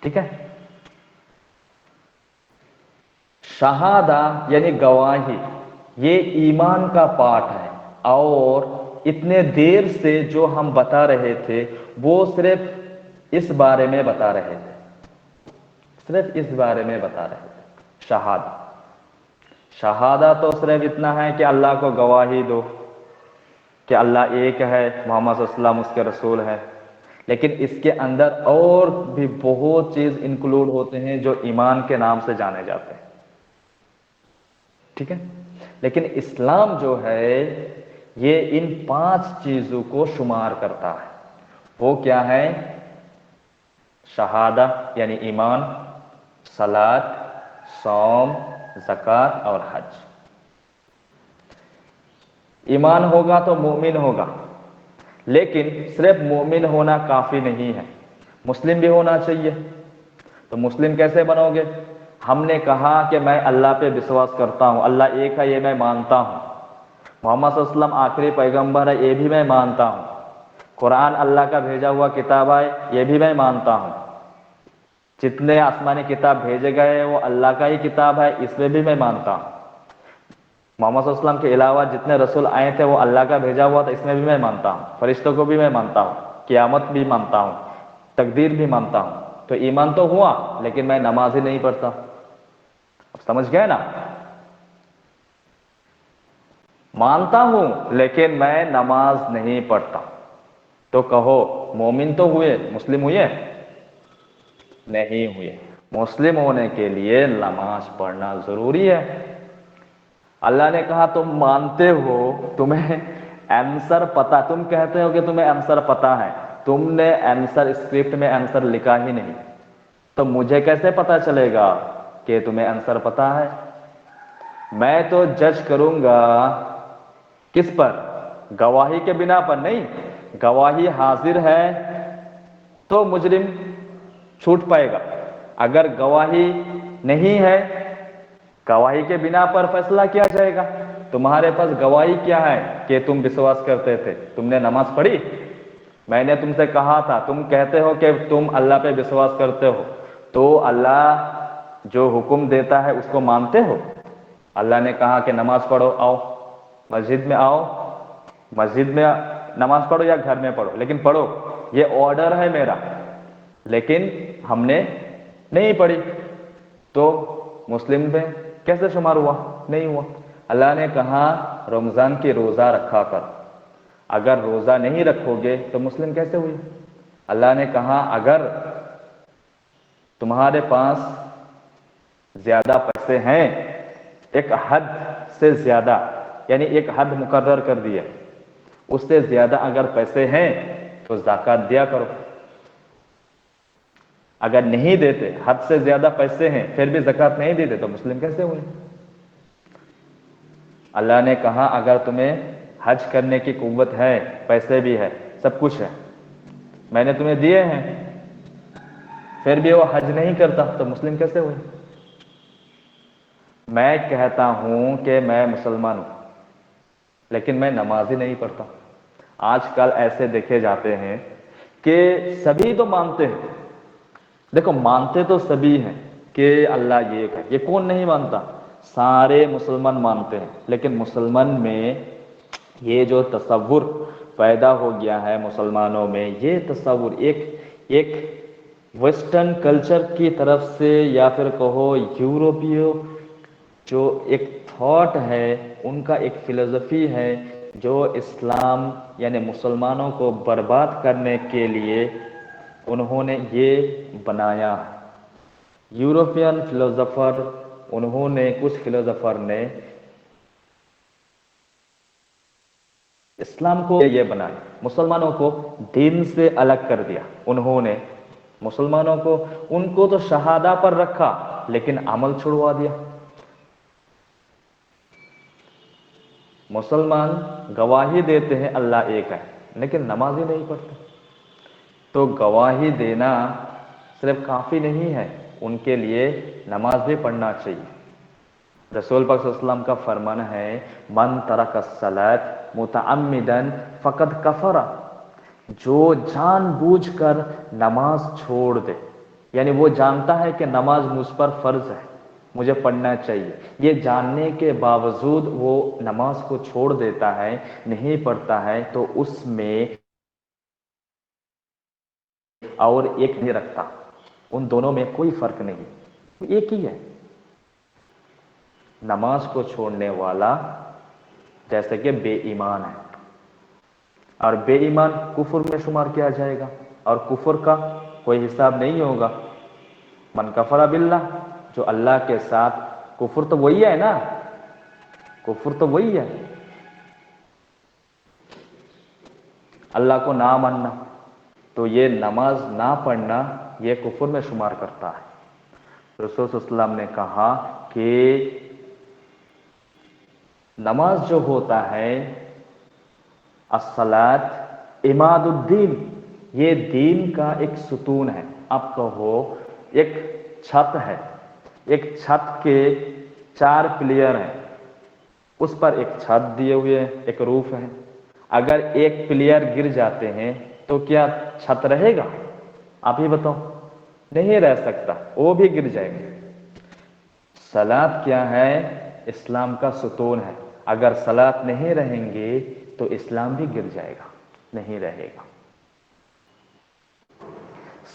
ٹھیک ہے, شہادہ یعنی گواہی یہ ایمان کا پارٹ ہے, اور اتنے دیر سے جو ہم بتا رہے تھے وہ صرف اس بارے میں بتا رہے تھے, صرف اس بارے میں بتا رہے تھے. شہادہ تو صرف اتنا ہے کہ اللہ کو گواہی دو کہ اللہ ایک ہے, محمد صلی اللہ علیہ وسلم اس کے رسول ہے. لیکن اس کے اندر اور بھی بہت چیز انکلوڈ ہوتے ہیں جو ایمان کے نام سے جانے جاتے ہیں. ٹھیک ہے, لیکن اسلام جو ہے یہ ان 5 چیزوں کو شمار کرتا ہے. وہ کیا ہے؟ شہادہ یعنی ایمان, صلاۃ, صوم, زکوٰۃ اور حج. ایمان ہوگا تو مومن ہوگا, لیکن صرف مومن ہونا کافی نہیں ہے, مسلم بھی ہونا چاہیے. تو مسلم کیسے بنو گے؟ ہم نے کہا کہ میں اللہ پہ وشواس کرتا ہوں, اللہ ایک ہے یہ میں مانتا ہوں, محمد صلی اللہ علیہ وسلم آخری پیغمبر ہے یہ بھی میں مانتا ہوں, قرآن اللہ کا بھیجا ہوا کتاب ہے یہ بھی میں مانتا ہوں, جتنے آسمانی کتاب بھیجے گئے وہ اللہ کا ہی کتاب ہے اس میں بھی میں مانتا ہوں, محمد صلی اللہ علیہ وسلم کے علاوہ جتنے رسول آئے تھے وہ اللہ کا بھیجا ہوا تھا اس میں بھی میں مانتا ہوں, فرشتوں کو بھی میں مانتا ہوں, قیامت بھی مانتا ہوں, تقدیر بھی مانتا ہوں. تو ایمان تو ہوا لیکن میں نماز ہی نہیں پڑھتا. سمجھ گئے نا؟ مانتا ہوں لیکن میں نماز نہیں پڑھتا. تو کہو مومن تو ہوئے, مسلم ہوئے؟ نہیں ہوئے. مسلم ہونے کے لیے نماز پڑھنا ضروری ہے. اللہ نے کہا تم مانتے ہو, تمہیں آنسر پتا, تم کہتے ہو کہ تمہیں آنسر پتا ہے, تم نے آنسر اسکرپٹ میں آنسر لکھا ہی نہیں, تو مجھے کیسے پتا چلے گا کہ تمہیں آنسر پتا ہے؟ میں تو جج کروں گا کس پر؟ گواہی کے بنا پر نہیں. گواہی حاضر ہے تو مجرم چھوٹ پائے گا, اگر گواہی نہیں ہے گواہی کے بنا پر فیصلہ کیا جائے گا. تمہارے پاس گواہی کیا ہے کہ تم وشواس کرتے تھے؟ تم نے نماز پڑھی؟ میں نے تم سے کہا تھا, تم کہتے ہو کہ تم اللہ پہ وشواس کرتے ہو, تو اللہ جو حکم دیتا ہے اس کو مانتے ہو؟ اللہ نے کہا کہ نماز پڑھو, آؤ مسجد میں آؤ, مسجد میں نماز پڑھو یا گھر میں پڑھو لیکن پڑھو, یہ آرڈر ہے میرا, لیکن ہم نے نہیں پڑھی. تو مسلم میں کیسے شمار ہوا؟ نہیں ہوا. اللہ نے کہا رمضان کی روزہ رکھا کر, اگر روزہ نہیں رکھو گے تو مسلم کیسے ہوئے؟ اللہ نے کہا اگر تمہارے پاس زیادہ پیسے ہیں, ایک حد سے زیادہ, یعنی ایک حد مقرر کر دیا, اس سے زیادہ اگر پیسے ہیں تو زکوٰۃ دیا کرو. اگر نہیں دیتے, حد سے زیادہ پیسے ہیں پھر بھی زکوٰۃ نہیں دیتے, تو مسلم کیسے ہوئے؟ اللہ نے کہا اگر تمہیں حج کرنے کی قوت ہے, پیسے بھی ہے, سب کچھ ہے, میں نے تمہیں دیے ہیں, پھر بھی وہ حج نہیں کرتا, تو مسلم کیسے ہوئے؟ میں کہتا ہوں کہ میں مسلمان ہوں لیکن میں نماز ہی نہیں پڑھتا. آج کل ایسے دیکھے جاتے ہیں کہ سبھی تو مانتے ہیں, دیکھو مانتے تو سبھی ہیں کہ اللہ ایک ہے, یہ کون نہیں مانتا؟ سارے مسلمان مانتے ہیں, لیکن مسلمان میں یہ جو تصور پیدا ہو گیا ہے مسلمانوں میں, یہ تصور ایک ویسٹرن کلچر کی طرف سے, یا پھر کہو یورپی جو ایک تھاٹ ہے, ان کا ایک فلسفی ہے جو اسلام یعنی مسلمانوں کو برباد کرنے کے لیے انہوں نے یہ بنایا. یورپین فلسفر, انہوں نے کچھ فلسفر نے اسلام کو یہ بنایا, مسلمانوں کو دین سے الگ کر دیا. انہوں نے مسلمانوں کو, ان کو تو شہادہ پر رکھا لیکن عمل چھڑوا دیا. مسلمان گواہی دیتے ہیں اللہ ایک ہے لیکن نماز ہی نہیں پڑھتے. تو گواہی دینا صرف کافی نہیں ہے, ان کے لیے نماز بھی پڑھنا چاہیے. رسول پاک صلی اللہ علیہ وسلم کا فرمان ہے من ترک الصلاۃ متعمدا فقد کفر, جو جان بوجھ کر نماز چھوڑ دے, یعنی وہ جانتا ہے کہ نماز مجھ پر فرض ہے, مجھے پڑھنا چاہیے, یہ جاننے کے باوجود وہ نماز کو چھوڑ دیتا ہے, نہیں پڑھتا ہے, تو اس میں اور ایک نہیں رکھتا, ان دونوں میں کوئی فرق نہیں. एक ही है। नमाज को छोड़ने वाला जैसे कि बेईमान है, और बेईमान कुफर में शुमार किया जाएगा, और कुफर का कोई हिसाब नहीं होगा। मन कफरा बिल्लाह, जो अल्लाह के साथ, कुफर तो वही है ना, कुफर तो वही है, अल्लाह को ना मानना। तो ये नमाज ना पढ़ना ये कुफर में शुमार करता है। रसूल सल्लल्लाहु अलैहि वसल्लम ने कहा कि नमाज जो होता है, अस्सलात इमादुद्दीन, ये दीन का एक सुतून है। आप कहो एक छत है, एक छत के 4 पिलियर हैं, उस पर एक छत दिए हुए हैं, एक रूफ है। अगर एक पिलियर गिर जाते हैं तो क्या छत रहेगा? आप ही बताओ, नहीं रह सकता, वो भी गिर जाएंगे। सलात क्या है? इस्लाम का सुतून है। अगर सलात नहीं रहेंगे तो इस्लाम भी गिर जाएगा, नहीं रहेगा।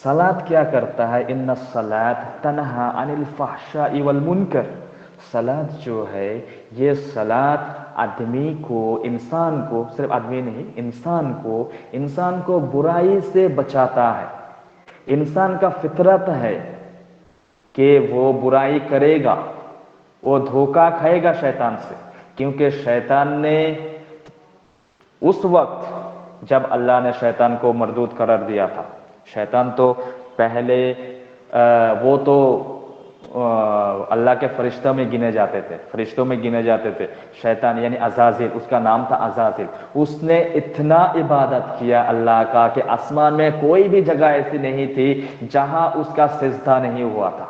सलात क्या करता है? इन्ना सलात तनहा अनिल फहशाई वल मुनकर। सलात जो है, ये सलात आदमी को, इंसान को, सिर्फ आदमी नहीं, इंसान को बुराई से बचाता है। इंसान का फितरत है कि वो बुराई करेगा, वो धोखा खाएगा शैतान से, क्योंकि शैतान ने उस वक्त जब अल्लाह ने शैतान को मरदूद करार दिया था, शैतान तो पहले वो तो अल्लाह के फरिश्तों में गिने जाते थे, शैतान यानी अज़ाज़िल, उसका नाम था अज़ाज़िल। उसने इतना इबादत किया अल्लाह का कि आसमान में कोई भी जगह ऐसी नहीं थी जहां उसका सिजदा नहीं हुआ था।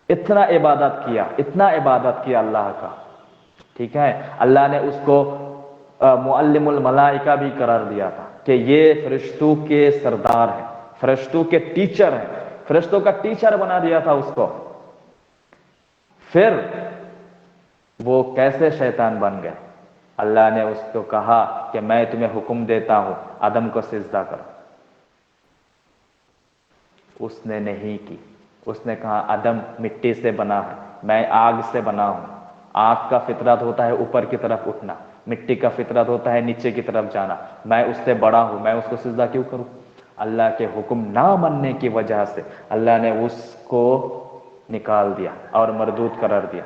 इतना इबादत किया अल्लाह का, ठीक है। अल्लाह ने उसको मुअल्लिमुल मलाइका भी करार दिया था कि ये फरिश्तों के सरदार हैं, फरिश्तों के टीचर हैं, फरिश्तों का टीचर बना दिया था उसको। फिर वो कैसे शैतान बन गए? अल्लाह ने उसको कहा कि मैं तुम्हें हुक्म देता हूं आदम को सिजदा करो। उसने नहीं की। उसने कहा आदम मिट्टी से बना है, मैं आग से बना हूं। आग का फितरत होता है ऊपर की तरफ उठना, मिट्टी का फितरत होता है नीचे की तरफ जाना। मैं उससे बड़ा हूं, मैं उसको सिजदा क्यों करूं? अल्लाह के हुक्म ना मानने की वजह से अल्लाह ने उसको निकाल दिया और मरदूद करार दिया।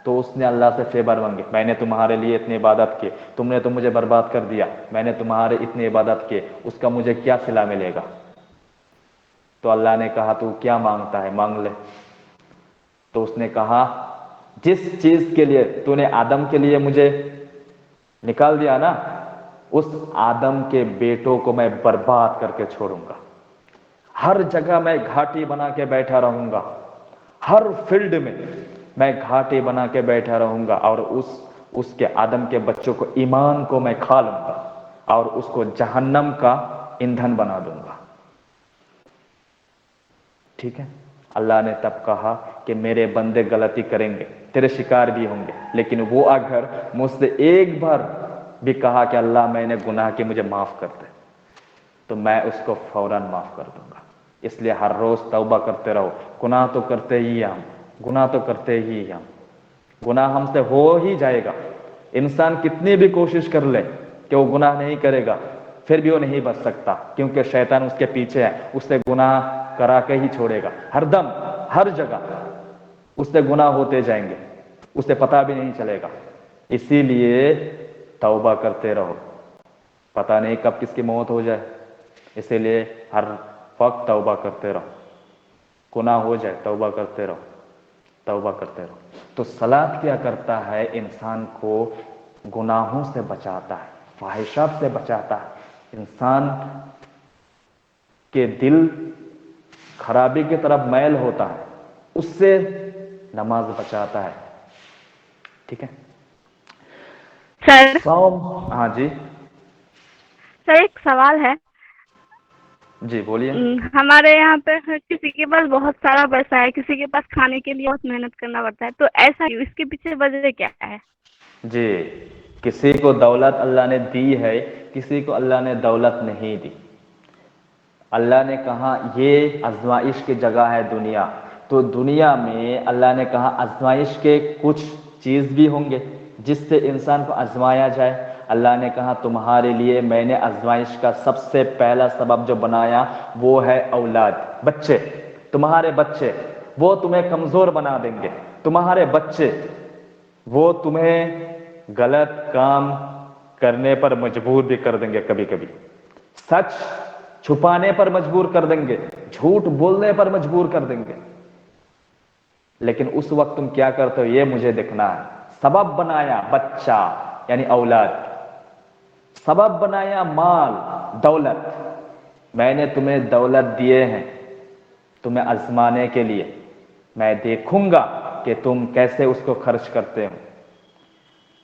तो उसने अल्लाह से फेवर मांगे, मैंने तुम्हारे लिए इतनी इबादत की, तुमने तो मुझे बर्बाद कर दिया, मैंने तुम्हारे इतनी इबादत की, उसका मुझे क्या सिला मिलेगा? तो अल्लाह ने कहा तू क्या मांगता है, मांग ले। तो उसने कहा जिस चीज के लिए तूने आदम के लिए मुझे निकाल दिया ना, उस आदम के बेटों को मैं बर्बाद करके छोड़ूंगा। हर जगह मैं घाटी बना के बैठा रहूंगा, हर फील्ड में मैं घाटी बना के बैठा रहूंगा, और उसके आदम के बच्चों को, ईमान को मैं खा लूंगा और उसको जहन्नम का ईंधन बना दूंगा। ठीक है। अल्लाह ने तब कहा कि मेरे बंदे गलती करेंगे, तेरे शिकार भी होंगे, लेकिन वो अगर मुझसे एक बार भी कहा कि अल्लाह मैंने गुनाह की, मुझे माफ कर दे, तो मैं उसको फौरन माफ कर दूंगा। इसलिए हर रोज तौबा करते रहो। गुनाह तो करते ही हम, गुनाह हमसे हो ही जाएगा। इंसान कितनी भी कोशिश कर ले कि वो गुनाह नहीं करेगा, फिर भी वो नहीं बच सकता, क्योंकि शैतान उसके पीछे है, उससे गुनाह करा के ही छोड़ेगा। हरदम हर जगह उससे गुनाह होते जाएंगे, उसे पता भी नहीं चलेगा। इसीलिए तौबा करते रहो, पता नहीं कब किसकी मौत हो जाए, इसीलिए हर वक्त तौबा करते रहो। गुनाह हो जाए तौबा करते रहो। तो सलात क्या करता है? इंसान को गुनाहों से बचाता है, ख्वाहिशात से बचाता है। इंसान के दिल खराबी की तरफ मैल होता है, उससे नमाज बचाता है। ठीक है सर। हाँ जी सर एक सवाल है जी, बोलिए। हमारे यहाँ पे किसी के पास बहुत सारा पैसा है, किसी के पास खाने के लिए बहुत मेहनत करना पड़ता है, तो ऐसा क्यों? इसके पीछे वजह क्या है? जी, किसी को दौलत अल्लाह ने दी है, किसी को अल्लाह ने दौलत नहीं दी। अल्लाह ने कहा ये आजमाइश की जगह है दुनिया, तो दुनिया में अल्लाह ने कहा आजमाइश के कुछ चीज़ भी होंगे जिससे इंसान को आजमाया जाए। अल्लाह ने कहा तुम्हारे लिए मैंने आजमाइश का सबसे पहला सबब जो बनाया वो है औलाद, बच्चे। तुम्हारे बच्चे वो तुम्हें कमज़ोर बना देंगे, तुम्हारे बच्चे वो तुम्हें गलत काम करने पर मजबूर भी कर देंगे, कभी कभी सच छुपाने पर मजबूर कर देंगे, झूठ बोलने पर मजबूर कर देंगे। लेकिन उस वक्त तुम क्या करते हो ये मुझे देखना है। सबब बनाया बच्चा यानी औलाद, सबब बनाया माल दौलत। मैंने तुम्हें दौलत दिए हैं तुम्हें आजमाने के लिए, मैं देखूंगा कि तुम कैसे उसको खर्च करते हो।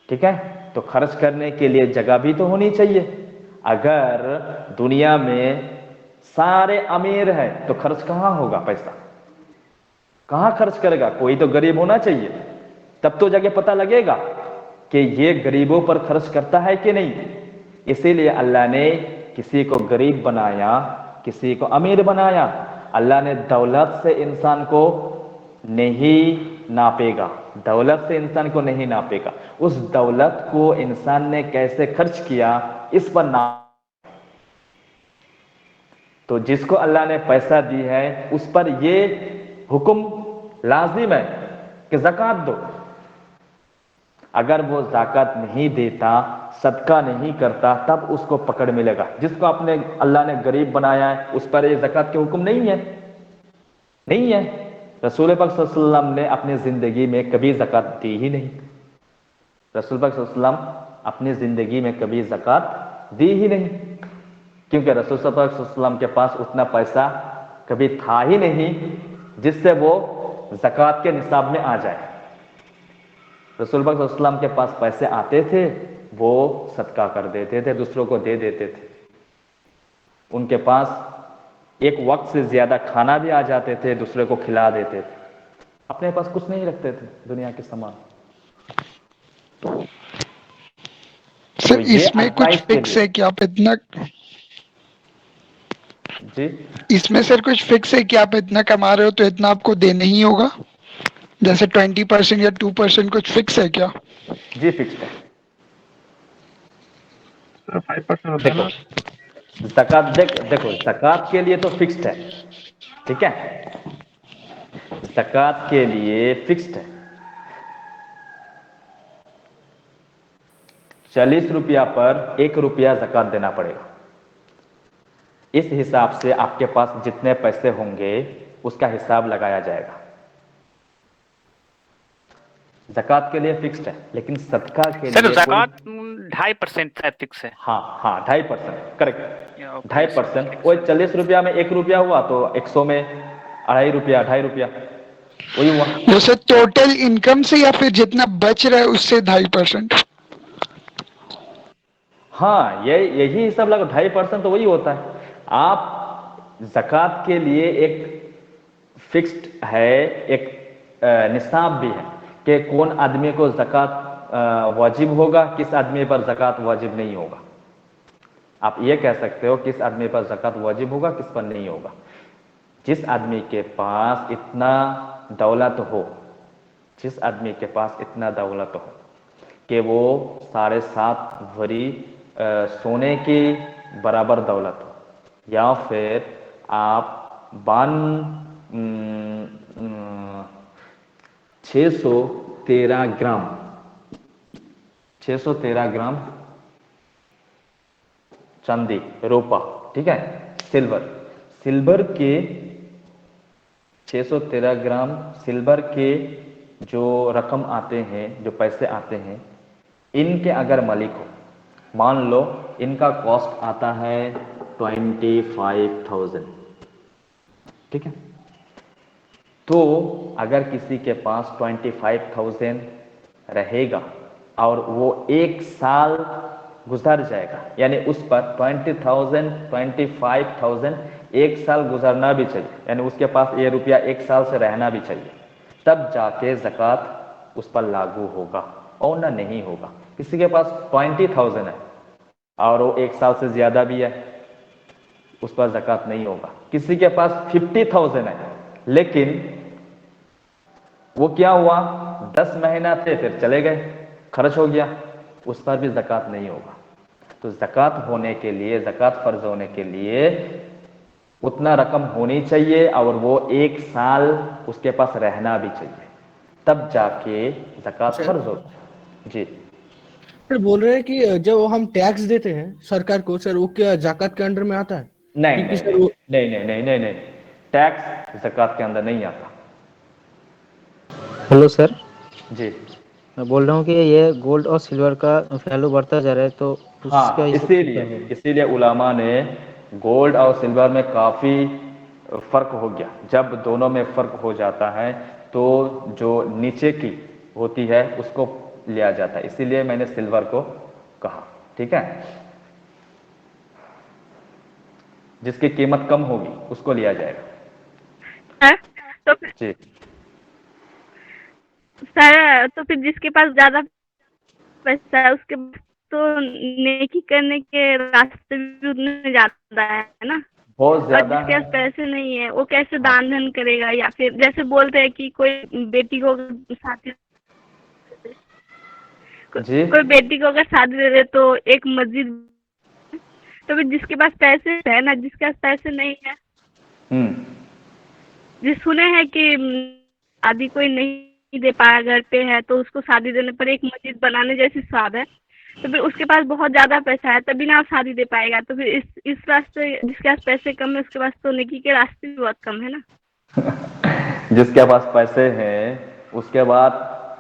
ठीक है, तो खर्च करने के लिए जगह भी तो होनी चाहिए। अगर दुनिया में सारे अमीर हैं तो खर्च कहाँ होगा, पैसा कहाँ खर्च करेगा? कोई तो गरीब होना चाहिए, तब तो जाके पता लगेगा कि ये गरीबों पर खर्च करता है कि नहीं। इसीलिए अल्लाह ने किसी को गरीब बनाया, किसी को अमीर बनाया। अल्लाह ने दौलत से इंसान को नहीं नापेगा, दौलत से इंसान को नहीं नापेगा। उस दौलत को इंसान ने कैसे खर्च किया इस पर नाप। तो जिसको अल्लाह ने पैसा दी है उस पर ये हुक्म लाजिम है कि ज़कात दो। अगर वो ज़कात नहीं देता, सदका नहीं करता, तब उसको पकड़ मिलेगा। जिसको अपने अल्लाह ने गरीब बनाया है उस पर ये ज़कात के हुक्म नहीं है, नहीं है। रसूल पाक सल्लल्लाहु अलैहि वसल्लम ने अपनी ज़िंदगी में कभी ज़कात दी ही नहीं। रसूल पाक सल्लल्लाहु अलैहि वसल्लम अपनी ज़िंदगी में कभी ज़कात दी ही नहीं, क्योंकि रसूल पाक सल्लल्लाहु अलैहि वसल्लम के पास उतना पैसा कभी था ही नहीं जिससे वो ज़कात के निसाब में आ जाए। रसूल पाक सल्लल्लाहु अलैहि वसल्लम के पास पैसे आते थे, वो सदका कर देते थे, दूसरों को दे देते थे। उनके पास एक वक्त से ज्यादा खाना भी आ जाते थे, दूसरे को खिला देते थे। अपने पास कुछ नहीं रखते थे दुनिया के सामान। सर इसमें कुछ फिक्स है कि आप इतना जी, इसमें सर कुछ फिक्स है कि आप इतना कमा रहे हो तो इतना आपको देना ही होगा, जैसे 20% या 2% कुछ फिक्स है क्या? जी फिक्स है। 5% होता है ना? ज़कात देखो ज़कात के लिए तो फिक्स्ड है, ठीक है, ज़कात के लिए फिक्स्ड है। 40 रुपया पर 1 रुपया ज़कात देना पड़ेगा। इस हिसाब से आपके पास जितने पैसे होंगे उसका हिसाब लगाया जाएगा। ज़कात के लिए फिक्स्ड है, लेकिन सदका के सर लिए ज़कात 2.5% शायद फिक्स है। हाँ 2.5% करेक्ट, 2.5%। वो 40 रुपया में 1 रुपया हुआ तो 100 में 2.5 रुपया, 2.5 रुपया वही हुआ। वो सर टोटल इनकम से या फिर जितना बच रहा है उससे 2.5%? हाँ यही हिसाब लगा, 2.5% तो वही होता है। आप ज़कात के लिए एक फिक्स्ड है, एक निसाब भी है कि कौन आदमी को ज़कात वाजिब होगा, किस आदमी पर ज़कात वाजिब नहीं होगा। आप ये कह सकते हो किस आदमी पर ज़कात वाजिब होगा, किस पर नहीं होगा। जिस आदमी के पास इतना दौलत हो, जिस आदमी के पास इतना दौलत हो कि वो 7.5 भरी सोने की बराबर दौलत हो, या फिर आप 613 ग्राम 613 ग्राम चांदी, रूपा, ठीक है, सिल्वर के 613 ग्राम सिल्वर के जो रकम आते हैं, जो पैसे आते हैं, इनके अगर मालिक हो, मान लो इनका कॉस्ट आता है 25,000, ठीक है। तो अगर किसी के पास 25,000 रहेगा और वो 1 साल गुजर जाएगा, यानी उस पर 20,000 25,000 1 साल गुजरना भी चाहिए, यानी उसके पास ये रुपया 1 साल से रहना भी चाहिए, तब जाके ज़कात उस पर लागू होगा, और ना नहीं होगा। किसी के पास 20,000 है और वो 1 साल से ज्यादा भी है, उस पर ज़कात नहीं होगा। किसी के पास 50,000 है लेकिन وہ کیا ہوا 10 مہینہ تھے پھر چلے گئے, خرچ ہو گیا, اس پر بھی زکوٰۃ نہیں ہوگا. تو زکوٰۃ ہونے کے لیے, زکوٰۃ فرض ہونے کے لیے اتنا رقم ہونی چاہیے اور وہ 1 سال اس کے پاس رہنا بھی چاہیے, تب جا کے زکوٰۃ فرض ہوگا. جی سر بول رہے ہیں کہ جب ہم ٹیکس دیتے ہیں سرکار کو سر, وہ کیا زکوٰۃ کے انڈر میں آتا ہے؟ نہیں کیونکہ نہیں سر وہ نہیں نہیں نہیں نہیں نہیں, ٹیکس زکوٰۃ کے اندر نہیں آتا. ہلو سر, جی میں بول رہا ہوں کہ یہ گولڈ اور سلور کا ویلو بڑھتا جا رہا ہے, تو اس کا ہاں, حساب اسی لیے علماء نے گولڈ اور سلور میں کافی فرق ہو گیا. جب دونوں میں فرق ہو جاتا ہے تو جو نیچے کی ہوتی ہے اس کو لیا جاتا ہے, اسی لیے میں نے سلور کو کہا. ٹھیک ہے, جس کی قیمت کم ہوگی اس کو لیا جائے گا. تو جی سر, تو پھر جس کے پاس زیادہ پیسہ ہے اس کے پاس تو نیکی کرنے کے راستے بھی اتنے زیادہ ہے نا, بہت اور زیادہ جس کے ہے. پاس پیسے نہیں ہے وہ کیسے دان دھن کرے گا؟ یا پھر جیسے بولتے ہیں کہ کوئی بیٹی کو شادی جی کوئی بیٹی کو اگر شادی دے دے تو ایک مسجد, تو پھر جس کے پاس پیسے ہے نا, جس کے پاس پیسے نہیں ہے, جس سنے ہیں کہ شادی کوئی نہیں دے پایا گھر پہ ہے تو اس کو شادی دینے پر ایک مسجد بنانے جیسی ثواب ہے, تو پھر اس کے پاس بہت زیادہ پیسہ ہے تبھی نہ شادی دے پائے گا. تو پھر اس راستے جس کے پاس پیسے کم ہے اس کے پاس تو نیکی کے راستے بھی بہت کم ہے نا. جس کے پاس پیسے ہیں اس کے بعد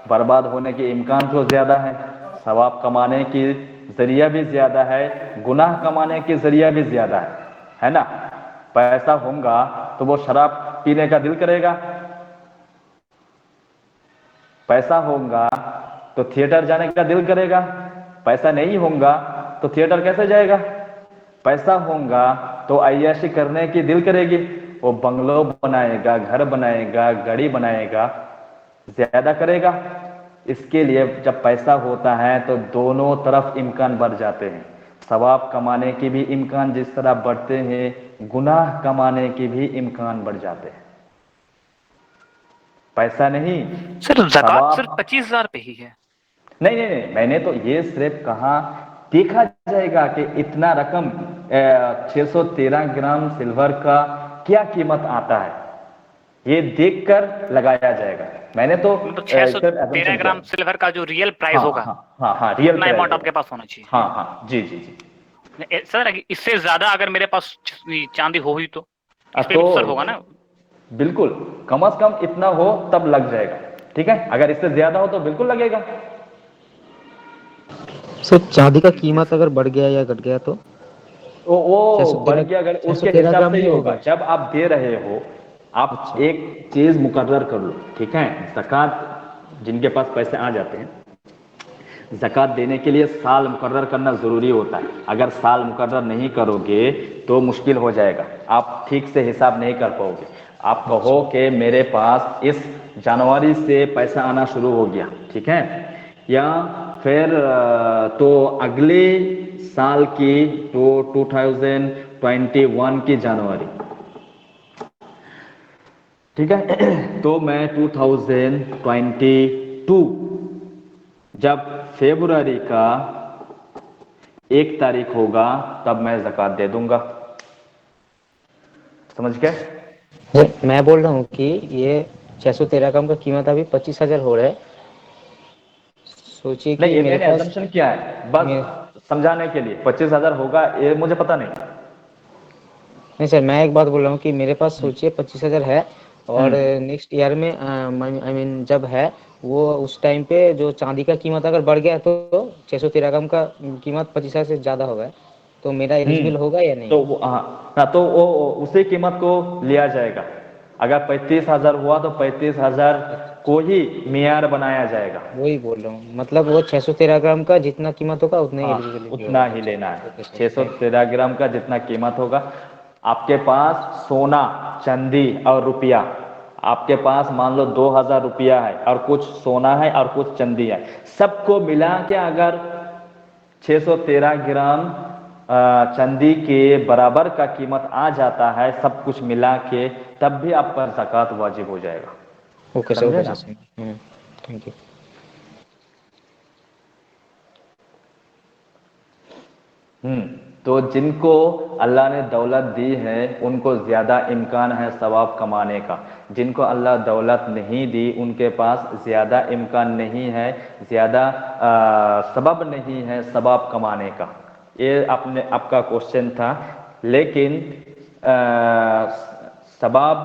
برباد ہونے کے امکان تو زیادہ ہے, ثواب کمانے کی ذریعہ بھی زیادہ ہے, گناہ کمانے کی ذریعہ بھی زیادہ ہے نا. پیسہ ہوگا تو وہ شراب پینے کا دل کرے گا, پیسہ ہوگا تو تھیٹر جانے کا دل کرے گا, پیسہ نہیں ہوگا تو تھیٹر کیسے جائے گا. پیسہ ہوگا تو عیاشی کرنے کی دل کرے گی, وہ بنگلو بنائے گا, گھر بنائے گا, گاڑی بنائے گا, زیادہ کرے گا. اس کے لیے جب پیسہ ہوتا ہے تو دونوں طرف امکان بڑھ جاتے ہیں, ثواب کمانے کی بھی امکان جس طرح بڑھتے ہیں, گناہ کمانے کی بھی امکان بڑھ جاتے ہیں. پیسہ نہیں, سر زکوٰۃ ثواب. صرف 25,000 پہ ہی ہے. نہیں نہیں نہیں, میں نے تو یہ صرف کہا دیکھا جائے گا کہ اتنا رقم 613 گرام سلور کا کیا قیمت آتا ہے, یہ دیکھ کر لگایا جائے گا. میں نے تو 613 گرام سلور کا جو ریئل پرائز ہوگا ہاں ریئل اتنا اماؤنٹ آپ کے پاس ہونا چاہیے. ہاں ہاں جی جی جی. سر اس سے زیادہ اگر میرے پاس چاندی ہوئی تو اس پہ بھی سر ہوگا نا. بالکل, کم از کم اتنا ہو تب لگ جائے گا. ٹھیک ہے, اگر اس سے زیادہ ہو تو بالکل لگے گا. سر چاندی کا قیمت اگر بڑھ گیا یا گھٹ گیا تو وہ بڑھ گیا, اگر اس کے حساب سے ہی ہوگا. جب آپ دے رہے ہو آپ ایک چیز مقرر کر لو. ٹھیک ہے, زکوٰۃ جن کے پاس پیسے آ جاتے ہیں زکوٰۃ دینے کے لیے سال مقرر کرنا ضروری ہوتا ہے. اگر سال مقرر نہیں کرو گے تو مشکل ہو جائے گا, آپ ٹھیک سے حساب نہیں کر پاؤ گے. آپ کہو کہ میرے پاس اس جنوری سے پیسہ آنا شروع ہو گیا, ٹھیک ہے, یا پھر تو اگلے سال کی 2021 کی جنوری, ٹھیک ہے, تو میں 2022 جب فیبروری کا 1 تاریخ ہوگا تب میں زکوٰۃ دے دوں گا. سمجھ گئے؟ میں بول رہا ہوں کہ یہ 613 گرام کا قیمت ابھی 25,000 ہو رہا ہے. سوچیے کہ نہیں, میرے میں نے پاس assumption کیا ہے بس سمجھانے کے لیے. 25,000 ہوگا یہ مجھے پتا نہیں. نہیں سر, میں ایک بات بول رہا ہوں کہ میرے پاس سوچیے 25,000 ہے اور نیکسٹ ایئر میں آئی مین جب ہے وہ اس ٹائم پہ جو چاندی کا قیمت اگر بڑھ گیا تو 613 گرام کا قیمت 25,000 سے زیادہ ہوگا, تو میرا ایلیجیبل ہوگا یا نہیں؟ تو وہ اسی قیمت کو لیا جائے گا. اگر 35,000 ہوا تو 35,000 کو ہی معیار بنایا جائے گا. وہی بول رہا ہوں, مطلب وہ 613 گرام کا جتنا قیمت ہوگا اتنا ہی ایلیجیبل اتنا ہی لینا ہے. 613 گرام کا جتنا قیمت ہوگا. آپ کے پاس سونا, چاندی اور روپیہ, آپ کے پاس مان لو 2,000 روپیہ ہے اور کچھ سونا ہے اور کچھ چاندی ہے, سب کو ملا کے اگر 613 گرام چاندی کے برابر کا قیمت آ جاتا ہے سب کچھ ملا کے, تب بھی آپ پر زکوٰۃ واجب ہو جائے گا. ओके सर समझे ओके ना? सर थैंक यू तो जिनको अल्लाह ने दौलत दी है उनको ज़्यादा इम्कान है सवाब कमाने का, जिनको अल्लाह दौलत नहीं दी उनके पास ज़्यादा इम्कान नहीं है, ज़्यादा सबब नहीं है सवाब कमाने का। ये आपका क्वेश्चन था, लेकिन सवाब